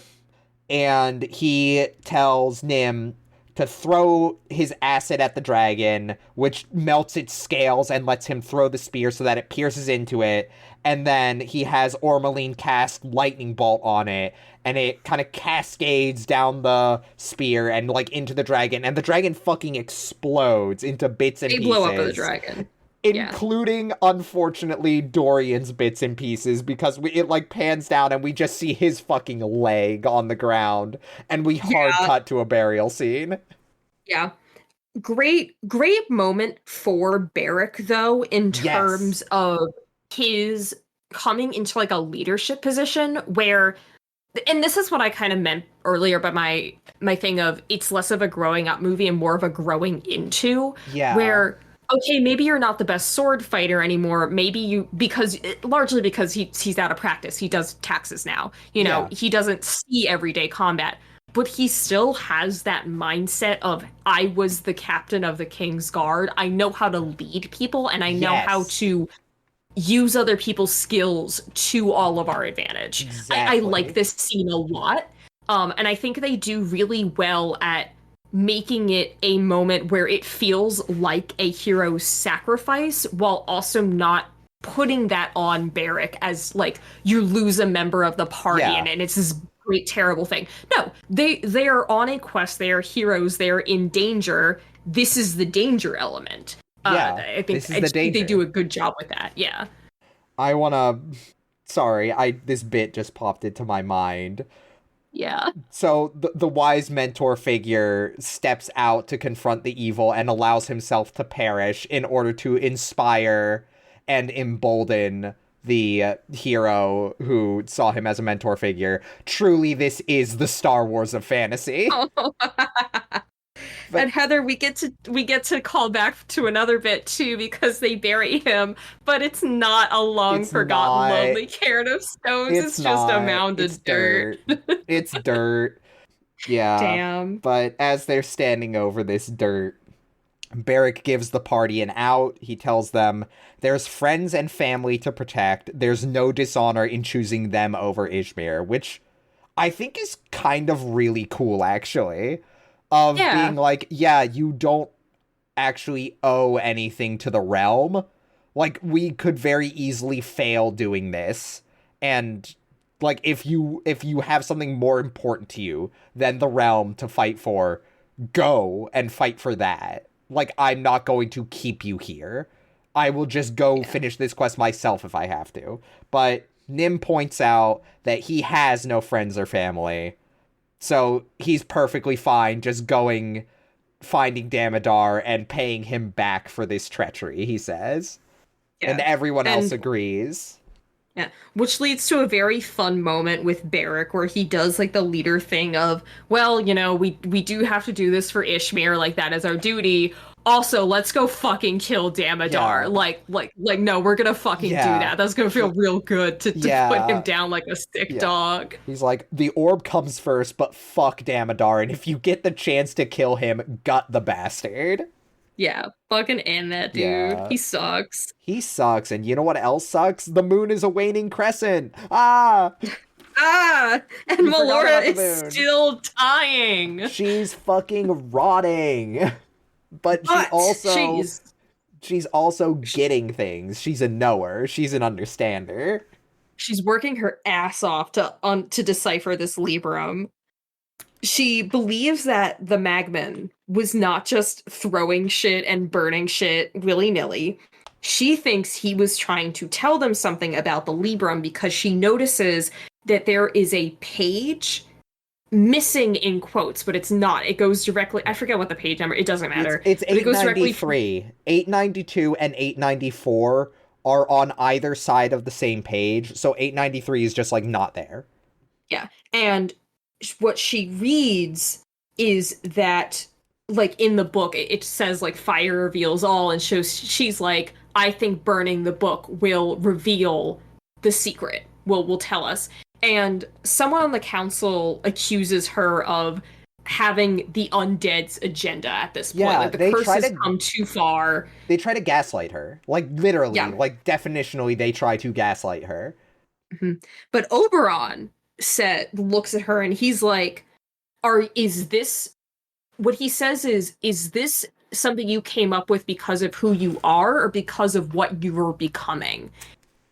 and he tells Nim to throw his acid at the dragon, which melts its scales and lets him throw the spear so that it pierces into it. And then he has Ormeline cast lightning bolt on it, and it kind of cascades down the spear and like into the dragon, and the dragon fucking explodes into bits and They pieces. blow up the dragon. Yeah. Including, unfortunately, Dorian's bits and pieces, because it like pans down and we just see his fucking leg on the ground, and we hard cut to a burial scene. Yeah. Great moment for Barrick, though, in terms of his coming into like a leadership position where, and this is what I kind of meant earlier by my thing of it's less of a growing up movie and more of a growing into, where okay, maybe you're not the best sword fighter anymore, maybe largely because he's out of practice, he does taxes now, he doesn't see everyday combat, but he still has that mindset of, I was the captain of the King's Guard, I know how to lead people, and I know how to use other people's skills to all of our advantage. Exactly. I like this scene a lot. And I think they do really well at making it a moment where it feels like a hero's sacrifice while also not putting that on Barrick as like you lose a member of the party and it's this great terrible thing. No, they are on a quest, they are heroes, they're in danger. This is the danger element. I think they do a good job with that. Yeah. This bit just popped into my mind. Yeah. So the wise mentor figure steps out to confront the evil and allows himself to perish in order to inspire and embolden the hero who saw him as a mentor figure. Truly, this is the Star Wars of fantasy. Oh. And Heather, we get to call back to another bit too, because they bury him, but it's not a long forgotten lonely cairn of stones. It's just a mound of dirt. It's dirt. Yeah. Damn. But as they're standing over this dirt, Barrick gives the party an out. He tells them there's friends and family to protect. There's no dishonor in choosing them over Izmer, which I think is kind of really cool, actually. Of being like, you don't actually owe anything to the realm. Like, we could very easily fail doing this. And, like, if you have something more important to you than the realm to fight for, go and fight for that. Like, I'm not going to keep you here. I will just go finish this quest myself if I have to. But Nim points out that he has no friends or family. So he's perfectly fine just finding Damodar and paying him back for this treachery, he says. Yeah. And everyone else agrees. Yeah, which leads to a very fun moment with Barrick where he does like the leader thing of, well, we do have to do this for Izmer, like that is our duty. Also, let's go fucking kill Damodar. Yeah. No, we're gonna fucking do that. That's gonna feel real good to put him down like a sick dog. He's like, the orb comes first, but fuck Damodar, and if you get the chance to kill him, gut the bastard. Yeah, fucking end that dude. Yeah. He sucks. He sucks, and you know what else sucks? The moon is a waning crescent. Ah! And Melora is still dying. She's fucking rotting. But she's also getting things. She's a knower. She's an understander. She's working her ass off to decipher this Librum. She believes that the Magman was not just throwing shit and burning shit willy-nilly. She thinks he was trying to tell them something about the Librum because she notices that there is a page missing in quotes, but it's not. It goes directly, I forget what the page number, it doesn't matter. It's 893. 892 and 894 are on either side of the same page, so 893 is just like not there. Yeah, and what she reads is that, like, in the book, it says, like, fire reveals all, and she's like, I think burning the book will reveal the secret, will tell us. And someone on the council accuses her of having the undead's agenda at this point. Yeah, like, the curse has come too far. They try to gaslight her. Like, literally, like, definitionally, they try to gaslight her. Mm-hmm. But Oberon looks at her and he's like, is this what he says is this something you came up with because of who you are or because of what you were becoming?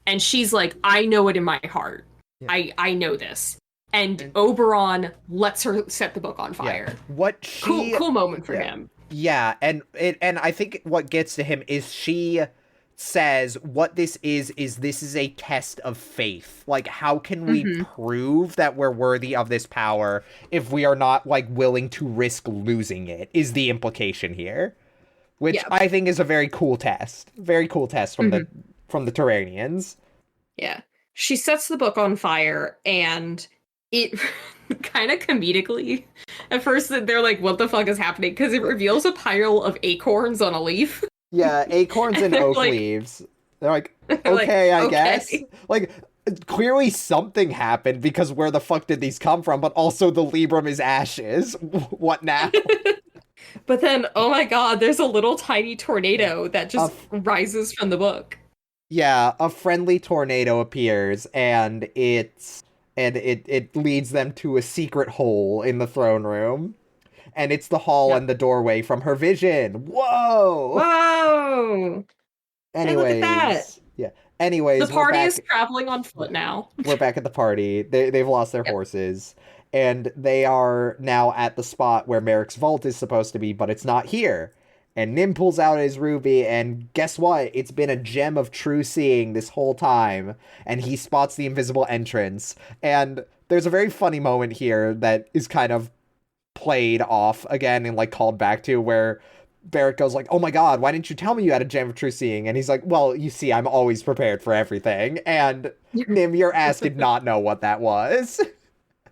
And she's like, I know it in my heart. Yeah. I know this. And Oberon lets her set the book on fire. What she Cool moment for him. Yeah, and I think what gets to him is she says what this is this is a test of faith. Like, how can we prove that we're worthy of this power if we are not, like, willing to risk losing it, is the implication here. Which I think is a very cool test. Very cool test from the Terranians. Yeah. She sets the book on fire, and it kind of comedically, at first they're like, what the fuck is happening? Because it reveals a pile of acorns on a leaf. Yeah, acorns and oak leaves. They're like, okay, I guess. Like, clearly something happened, because where the fuck did these come from? But also the Librum is ashes. What now? But then, oh my god, there's a little tiny tornado that just rises from the book. Yeah, a friendly tornado appears, and it leads them to a secret hole in the throne room. And it's the hall and the doorway from her vision. Whoa! Whoa! Anyways, hey, look at that. Yeah. Anyways, the party is traveling on foot now. We're back at the party. They've lost their horses. And they are now at the spot where Merrick's vault is supposed to be, but it's not here. And Nim pulls out his ruby, and guess what? It's been a gem of true seeing this whole time. And he spots the invisible entrance. And there's a very funny moment here that is kind of played off again and, like, called back to, where Barrett goes like, oh my god, why didn't you tell me you had a gem of true seeing? And he's like, well, you see, I'm always prepared for everything. And Nim, your ass did not know what that was.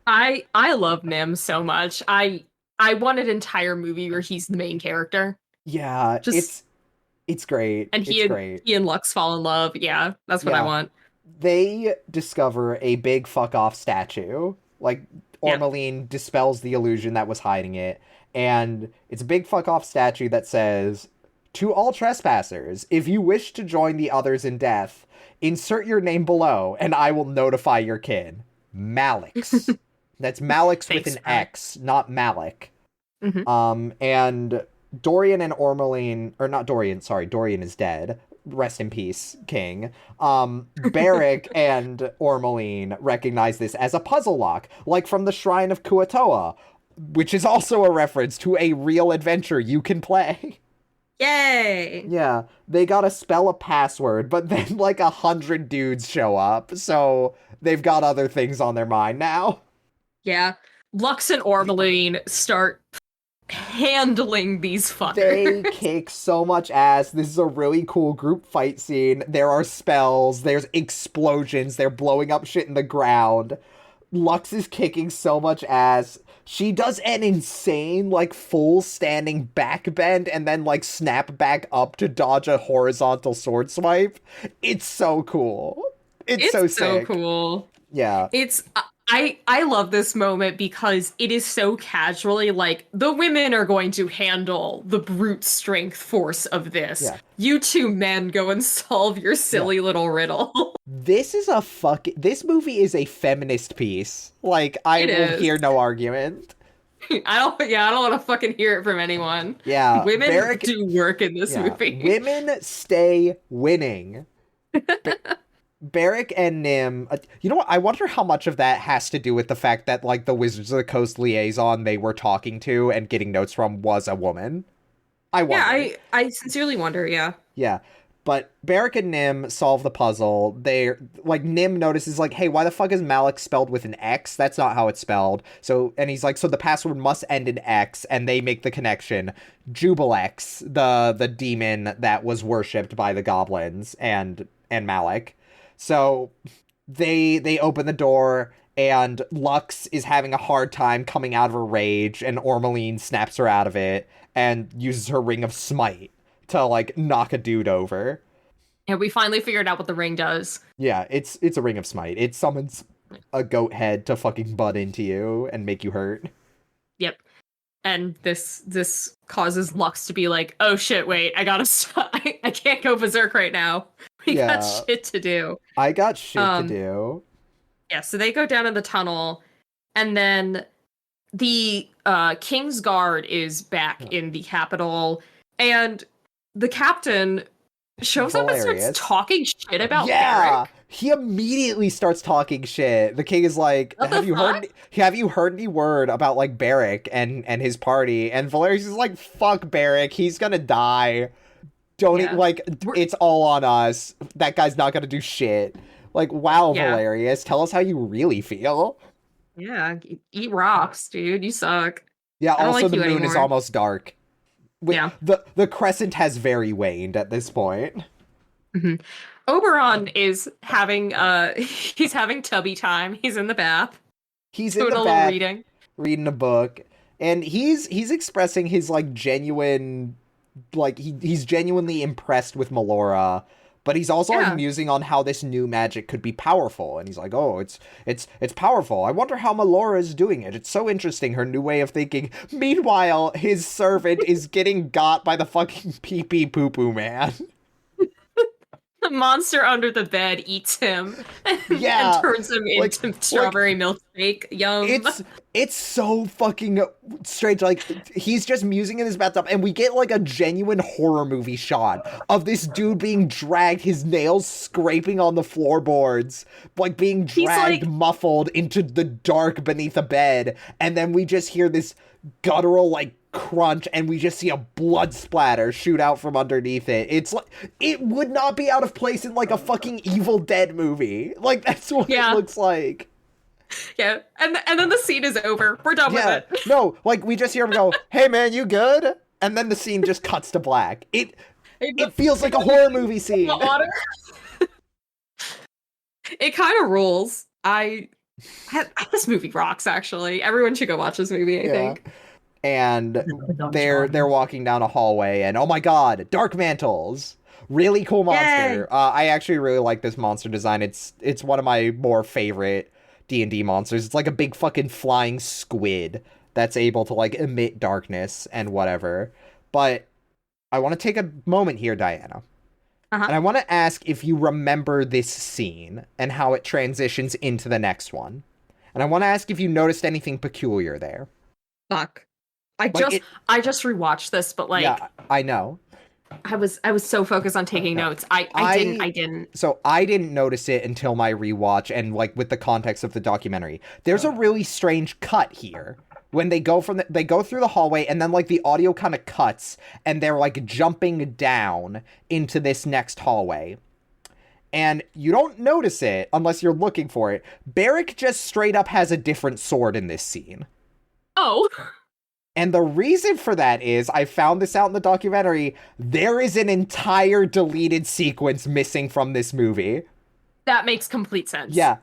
I love Nim so much. I want an entire movie where he's the main character. Yeah, it's great. And he and Lux fall in love. Yeah, that's what I want. They discover a big fuck off statue. Like, Ormeline dispels the illusion that was hiding it. And it's a big fuck off statue that says, to all trespassers, if you wish to join the others in death, insert your name below and I will notify your kin. Malix. That's Malix with an X, not Malik. And Dorian and Ormeline, or not Dorian, sorry, Dorian is dead. Rest in peace, King. Barrick and Ormeline recognize this as a puzzle lock, like from the Shrine of Kuatoa, which is also a reference to a real adventure you can play. Yay! Yeah, they gotta spell a password, but then, like, 100 dudes show up, so they've got other things on their mind now. Yeah. Lux and Ormeline start handling these fuckers. They kick so much ass. This is a really cool group fight scene. There are spells, there's explosions, they're blowing up shit in the ground. Lux is kicking so much ass. She does an insane, like, full standing back bend and then, like, snap back up to dodge a horizontal sword swipe. It's so cool. It's so sick. Cool. Yeah. I love this moment because it is so casually like, the women are going to handle the brute strength force of this. Yeah. You two men go and solve your silly little riddle. This movie is a feminist piece. Like, I will hear no argument. I don't want to fucking hear it from anyone. Yeah. Women do work in this movie. Women stay winning. Barrick and Nim, you know what? I wonder how much of that has to do with the fact that, like, the Wizards of the Coast liaison they were talking to and getting notes from was a woman. I wonder. Yeah, I sincerely wonder, yeah. Yeah. But Barrick and Nim solve the puzzle. They're, like, Nim notices, like, hey, why the fuck is Malik spelled with an X? That's not how it's spelled. And he's like, so the password must end in X, and they make the connection. Jubilex, the demon that was worshipped by the goblins and Malik. So they open the door, and Lux is having a hard time coming out of her rage, and Ormeline snaps her out of it and uses her Ring of Smite to, like, knock a dude over. Yeah, we finally figured out what the ring does. Yeah, it's a Ring of Smite. It summons a goat head to fucking butt into you and make you hurt. Yep. And this causes Lux to be like, oh shit, wait, I gotta stop. I can't go berserk right now. We got shit to do. I got shit to do. Yeah, so they go down in the tunnel, and then the King's Guard is back in the capital, and the captain shows up and starts Valerius. talking shit about Yeah, Barrick. he immediately starts talking shit. The king is like, What the "Have you fuck? heard any word about like Barrick and his party?" And Valerius is like, "Fuck Barrick, he's gonna die. Don't Yeah. like We're, it's all on us. That guy's not gonna do shit." Like, wow, yeah. Valerius, tell us how you really feel. Yeah. Eat rocks, dude. You suck. Yeah, I don't also like the you moon is anymore. almost dark. Yeah. The crescent has very waned at this point. hmm Oberon is having he's having tubby time. He's in the bath He's in doing the a little bath reading. reading a book, and he's expressing his like genuine, like he's genuinely impressed with Melora, but he's also like Yeah. musing on how this new magic could be powerful, and he's like, "Oh, it's powerful. I wonder how Melora is doing it. It's so interesting, her new way of thinking." Meanwhile, his servant is getting got by the fucking pee pee poo poo man. The monster under the bed eats him and Yeah, turns him like into strawberry milkshake. Yum. it's so fucking strange. Like, he's just musing in his bathtub, and we get like a genuine horror movie shot of this dude being dragged, his nails scraping on the floorboards, like being He's dragged like, muffled into the dark beneath a bed, and then we just hear this guttural like crunch, and we just see a blood splatter shoot out from underneath it. It's like, it would not be out of place in like a fucking Evil Dead movie. Like, that's what it yeah, looks like. yeah. And then the scene is over. We're done with Yeah, it. no, like we just hear him go, "Hey man, you good?" And then the scene just cuts to black. It feels like a horror movie scene. Water. It kind of rules. This movie rocks. Actually, everyone should go watch this movie. I Yeah. think. And they're walking down a hallway, and oh my god, dark mantles. Really cool monster. Yay! I actually really like this monster design. It's one of my more favorite D&D monsters. It's like a big fucking flying squid that's able to like emit darkness and whatever. But I want to take a moment here, Diana. Uh-huh. And I want to ask if you remember this scene and how it transitions into the next one. And I want to ask if you noticed anything peculiar there. Fuck. I Like just it, I just rewatched this, but like yeah, I know. I was so focused on taking Yeah. notes. I didn't. So I didn't notice it until my rewatch and like with the context of the documentary. There's a really strange cut here when they go they go through the hallway, and then like the audio kind of cuts and they're like jumping down into this next hallway. And you don't notice it unless you're looking for it. Barrick just straight up has a different sword in this scene. Oh. And the reason for that is, I found this out in the documentary, there is an entire deleted sequence missing from this movie. That makes complete sense. Yeah.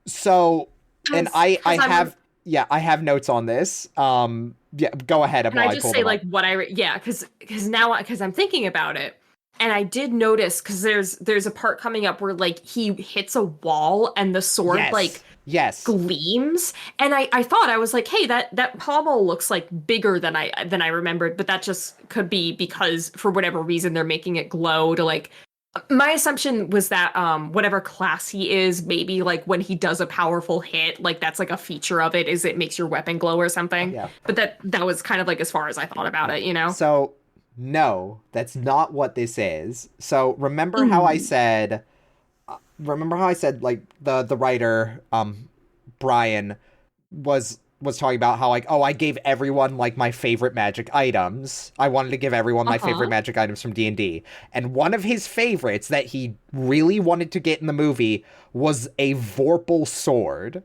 So, and I I'm- have, yeah, I have notes on this. Yeah, go ahead. Can while I just pull say them like up. what yeah, because I'm thinking about it, and I did notice because there's a part coming up where like he hits a wall and the sword Yes. like Yes. gleams, and I thought, I was like, hey, that pommel looks like bigger than I remembered, but that just could be because for whatever reason they're making it glow to like. My assumption was that whatever class he is, maybe like when he does a powerful hit, like that's like a feature of it, is it makes your weapon glow or something. Yeah. But that was kind of like as far as I thought about it, you know? So, no, that's not what this is. So, remember how I said, like the writer Brian was talking about how like, oh, I gave everyone like my favorite magic items. I wanted to give everyone my favorite magic items from D&D. And one of his favorites that he really wanted to get in the movie was a Vorpal sword.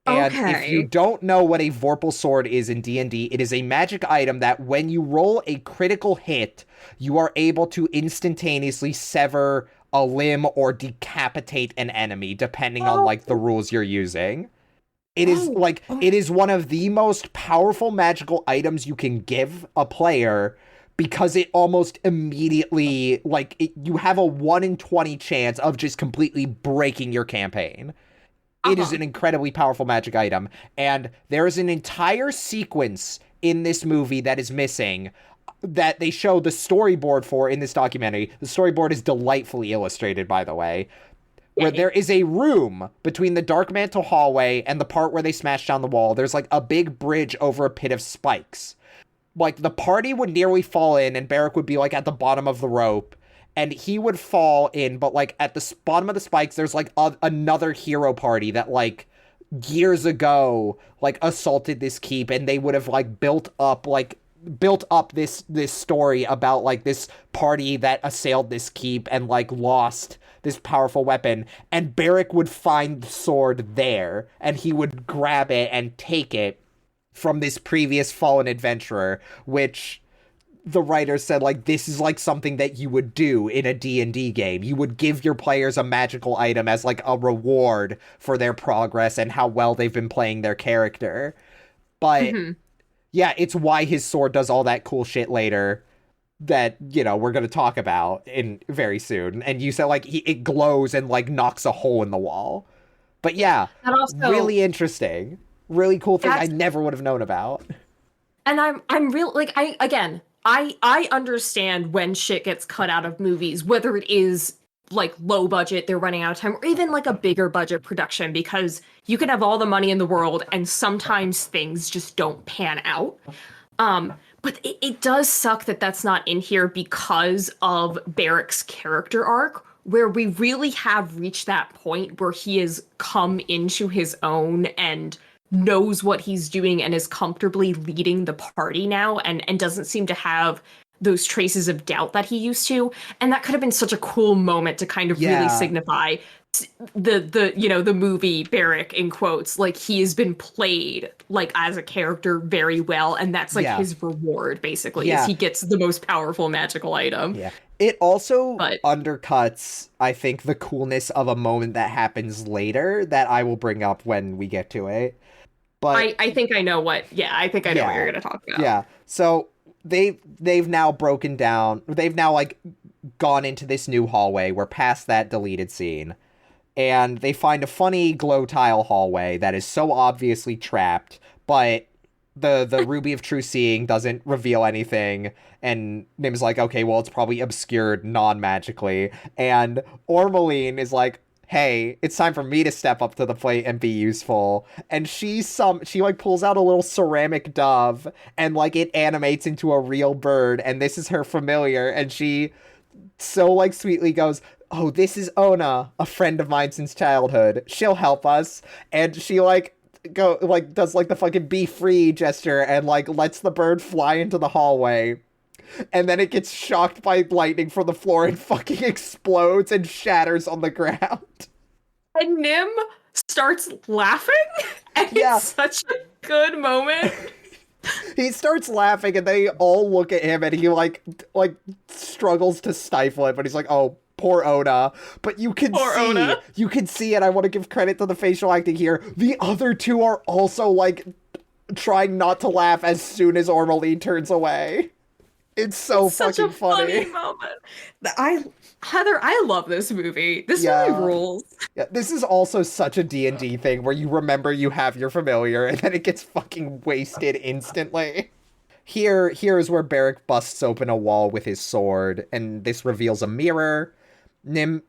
And if you don't know what a Vorpal sword is in D&D, it is a magic item that when you roll a critical hit, you are able to instantaneously sever a limb or decapitate an enemy, depending on like the rules you're using. It is like, it is one of the most powerful magical items you can give a player, because it almost immediately, like, you have a 1 in 20 chance of just completely breaking your campaign. It is an incredibly powerful magic item, and there is an entire sequence in this movie that is missing that they show the storyboard for in this documentary. The storyboard is delightfully illustrated, by the way, where there is a room between the Dark Mantle hallway and the part where they smash down the wall. There's like a big bridge over a pit of spikes. Like the party would nearly fall in and Barrick would be like at the bottom of the rope and he would fall in, but like at the bottom of the spikes, there's like another hero party that like years ago like assaulted this keep and they would have like built up this story about like this party that assailed this keep and like lost this powerful weapon, and Barrick would find the sword there and he would grab it and take it from this previous fallen adventurer, which the writer said like this is like something that you would do in a D&D game. You would give your players a magical item as like a reward for their progress and how well they've been playing their character. But yeah, it's why his sword does all that cool shit later that, you know, we're going to talk about in very soon. And you said like it glows and like knocks a hole in the wall. But yeah, and also, really interesting. Really cool thing I never would have known about. And I'm real like I understand when shit gets cut out of movies, whether it is like low budget, they're running out of time, or even like a bigger budget production, because you can have all the money in the world and sometimes things just don't pan out. But it does suck that that's not in here because of Barrick's character arc, where we really have reached that point where he has come into his own and knows what he's doing and is comfortably leading the party now and doesn't seem to have those traces of doubt that he used to. And that could have been such a cool moment to kind of really signify the movie Barrick, in quotes, like he has been played like as a character very well, and that's like his reward basically is he gets the most powerful magical item. It also undercuts, I think, the coolness of a moment that happens later that I will bring up when we get to it. But I think I know what I think I know what you're gonna talk about. Yeah. So they've now broken down, they've now like gone into this new hallway. We're past that deleted scene. And they find a funny glow tile hallway that is so obviously trapped, but the Ruby of True Seeing doesn't reveal anything. And Nim's like, okay, well, it's probably obscured non-magically. And Ormeline is like, hey, it's time for me to step up to the plate and be useful. And she like pulls out a little ceramic dove and like it animates into a real bird. And this is her familiar. And she so like sweetly goes, oh, this is Ona, a friend of mine since childhood. She'll help us. And she does like the fucking be free gesture and like lets the bird fly into the hallway. And then it gets shocked by lightning from the floor and fucking explodes and shatters on the ground. And Nim starts laughing, and it's such a good moment. He starts laughing and they all look at him and he like struggles to stifle it, but he's like, oh, poor Ona. But you can see, and I want to give credit to the facial acting here, the other two are also like trying not to laugh as soon as Ormeline turns away. It's fucking such a funny moment. Heather, I love this movie. This movie rules. Yeah, this is also such a D&D thing where you remember you have your familiar and then it gets fucking wasted instantly. Here is where Barrick busts open a wall with his sword, and this reveals a mirror. Nim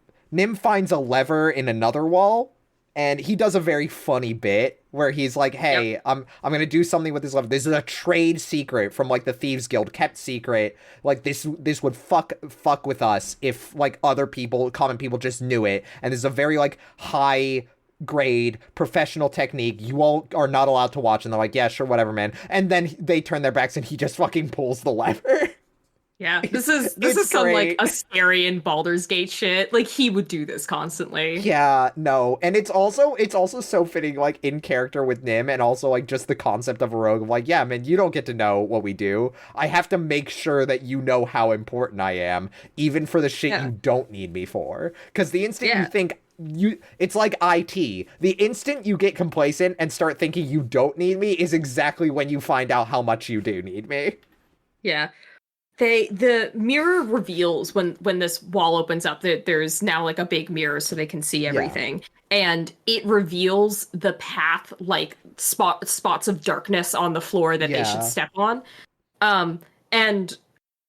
finds a lever in another wall, and he does a very funny bit where he's like, hey, I'm gonna do something with this lever. This is a trade secret from like the Thieves Guild, kept secret. Like this would fuck with us if like other people, common people, just knew it. And this is a very like high grade professional technique you all are not allowed to watch. And they're like, yeah, sure, whatever, man. And then they turn their backs and he just fucking pulls the lever. Yeah, this is some like Asterian Baldur's Gate shit. Like he would do this constantly. Yeah, no, and it's also so fitting, like in character with Nim, and also like just the concept of a rogue. Of like, yeah, man, you don't get to know what we do. I have to make sure that you know how important I am, even for the shit you don't need me for. Because the instant you think it's like IT. The instant you get complacent and start thinking you don't need me is exactly when you find out how much you do need me. Yeah. The mirror reveals when this wall opens up that there's now like a big mirror so they can see everything. And it reveals the path, like spots of darkness on the floor that they should step on. And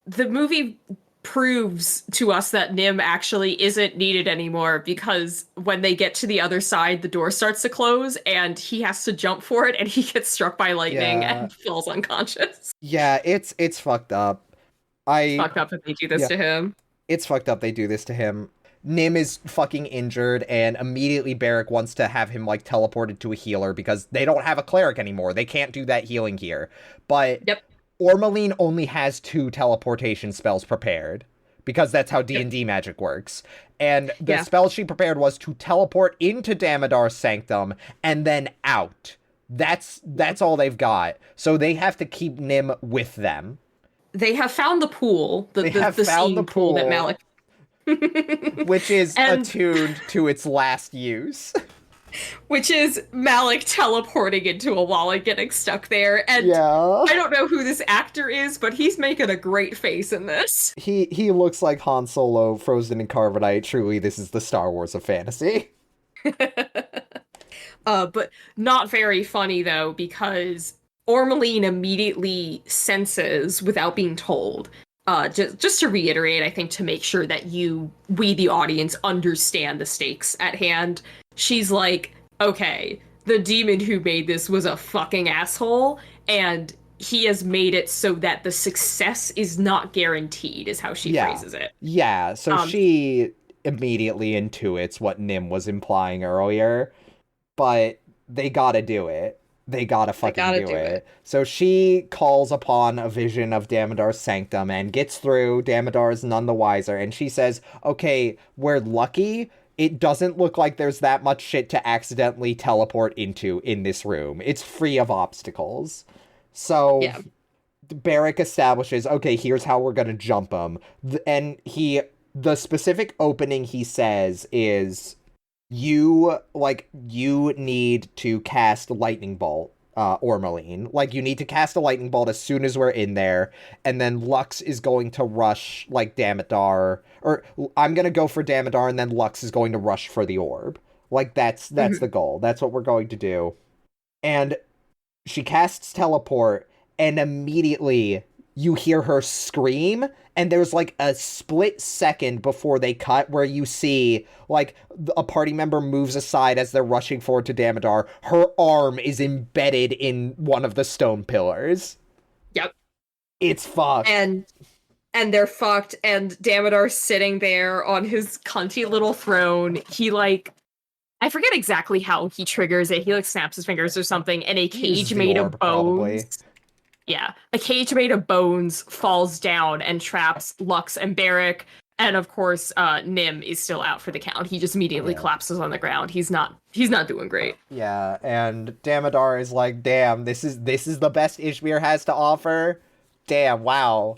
the movie proves to us that Nim actually isn't needed anymore, because when they get to the other side, the door starts to close and he has to jump for it and he gets struck by lightning Yeah. and falls unconscious. Yeah, it's fucked up. It's I fucked up that they do this yeah, to him. it's fucked up they do this to him. Nim is fucking injured, and immediately Barrick wants to have him like teleported to a healer because they don't have a cleric anymore. They can't do that healing here. But Yep. Ormeline only has 2 teleportation spells prepared because that's how Yep. D&D magic works. And the Yeah. spell she prepared was to teleport into Damodar's sanctum and then out. That's all they've got. So they have to keep Nim with them. They have found the pool, They have the found the seeing pool that pool, Malik. which is And attuned to its last use. which is Malik teleporting into a wall and getting stuck there. And Yeah. I don't know who this actor is, but he's making a great face in this. He looks like Han Solo frozen in carbonite. Truly, this is the Star Wars of fantasy. But not very funny though, because Ormeline immediately senses without being told. Just to reiterate, I think to make sure that we the audience understand the stakes at hand. She's like, okay, the demon who made this was a fucking asshole, and he has made it so that the success is not guaranteed, is how she phrases it. Yeah, so Um, she immediately intuits what Nim was implying earlier, but they gotta do it. They gotta fucking do it. So she calls upon a vision of Damodar's sanctum and gets through. Damodar's none the wiser, and she says, okay, we're lucky. It doesn't look like there's that much shit to accidentally teleport into in this room. It's free of obstacles. So yeah. Barrick establishes, okay, here's how we're gonna jump him. And the specific opening he says is, you need to cast lightning bolt, Ormeline. Like, you need to cast a lightning bolt as soon as we're in there, and then Lux is going to rush, like, Damodar, or I'm gonna go for Damodar, and then Lux is going to rush for the orb. Like, that's the goal. That's what we're going to do. And she casts teleport, and immediately you hear her scream, and there's like a split second before they cut where you see like a party member moves aside as they're rushing forward to Damodar. Her arm is embedded in one of the stone pillars. Yep. It's fucked. And they're fucked, and Damodar's sitting there on his cunty little throne. He like, I forget exactly how he triggers it. He like snaps his fingers or something, and a cage made of bones. Probably. Yeah, a cage made of bones falls down and traps Lux and Barrick, and of course, Nim is still out for the count. He just immediately collapses on the ground. He's not doing great. Yeah, and Damodar is like, damn, this is the best Izmer has to offer. Damn, wow.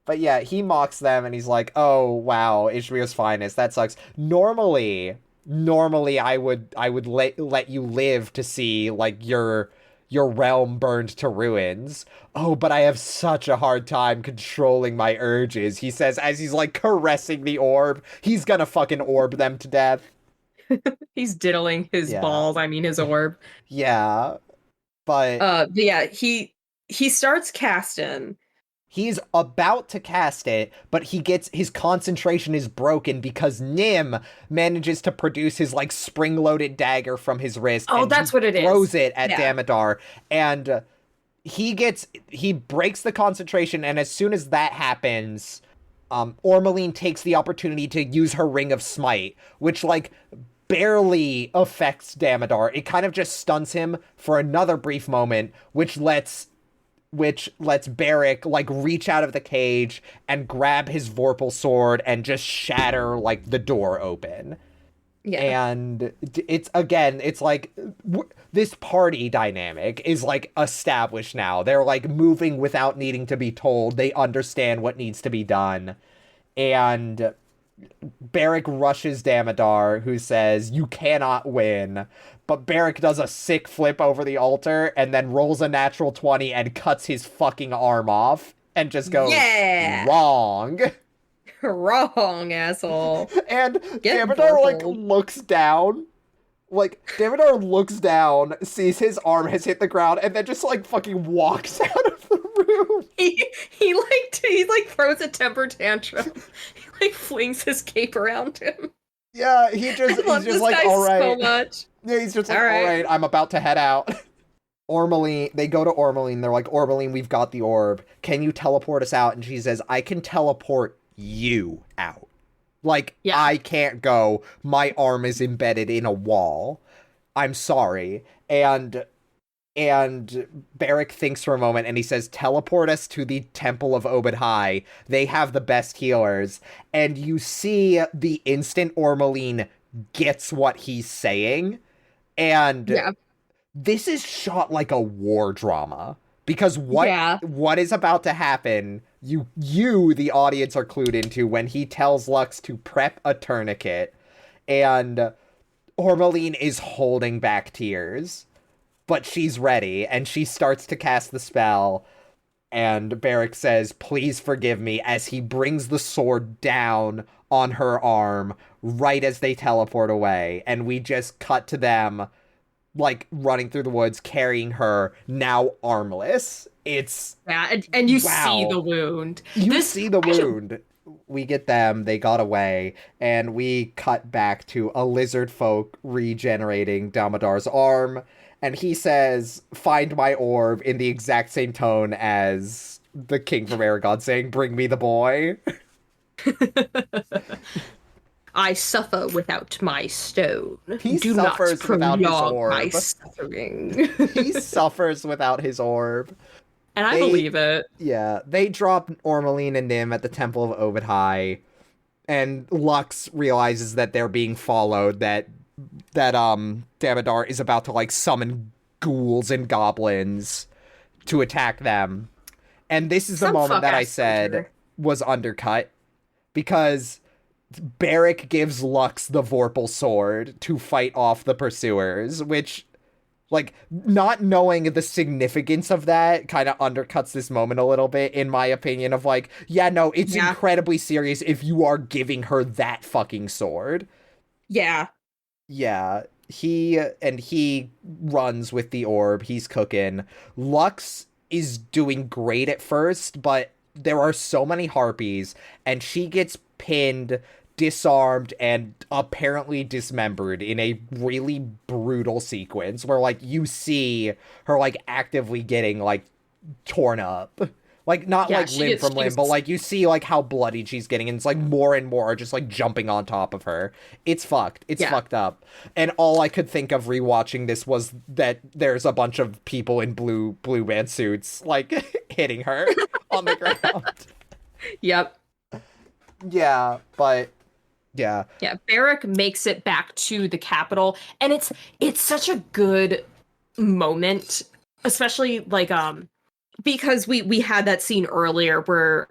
But yeah, he mocks them and he's like, oh wow, Izmer's finest. That sucks. Normally I would let you live to see like your realm burned to ruins. Oh, but I have such a hard time controlling my urges, he says as he's like caressing the orb. He's gonna fucking orb them to death. He's diddling his balls, I mean his orb. Yeah. But yeah, he starts casting. He's about to cast it, but his concentration is broken because Nim manages to produce his like spring-loaded dagger from his wrist. Oh, and that's what it is. Throws it at Damodar, and he breaks the concentration. And as soon as that happens, Ormeline takes the opportunity to use her Ring of Smite, which like barely affects Damodar. It kind of just stuns him for another brief moment, which lets Barrick like reach out of the cage and grab his Vorpal sword and just shatter like the door open. Yeah. And it's like this party dynamic is like established now. They're like moving without needing to be told. They understand what needs to be done. And Barrick rushes Damodar, who says, you cannot win. But Barrick does a sick flip over the altar and then rolls a natural 20 and cuts his fucking arm off and just goes, wrong. Wrong, asshole. And Damodar, like, looks down. Like, Damodar looks down, sees his arm has hit the ground, and then just, like, fucking walks out of the room. He throws a temper tantrum. He like flings his cape around him. Yeah, I he's love just this like, guy all so right. much. Yeah, he's just like, All all right. right, I'm about to head out. They go to Ormeline, they're like, Ormeline, we've got the orb. Can you teleport us out? And she says, I can teleport you out. Like, Yeah. I can't go. My arm is embedded in a wall. I'm sorry. And Barrick thinks for a moment and he says, teleport us to the Temple of Obed High. They have the best healers. And you see the instant Ormeline gets what he's saying. And Yeah. this is shot like a war drama. Because Yeah. what is about to happen, you the audience are clued into when he tells Lux to prep a tourniquet. And Ormeline is holding back tears. But she's ready, and she starts to cast the spell, and Barrick says, please forgive me, as he brings the sword down on her arm right as they teleport away, and we just cut to them, like, running through the woods, carrying her, now armless. It's... Yeah, and you see wow. the wound. You see the wound. We get them, they got away, and we cut back to a lizard folk regenerating Damodar's arm. And he says, find my orb, in the exact same tone as the king from Aragon saying, bring me the boy. I suffer without my stone. He Do suffers not without his prolong orb. my suffering. He suffers without his orb. And I believe it. Yeah, they drop Ormeline and Nim at the Temple of Obed High, and Lux realizes that they're being followed, that Damodar is about to, like, summon ghouls and goblins to attack them. And this is the moment that I said was undercut, because Barrick gives Lux the Vorpal sword to fight off the pursuers, which, like, not knowing the significance of that kind of undercuts this moment a little bit, in my opinion, of like, yeah, no, it's incredibly serious if you are giving her that fucking sword. Yeah. Yeah. He runs with the orb. He's cooking. Lux is doing great at first, but there are so many harpies, and she gets pinned, disarmed, and apparently dismembered in a really brutal sequence where, like, you see her, like, actively getting, like, torn up. Like, not, like, limb from limb, but, like, you see, like, how bloody she's getting, and it's, like, more and more are just, like, jumping on top of her. It's fucked. It's fucked up. And all I could think of rewatching this was that there's a bunch of people in blue man suits, like, hitting her on the ground. Yep. Yeah, but... Yeah. Yeah, Barrick makes it back to the capital, and it's such a good moment, especially, like, because we had that scene earlier where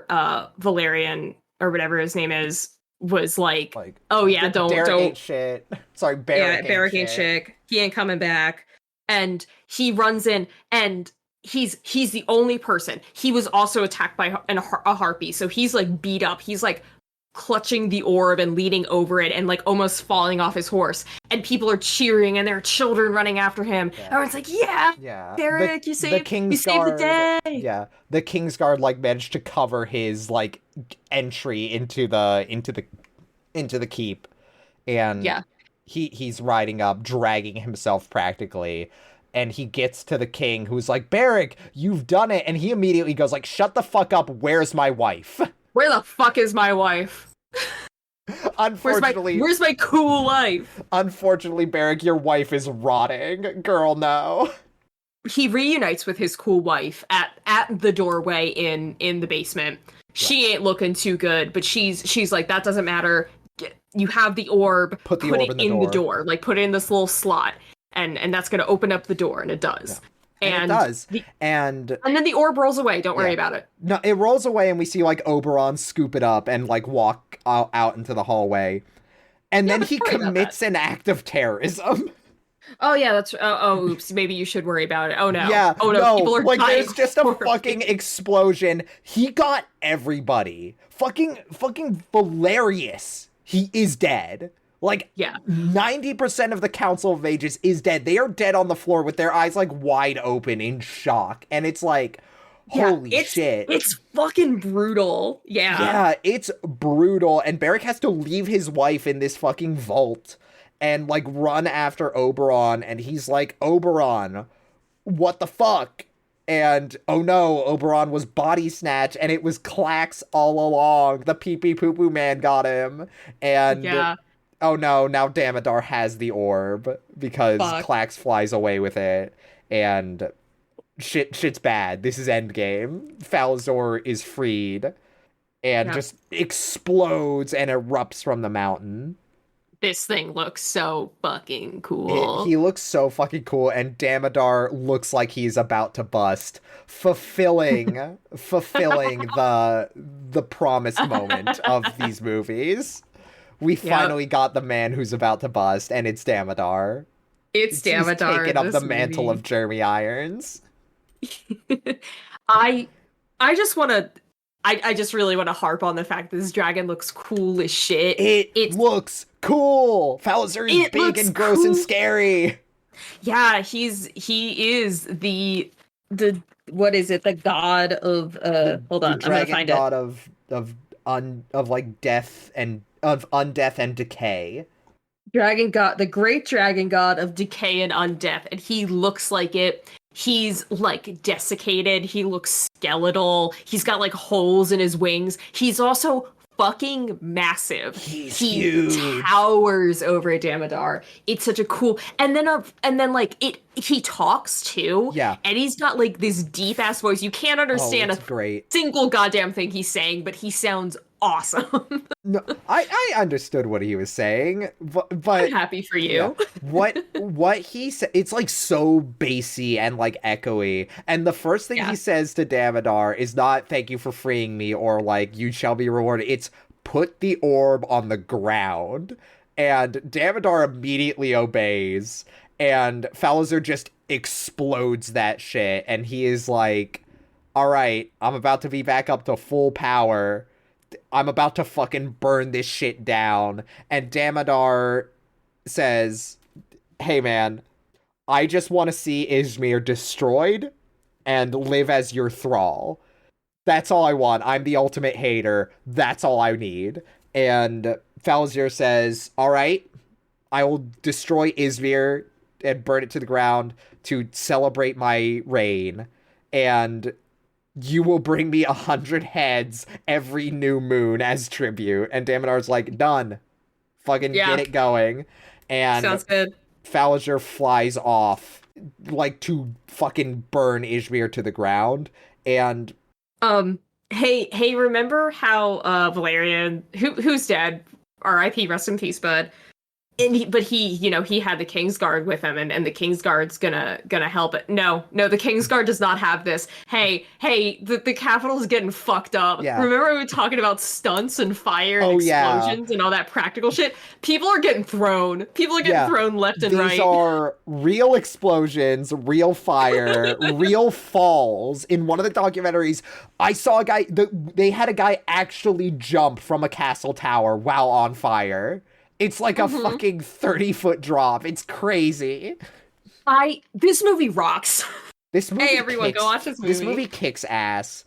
Valerian, or whatever his name is, was like oh yeah, don't ain't shit. Sorry, Barrick ain't shit. He ain't coming back. And he runs in, and he's the only person. He was also attacked by a harpy, so he's, like, beat up. He's, like, clutching the orb and leaning over it and, like, almost falling off his horse, and people are cheering, and there are children running after him. Everyone's like, yeah, Barrick, you saved the day. Yeah, the Kingsguard, like, managed to cover his, like, entry into the keep, and he's riding up, dragging himself practically, and he gets to the king, who's like, Barrick, you've done it, and he immediately goes like, shut the fuck up, where's my wife? Where the fuck is my wife? Unfortunately, where's my cool wife? Unfortunately, Barrick, your wife is rotting. Girl, no. He reunites with his cool wife at the doorway in the basement. Yeah. She ain't looking too good, but she's like, that doesn't matter. You have the orb. Put the orb in the door. Like, put it in this little slot, and that's gonna open up the door, and it does. Yeah. And it does. And then the orb rolls away. Don't worry about it. No, it rolls away, and we see, like, Oberon scoop it up and, like, walk out into the hallway. And then he commits an act of terrorism. Oh, yeah, that's... Oh, oops. Maybe you should worry about it. Oh, no. Yeah, oh, no. People are like, dying. There's just a fucking explosion. He got everybody. Fucking Valerius. He is dead. Like, 90% of the Council of Mages is dead. They are dead on the floor with their eyes, like, wide open in shock. And it's like, Yeah, Holy shit. it's fucking brutal. Yeah. Yeah, it's brutal. And Beric has to leave his wife in this fucking vault and like run after Oberon. And he's like, Oberon, what the fuck? And oh no, Oberon was body snatch and it was Clax all along. The pee pee poo poo man got him. And Yeah. oh no, now Damodar has the orb because Fuck. Clax flies away with it. And shit's bad. This is endgame. Falzor is freed and Yeah. just explodes and erupts from the mountain. This thing looks so fucking cool. He looks so fucking cool, and Damodar looks like he's about to bust, fulfilling the promised moment of these movies. We Yep. finally got the man who's about to bust, and it's Damodar. It's He's Damodar taken in up the this mantle movie. of Jeremy Irons. I I just want to I just really want to harp on the fact that this dragon looks cool as shit. It It's looks cool. Falzor is it big looks and gross and cool. scary. Yeah, he is the what is it? The god of hold The on, I'm gonna dragon find it. god of like death and of undeath and decay. Dragon god, the great dragon god of decay and undeath, and he looks like it. He's like desiccated. He looks skeletal. He's got like holes in his wings. He's also fucking massive. He's He huge. towers over Damodar. It's such a cool. And then like it. He talks too. Yeah. And he's got like this deep ass voice. You can't Oh, understand it's a great. single goddamn thing he's saying, but he sounds awesome. No, I understood what he was saying, I'm but happy for yeah, you. what he said, it's like so bassy and like echoey. And the first thing Yeah. he says to Damodar is not "thank you for freeing me" or like "you shall be rewarded." It's "put the orb on the ground," and Damodar immediately obeys. And Falazar just explodes that shit, and he is like, "All right, I'm about to be back up to full power. I'm about to fucking burn this shit down." And Damodar says, "Hey man, I just want to see Izmir destroyed and live as your thrall. That's all I want. I'm the ultimate hater. That's all I need." And Falzir says, "All right, I will destroy Izmir and burn it to the ground to celebrate my reign. And you will bring me 100 heads every new moon as tribute." And Damodar's like, "Done. Fucking Yeah. get it going." And Sounds good. Falliger flies off, like, to fucking burn Izmir to the ground. And Hey, remember how Valerian, who's dead, R.I.P. rest in peace, bud. But he, he had the Kingsguard with him, and the Kingsguard's gonna help it. No, the Kingsguard does not have this. Hey, the capital's getting fucked up. Yeah. Remember we were talking about stunts and fire and Oh, yeah. explosions and all that practical shit? People are getting thrown. People are getting Yeah. thrown left and these right. are real explosions, real fire, real falls. In one of the documentaries, I saw a guy, they had a guy actually jump from a castle tower while on fire. It's like a fucking 30-foot drop. It's crazy. This movie rocks. This movie Hey everyone, kicks, go watch this movie. This movie kicks ass.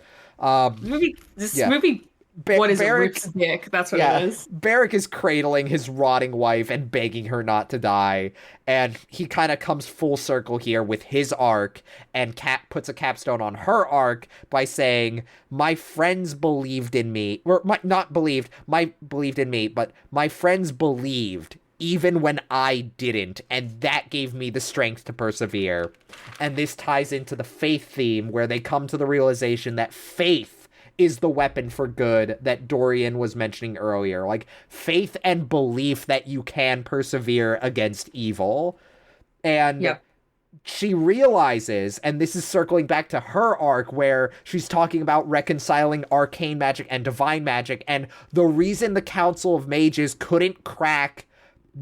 This Yeah. movie. What is it? Beric- Rips dick. That's what Yeah, it is. Beric is cradling his rotting wife and begging her not to die, and he kind of comes full circle here with his arc, and puts a capstone on her arc by saying, "My friends believed in me," or believed in me, but my friends believed even when I didn't, and that gave me the strength to persevere." And this ties into the faith theme, where they come to the realization that faith is the weapon for good that Dorian was mentioning earlier. Like, faith and belief that you can persevere against evil. And Yep. she realizes, and this is circling back to her arc, where she's talking about reconciling arcane magic and divine magic, and the reason the Council of Mages couldn't crack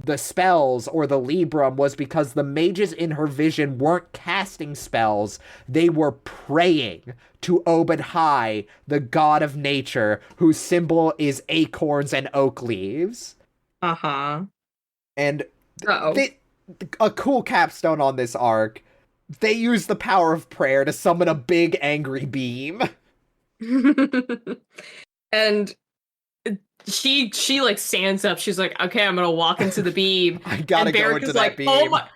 the spells or the Librum was because the mages in her vision weren't casting spells, they were praying to Obed High, the god of nature, whose symbol is acorns and oak leaves. Uh-huh. And Uh-oh. a cool capstone on this arc. They use the power of prayer to summon a big angry beam. And she like stands up. She's like, okay, I'm gonna walk into the beam. I gotta And go Barrick into is that like, oh beam. my.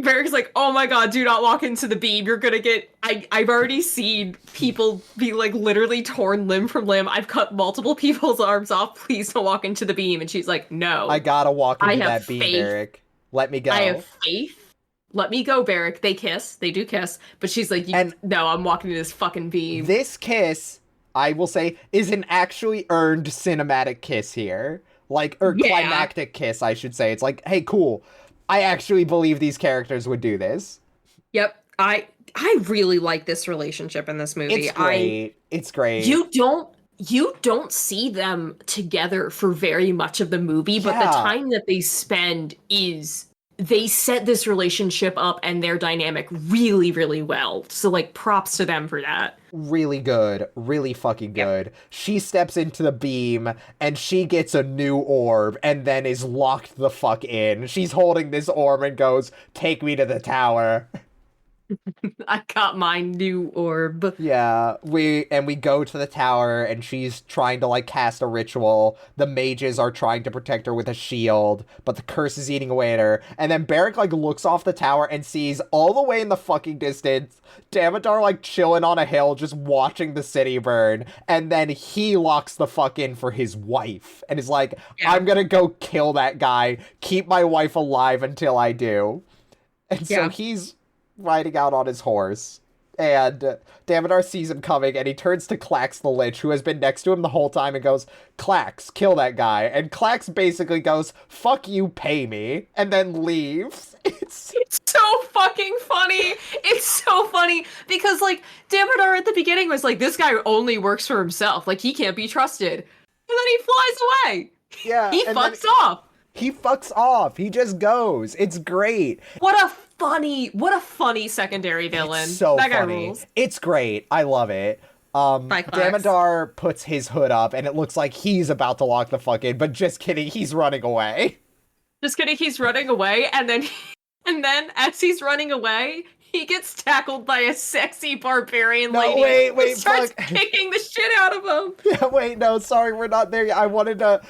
Barrick is like, oh my god, do not walk into the beam. You're gonna get. I've already seen people be like literally torn limb from limb. I've cut multiple people's arms off. Please don't walk into the beam. And she's like, I no, gotta walk I into have that beam, faith. Barrick. Let me I have go. faith. Let me go, Barrick. They kiss. They do kiss. But she's like, And no, I'm walking into this fucking beam. this kiss, I will say, is an actually earned cinematic kiss here. Like, or Yeah. climactic kiss, I should say. It's like, hey, cool. I actually believe these characters would do this. Yep. I really like this relationship in this movie. It's great. It's great. You don't see them together for very much of the movie, but the Yeah. time that they spend is they set this relationship up and their dynamic really, really well. So like props to them for that. Really good. Really fucking Yep. good. She steps into the beam and she gets a new orb and then is locked the fuck in. She's holding this orb and goes, "Take me to the tower." I got my new orb. Yeah, we go to the tower and she's trying to like cast a ritual. The mages are trying to protect her with a shield, but the curse is eating away at her. And then Barrick like looks off the tower and sees all the way in the fucking distance Damodar like chilling on a hill just watching the city burn. And then he locks the fuck in for his wife and is like, Yeah. "I'm gonna go kill that guy, keep my wife alive until I do." And so Yeah. he's riding out on his horse. And Damodar sees him coming, and he turns to Clax the Lich, who has been next to him the whole time, and goes, "Clax, kill that guy." And Clax basically goes, "Fuck you, pay me," and then leaves. It's so fucking funny. It's so funny because like Damodar at the beginning was like, this guy only works for himself. Like he can't be trusted. And then he flies away. Yeah, He and fucks then off. he fucks off. He just goes. It's great. What a funny secondary villain. It's so That guy funny. rules. It's great. I love it. Bye, Clax. Damodar puts his hood up, and it looks like he's about to lock the fuck in, but just kidding, he's running away. Just kidding, he's running away, and then as he's running away, he gets tackled by a sexy barbarian No, lady. wait, who starts fuck. kicking the shit out of him. Yeah, wait, no, sorry, we're not there yet. I wanted to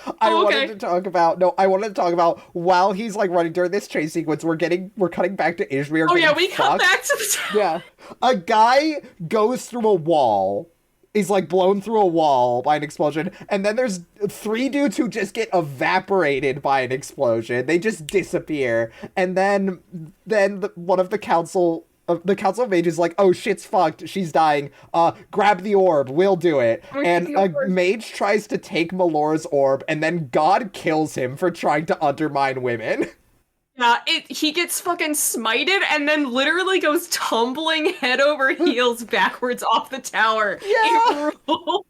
talk about while he's like running during this chase sequence, we're cutting back to Izmer. Oh yeah, getting we come fucked. back to the Yeah. A guy goes through a wall, is like blown through a wall by an explosion, and then there's 3 dudes who just get evaporated by an explosion. They just disappear. And then one of the council of mages is like, "Oh, shit's fucked. She's dying. Grab the orb. We'll do it." And a mage tries to take Melora's orb, and then God kills him for trying to undermine women. Yeah, he gets fucking smited and then literally goes tumbling head over heels backwards off the tower. Yeah. It rules.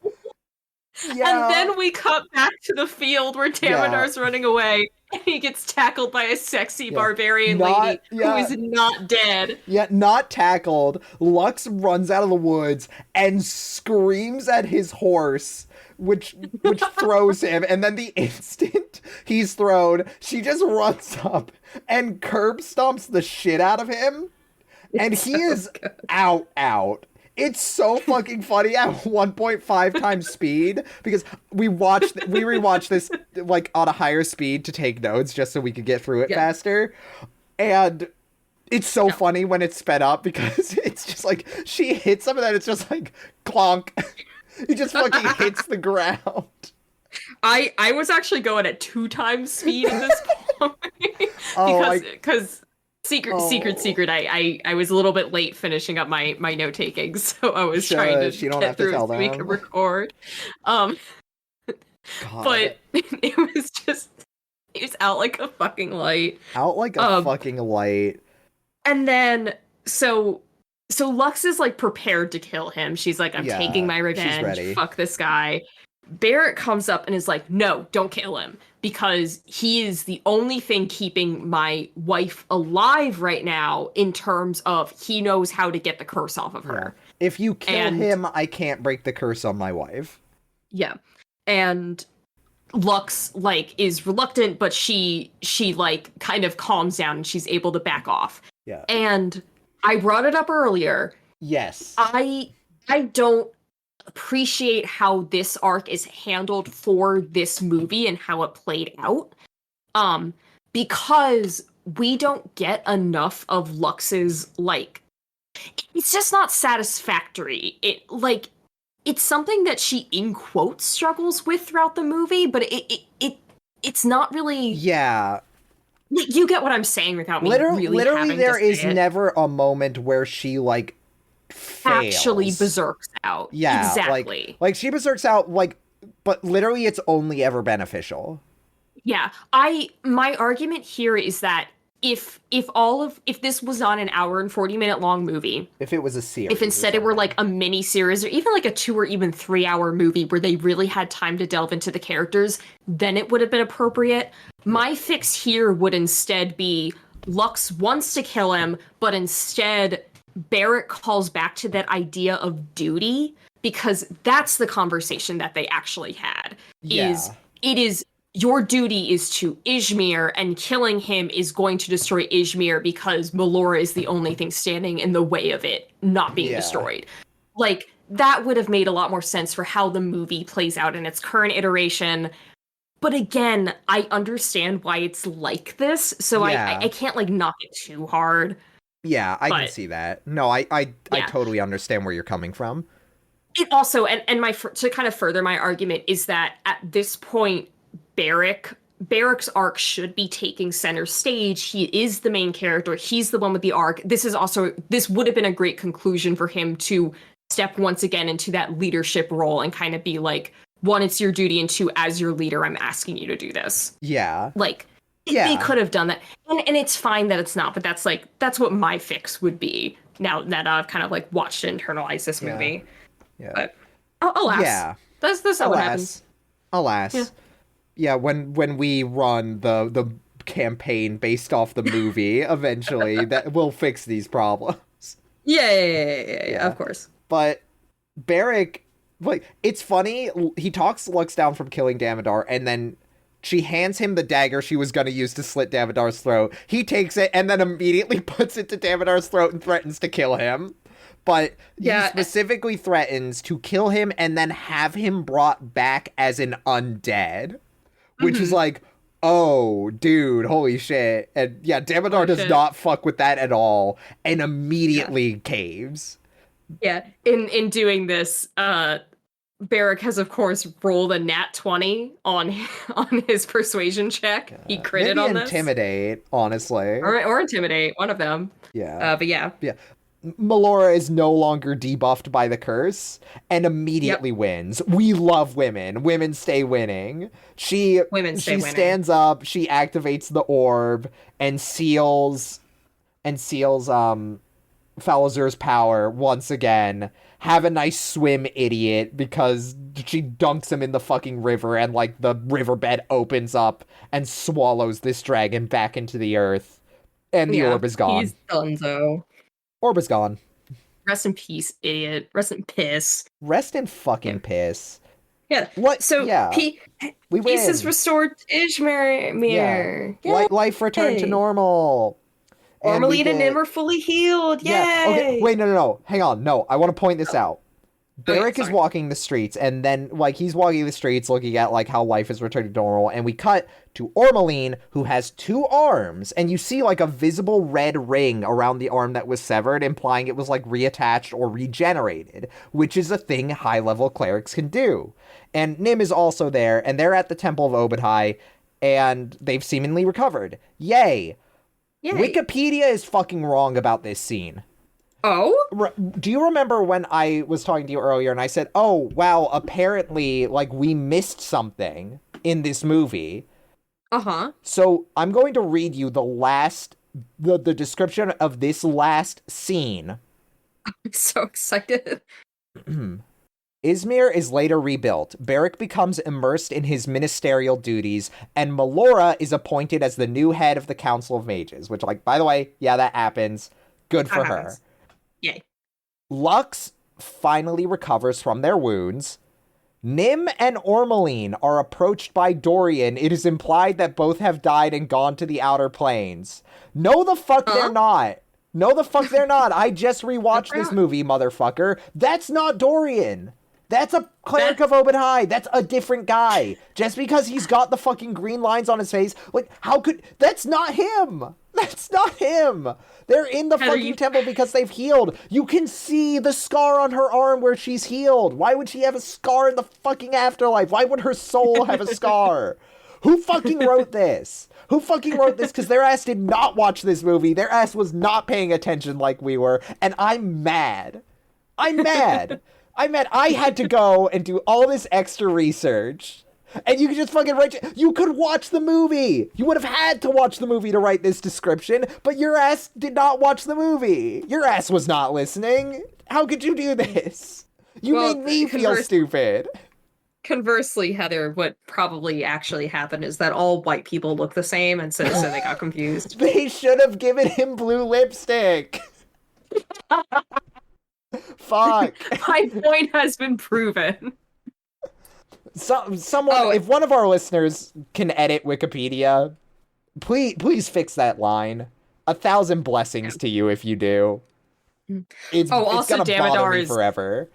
Yeah. And then we cut back to the field where Damodar's running away and he gets tackled by a sexy barbarian lady who is not dead. Yet not tackled. Lux runs out of the woods and screams at his horse, which throws him, and then the instant he's thrown, she just runs up and curb stomps the shit out of him, and he is out. It's so fucking funny at 1.5 times speed, because we rewatched this like on a higher speed to take notes just so we could get through it faster. And it's so funny when it's sped up because it's just like she hits him and then it's just like clonk. He just fucking hits the ground. I was actually going at 2 times speed at this point because secret. I was a little bit late finishing up my note taking, so I was trying to get through so we could record. But it was out like a fucking light. Out like a fucking light. And then so Lux is like prepared to kill him. She's like, I'm taking my revenge. She's ready. Fuck this guy. Barrett comes up and is like, no, don't kill him, because he is the only thing keeping my wife alive right now in terms of he knows how to get the curse off of her. If you kill him, I can't break the curse on my wife. Yeah. And Lux like is reluctant, but she like kind of calms down and she's able to back off. Yeah. And I brought it up earlier. Yes. I don't appreciate how this arc is handled for this movie and how it played out. Um, because we don't get enough of Lux's like it's just not satisfactory. It's something that she in quotes struggles with throughout the movie, but it's not really Yeah. you get what I'm saying without me really Literally having to there is say it. never a moment where she like Actually fails. berserks out. Yeah, Exactly. like she berserks out like, but literally it's only ever beneficial. Yeah. My argument here is that if this was not an hour and 40-minute long movie, If it was a if series or instead it were like something. a mini series or even like a 2 or even 3 hour movie where they really had time to delve into the characters, then it would have been appropriate. My fix here would instead be Lux wants to kill him, but instead Barrett calls back to that idea of duty because that's the conversation that they actually had. Is Yeah. it is your duty is to Izmer, and killing him is going to destroy Izmer because Melora is the only thing standing in the way of it not being Yeah. destroyed. Like, that would have made a lot more sense for how the movie plays out in its current iteration. But again, I understand why it's like this, so I Yeah. can't, like, knock it too hard. Yeah, I can But, see that. No, I yeah. totally understand where you're coming from. It also, and my to kind of further my argument, is that at this point, Barrick's arc should be taking center stage. He is the main character. He's the one with the arc. This would have been a great conclusion for him to step once again into that leadership role and kind of be like, one, it's your duty, and two, as your leader, I'm asking you to do this. Yeah. Like, they Yeah. could have done that. And it's fine that it's not, but that's what my fix would be now that I've kind of like watched and internalized this Yeah. movie. Yeah. But alas, Yeah. that's not what happens. Alas. Yeah. Yeah, when we run the campaign based off the movie, eventually that will fix these problems. Yeah, of course. But Barrick, like, it's funny, he talks Lux down from killing Damodar, and then she hands him the dagger she was going to use to slit Damodar's throat. He takes it and then immediately puts it to Damodar's throat and threatens to kill him. But Yeah. he specifically threatens to kill him and then have him brought back as an undead. Which is like, oh, dude, holy shit. And yeah, Damodar does not fuck with that at all and immediately caves. Yeah. In doing this, Barrick has of course rolled a nat 20 on his persuasion check. He critted Maybe on this. intimidate, honestly. Or intimidate, one of them. Yeah. But yeah. Yeah. Melora is no longer debuffed by the curse and immediately wins. We love women. Women stay winning. She stands up, she activates the orb and seals Falazur's power once again. Have a nice swim, idiot, because she dunks him in the fucking river and like the riverbed opens up and swallows this dragon back into the earth. And the orb is gone. He's donezo. Orb is gone. Rest in peace, idiot. Rest in piss. Rest in fucking piss. Yeah. What? So yeah. We peace win. is restored to Izmer. Yeah. Life returned to normal. Ormeline and Nim are fully healed. Yay! Yeah. Okay. Wait, no. Hang on. No, I want to point this out. Barrick is walking the streets, and then, like, he's walking the streets looking at, like, how life is returning to normal, and we cut to Ormeline, who has 2 arms, and you see, like, a visible red ring around the arm that was severed, implying it was, like, reattached or regenerated, which is a thing high-level clerics can do. And Nim is also there, and they're at the Temple of Obadhai, and they've seemingly recovered. Yay! Wikipedia is fucking wrong about this scene. Oh? Do you remember when I was talking to you earlier and I said, oh, wow, apparently, like, we missed something in this movie? Uh-huh. So I'm going to read you the description of this last scene. I'm so excited. Izmer is later rebuilt. Barrick becomes immersed in his ministerial duties, and Melora is appointed as the new head of the Council of Mages, which, like, by the way, yeah, that happens. Good for her. Yay. Lux finally recovers from their wounds. Nim and Ormeline are approached by Dorian. It is implied that both have died and gone to the outer planes. No, the fuck they're not. No, the fuck they're not. I just rewatched They're this not. movie, motherfucker. That's not Dorian. That's a cleric of Obed High. That's a different guy. Just because he's got the fucking green lines on his face, like, how could... That's not him. That's not him. They're in the Heather, fucking temple because they've healed. You can see the scar on her arm where she's healed. Why would she have a scar in the fucking afterlife? Why would her soul have a scar? Who fucking wrote this? Who fucking wrote this? Because their ass did not watch this movie. Their ass was not paying attention like we were. And I'm mad. I'm mad. I'm mad. I had to go and do all this extra research. And you could just fucking write... You could watch the movie. You would have had to watch the movie to write this description. But your ass did not watch the movie. Your ass was not listening. How could you do this? You made me feel stupid. Conversely, Heather, what probably actually happened is that all white people look the same, and so they got confused. They should have given him blue lipstick. Fuck. My point has been proven. Someone, if one of our listeners can edit Wikipedia, please fix that line. 1,000 blessings to you if you do. It's also, gonna bother me forever.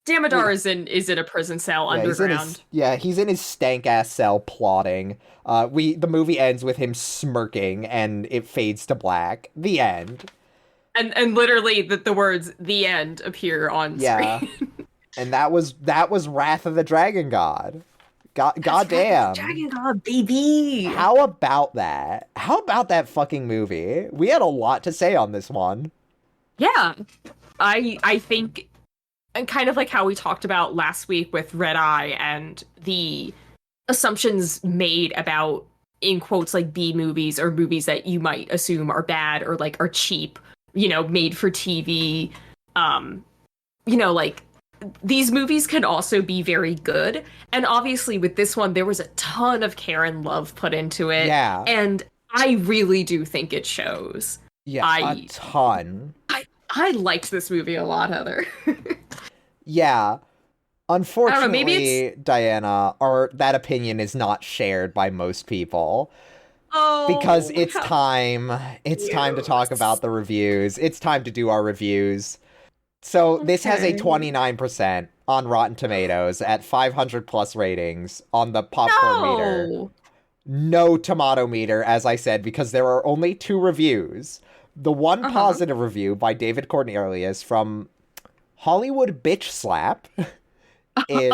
Damodar is in a prison cell underground. He's in his stank ass cell plotting. The movie ends with him smirking and it fades to black. The end. And literally the words "the end" appear on screen. And that was Wrath of the Dragon God. Goddamn. Dragon God, baby. How about that? How about that fucking movie? We had a lot to say on this one. Yeah. I think, and kind of like how we talked about last week with Red Eye and the assumptions made about, in quotes, like B movies or movies that you might assume are bad or like are cheap, made for TV. Like, these movies can also be very good. And obviously with this one, there was a ton of care and love put into it. Yeah. And I really do think it shows. Yeah, a ton. I liked this movie a lot, Heather. Yeah. Unfortunately, maybe Diana, that opinion is not shared by most people. Oh, because it's time. It's time to talk about the reviews. It's time to do our reviews. So this has a 29% on Rotten Tomatoes at 500 plus ratings on the popcorn meter. No tomato meter, as I said, because there are only 2 reviews. The one positive review by David Cornelius from Hollywood Bitch Slap is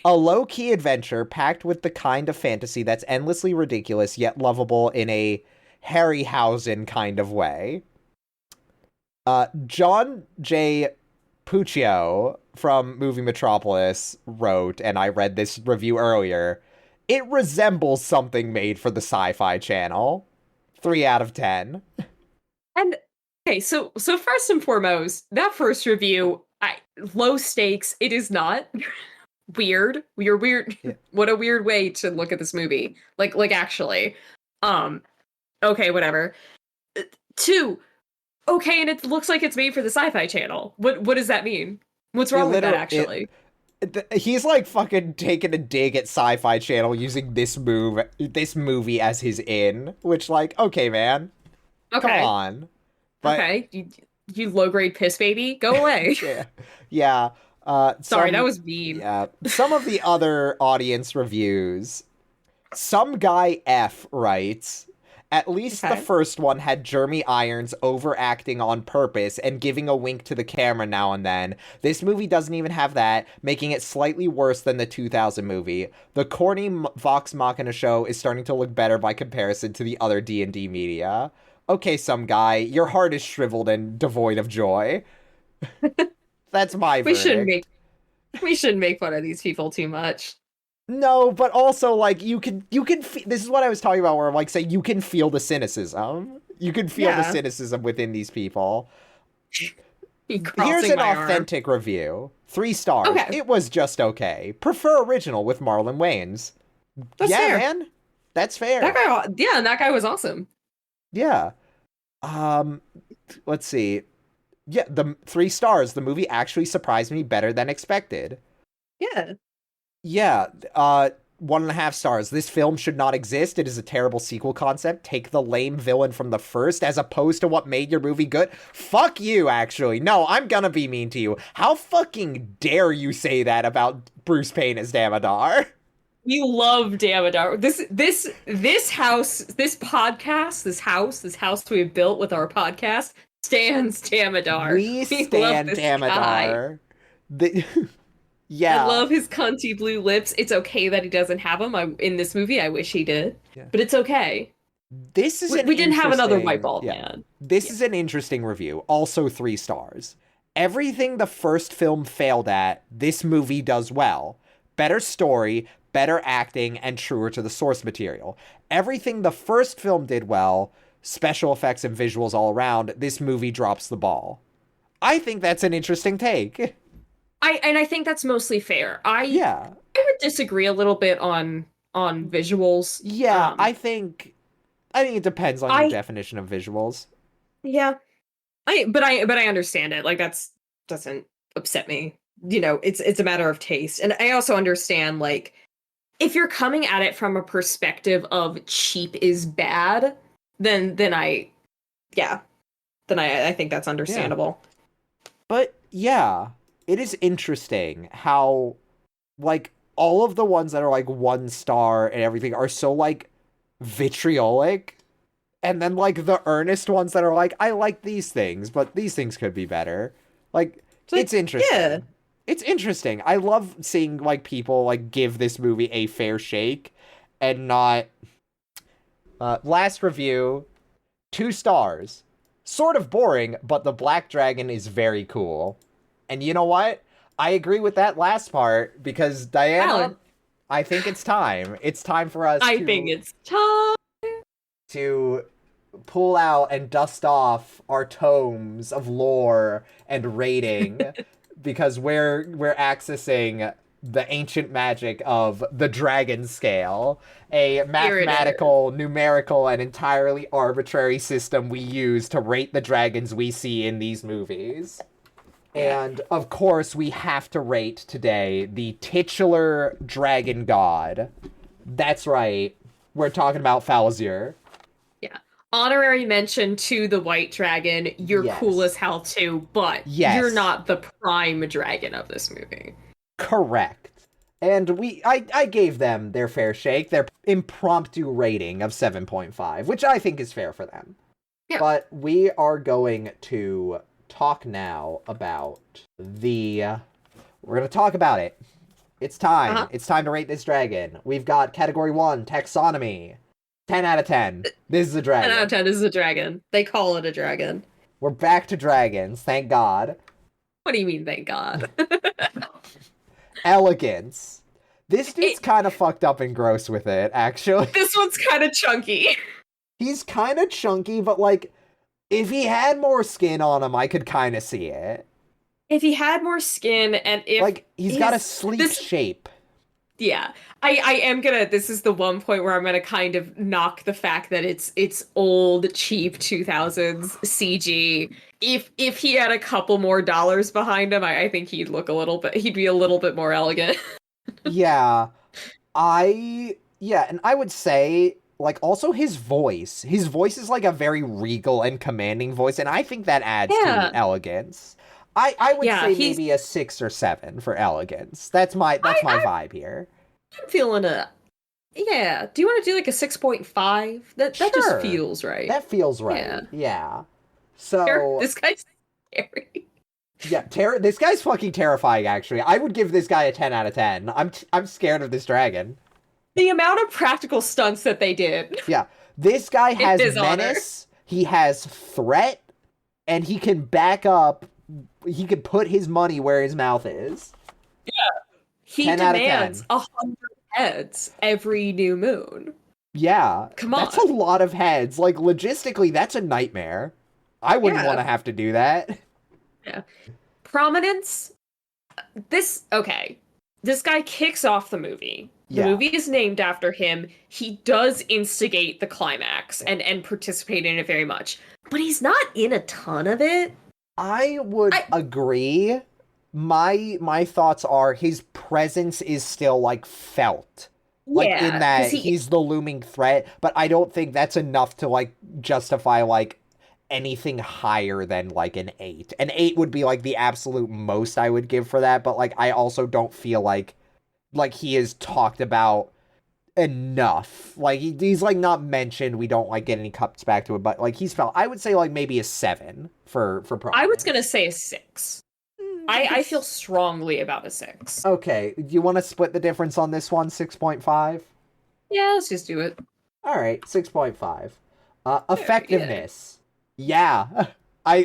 a low-key adventure packed with the kind of fantasy that's endlessly ridiculous yet lovable in a Harryhausen kind of way. John J. Puccio from Movie Metropolis wrote, and I read this review earlier, it resembles something made for the Sci-Fi Channel. 3 out of 10. And okay, so first and foremost, that first review, low stakes. It is not weird. You're weird. Yeah. What a weird way to look at this movie. Like actually. Okay, whatever. 2. Okay, and it looks like it's made for the Sci-Fi Channel. What does that mean? What's wrong with that, actually? He's like fucking taking a dig at Sci-Fi Channel using this movie as his in, which, like, okay, man. Okay. Come on. But, okay, you low-grade piss baby, go away. Yeah. Sorry, that was mean. Yeah. Some of the other audience reviews. Some guy F writes, at least the first one had Jeremy Irons overacting on purpose and giving a wink to the camera now and then. This movie doesn't even have that, making it slightly worse than the 2000 movie. The corny Vox Machina show is starting to look better by comparison to the other D&D media. Okay, some guy, your heart is shriveled and devoid of joy. That's my verdict. We shouldn't make fun of these people too much. No, but also, like, you can this is what I was talking about, where I'm like, say, you can feel the cynicism. You can feel the cynicism within these people. Here's an authentic review. 3 stars. Okay. It was just okay. Prefer original with Marlon Wayans. That's fair. Man. That's fair. That guy was awesome. Yeah. Let's see. Yeah, the 3 stars. The movie actually surprised me better than expected. Yeah. Yeah, 1.5 stars. This film should not exist. It is a terrible sequel concept. Take the lame villain from the first as opposed to what made your movie good. Fuck you, actually. No, I'm gonna be mean to you. How fucking dare you say that about Bruce Payne as Damodar? We love Damodar. This house, this house we have built with our podcast stands Damodar. We stand Damodar. Yeah. I love his cunty blue lips. It's okay that he doesn't have them in this movie. I wish he did. Yeah. But it's okay. This is we didn't have another white bald man. This is an interesting review. Also 3 stars. Everything the first film failed at, this movie does well. Better story, better acting, and truer to the source material. Everything the first film did well, special effects and visuals all around, this movie drops the ball. I think that's an interesting take. I think that's mostly fair. I would disagree a little bit on visuals. Yeah, I think it depends on your definition of visuals. Yeah. But I understand it. Like that's doesn't upset me. You know, it's a matter of taste. And I also understand, like, if you're coming at it from a perspective of cheap is bad, then I think that's understandable. Yeah. But yeah, it is interesting how, like, all of the ones that are like 1 star and everything are so like vitriolic. And then like the earnest ones that are like, I like these things, but these things could be better. Like, it's interesting. Yeah. It's interesting. I love seeing like people like give this movie a fair shake and not. Last review, 2 stars. Sort of boring, but the Black Dragon is very cool. And you know what? I agree with that last part because Diana, I think it's time. It's time for us I think it's time to pull out and dust off our tomes of lore and rating because we're accessing the ancient magic of the dragon scale, a mathematical, numerical, and entirely arbitrary system we use to rate the dragons we see in these movies. And, of course, we have to rate today the titular dragon god. That's right. We're talking about Falzir. Yeah. Honorary mention to the white dragon. You're cool as hell, too, but you're not the prime dragon of this movie. Correct. And I gave them their fair shake, their impromptu rating of 7.5, which I think is fair for them. Yeah. But we are going to talk now about we're going to talk about it. It's time. Uh-huh. It's time to rate this dragon. We've got category 1, taxonomy. 10 out of 10. This is a dragon. 10 out of 10 is a dragon. They call it a dragon. We're back to dragons, thank God. What do you mean, thank God? Elegance. This dude's kind of fucked up and gross with it, actually. This one's kind of chunky. He's kind of chunky, but, like, if he had more skin on him, I could kind of see it. If he had more skin, and if... Like, he's got a sleek shape. Yeah. I am gonna... This is the one point where I'm gonna kind of knock the fact that it's old, cheap 2000s CG. If he had a couple more dollars behind him, I think he'd be a little bit more elegant. Yeah. And I would say... Like, also his voice. His voice is, like, a very regal and commanding voice, and I think that adds to elegance. I would say maybe a 6 or 7 for elegance. That's my vibe here. I'm feeling a... Yeah. Do you want to do, like, a 6.5? That just feels right. That feels right. Yeah. So... This guy's scary. Yeah, this guy's fucking terrifying, actually. I would give this guy a 10 out of 10. I'm scared of this dragon. The amount of practical stunts that they did. Yeah. This guy has menace, he has threat, and he can back up. He can put his money where his mouth is. Yeah. He demands 100 heads every new moon. Yeah. Come on. That's a lot of heads. Like, logistically, that's a nightmare. I wouldn't want to have to do that. Yeah. Prominence. This guy kicks off the movie. The movie is named after him. He does instigate the climax and participate in it very much. But he's not in a ton of it. I would agree. My thoughts are his presence is still, like, felt. Like, in Yeah, because that he he's the looming threat, but I don't think that's enough to, like, justify, like, anything higher than, like, an 8. An 8 would be, like, the absolute most I would give for that, but, like, I also don't feel like he is talked about enough. Like, he's, like, not mentioned. We don't, like, get any cuts back to it, but, like, he's felt, I would say, like, maybe a 7 for I was gonna prominence. say a 6. I feel It's strongly about a 6. okay. Do you want to split the difference on this one? 6.5? Yeah, let's just do it. All right, 6.5. Yeah. Effectiveness. Yeah. I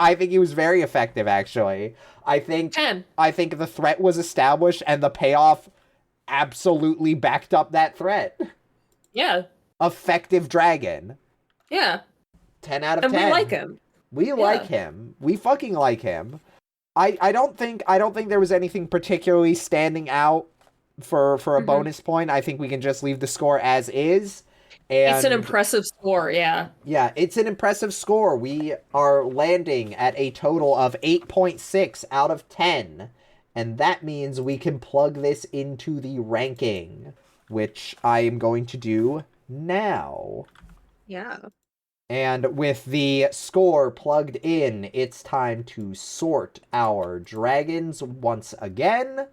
10? think he was very effective actually. I think 10. I think the threat was established and the payoff absolutely backed up that threat. Yeah. Effective dragon. Yeah. 10 out of And we like 10. him. We like Yeah. him. We fucking like him. I don't think there was anything particularly standing out for a hmm bonus point. I think we can just leave the score as is. It's an And impressive score, yeah. yeah, it's an impressive score. We are landing at a total of 8.6 out of 10. And that means we can plug this into the ranking, which I am going to do now. Yeah. And with the score plugged in, it's time to sort our dragons once again.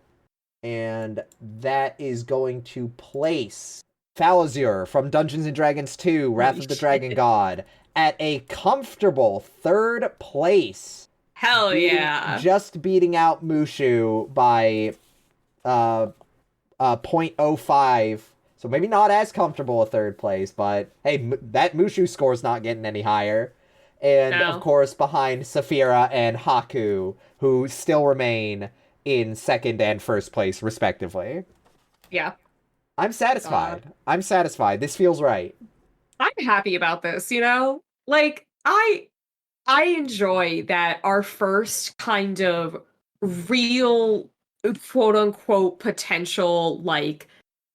And that is going to place Falazur from Dungeons and Dragons 2, Wrath Holy of the Dragon shit. God, at a comfortable third place, Hell beating yeah. just beating out Mushu by uh point oh 0.05. So maybe not as comfortable a third place, but hey, that Mushu score's not getting any higher. And of No. course, behind Saphira and Haku, who still remain in second and first place, respectively. Yeah. I'm God. satisfied. I'm satisfied. This feels right. I'm happy about this, you know? Like, I enjoy that our first kind of real quote unquote potential like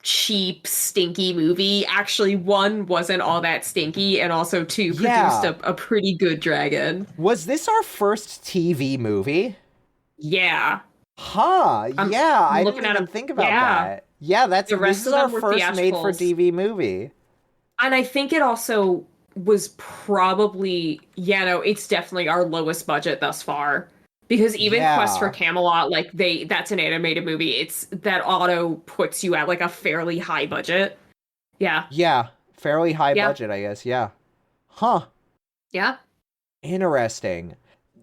cheap stinky movie actually one wasn't all that stinky and also two produced Yeah. a pretty good dragon. Was this our first TV movie? Yeah. Huh. I'm Yeah, I'm I didn't looking at even them. think about Yeah. that. Yeah, The this rest is of our them were first made for theatricals. TV movie. And I think it also was probably, yeah, no, it's definitely our lowest budget thus far. Because even Quest for Yeah. Camelot, like that's an animated movie. It's that auto puts you at like a fairly high budget. Yeah. Yeah, fairly high Yeah. budget, I guess. Yeah. Huh. Yeah. Interesting.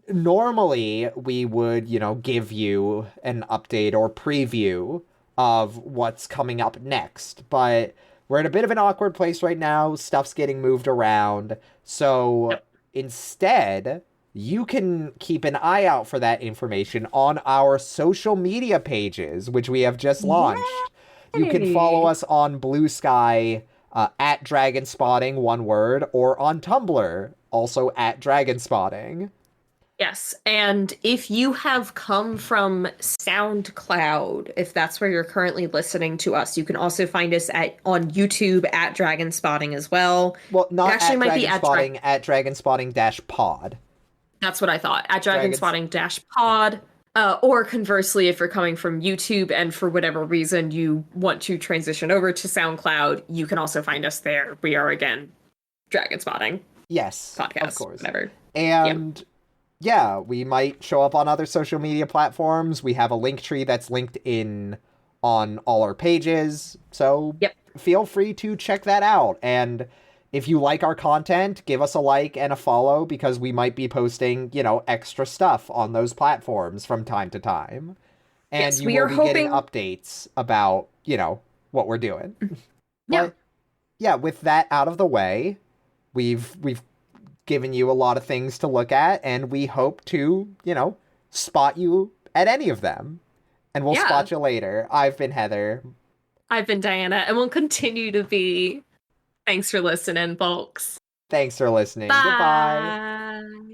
Normally, we would, give you an update or preview of what's coming up next, but we're in a bit of an awkward place right now. Stuff's getting moved around. So Yep. instead, you can keep an eye out for that information on our social media pages, which we have just launched. You can follow Yay. us on Blue Sky at Dragon Spotting, one word, or on Tumblr, also at Dragon Spotting. Yes. And if you have come from SoundCloud, if that's where you're currently listening to us, you can also find us at on YouTube at Dragon Spotting as well. Well, It not actually at might be Dragon Spotting, at Dragon Spotting dash pod. That's what I thought. At Dragon Dragons. Spotting Dash Pod. Or conversely, if you're coming from YouTube and for whatever reason you want to transition over to SoundCloud, you can also find us there. We are again Dragon Spotting Yes, of podcast, course. whatever. Yep. And yeah, we might show up on other social media platforms. We have a link tree that's linked in on all our pages. So Yep. feel free to check that out. And if you like our content, give us a like and a follow because we might be posting, extra stuff on those platforms from time to time. And Yes, you we will are be getting hoping. updates about, what we're doing. Yeah. But yeah, with that out of the way, we've given you a lot of things to look at, and we hope to, spot you at any of them. And we'll Yeah. spot you later. I've been Heather. I've been Diana and will continue to be. Thanks for listening, folks. Thanks for listening. Goodbye. Bye.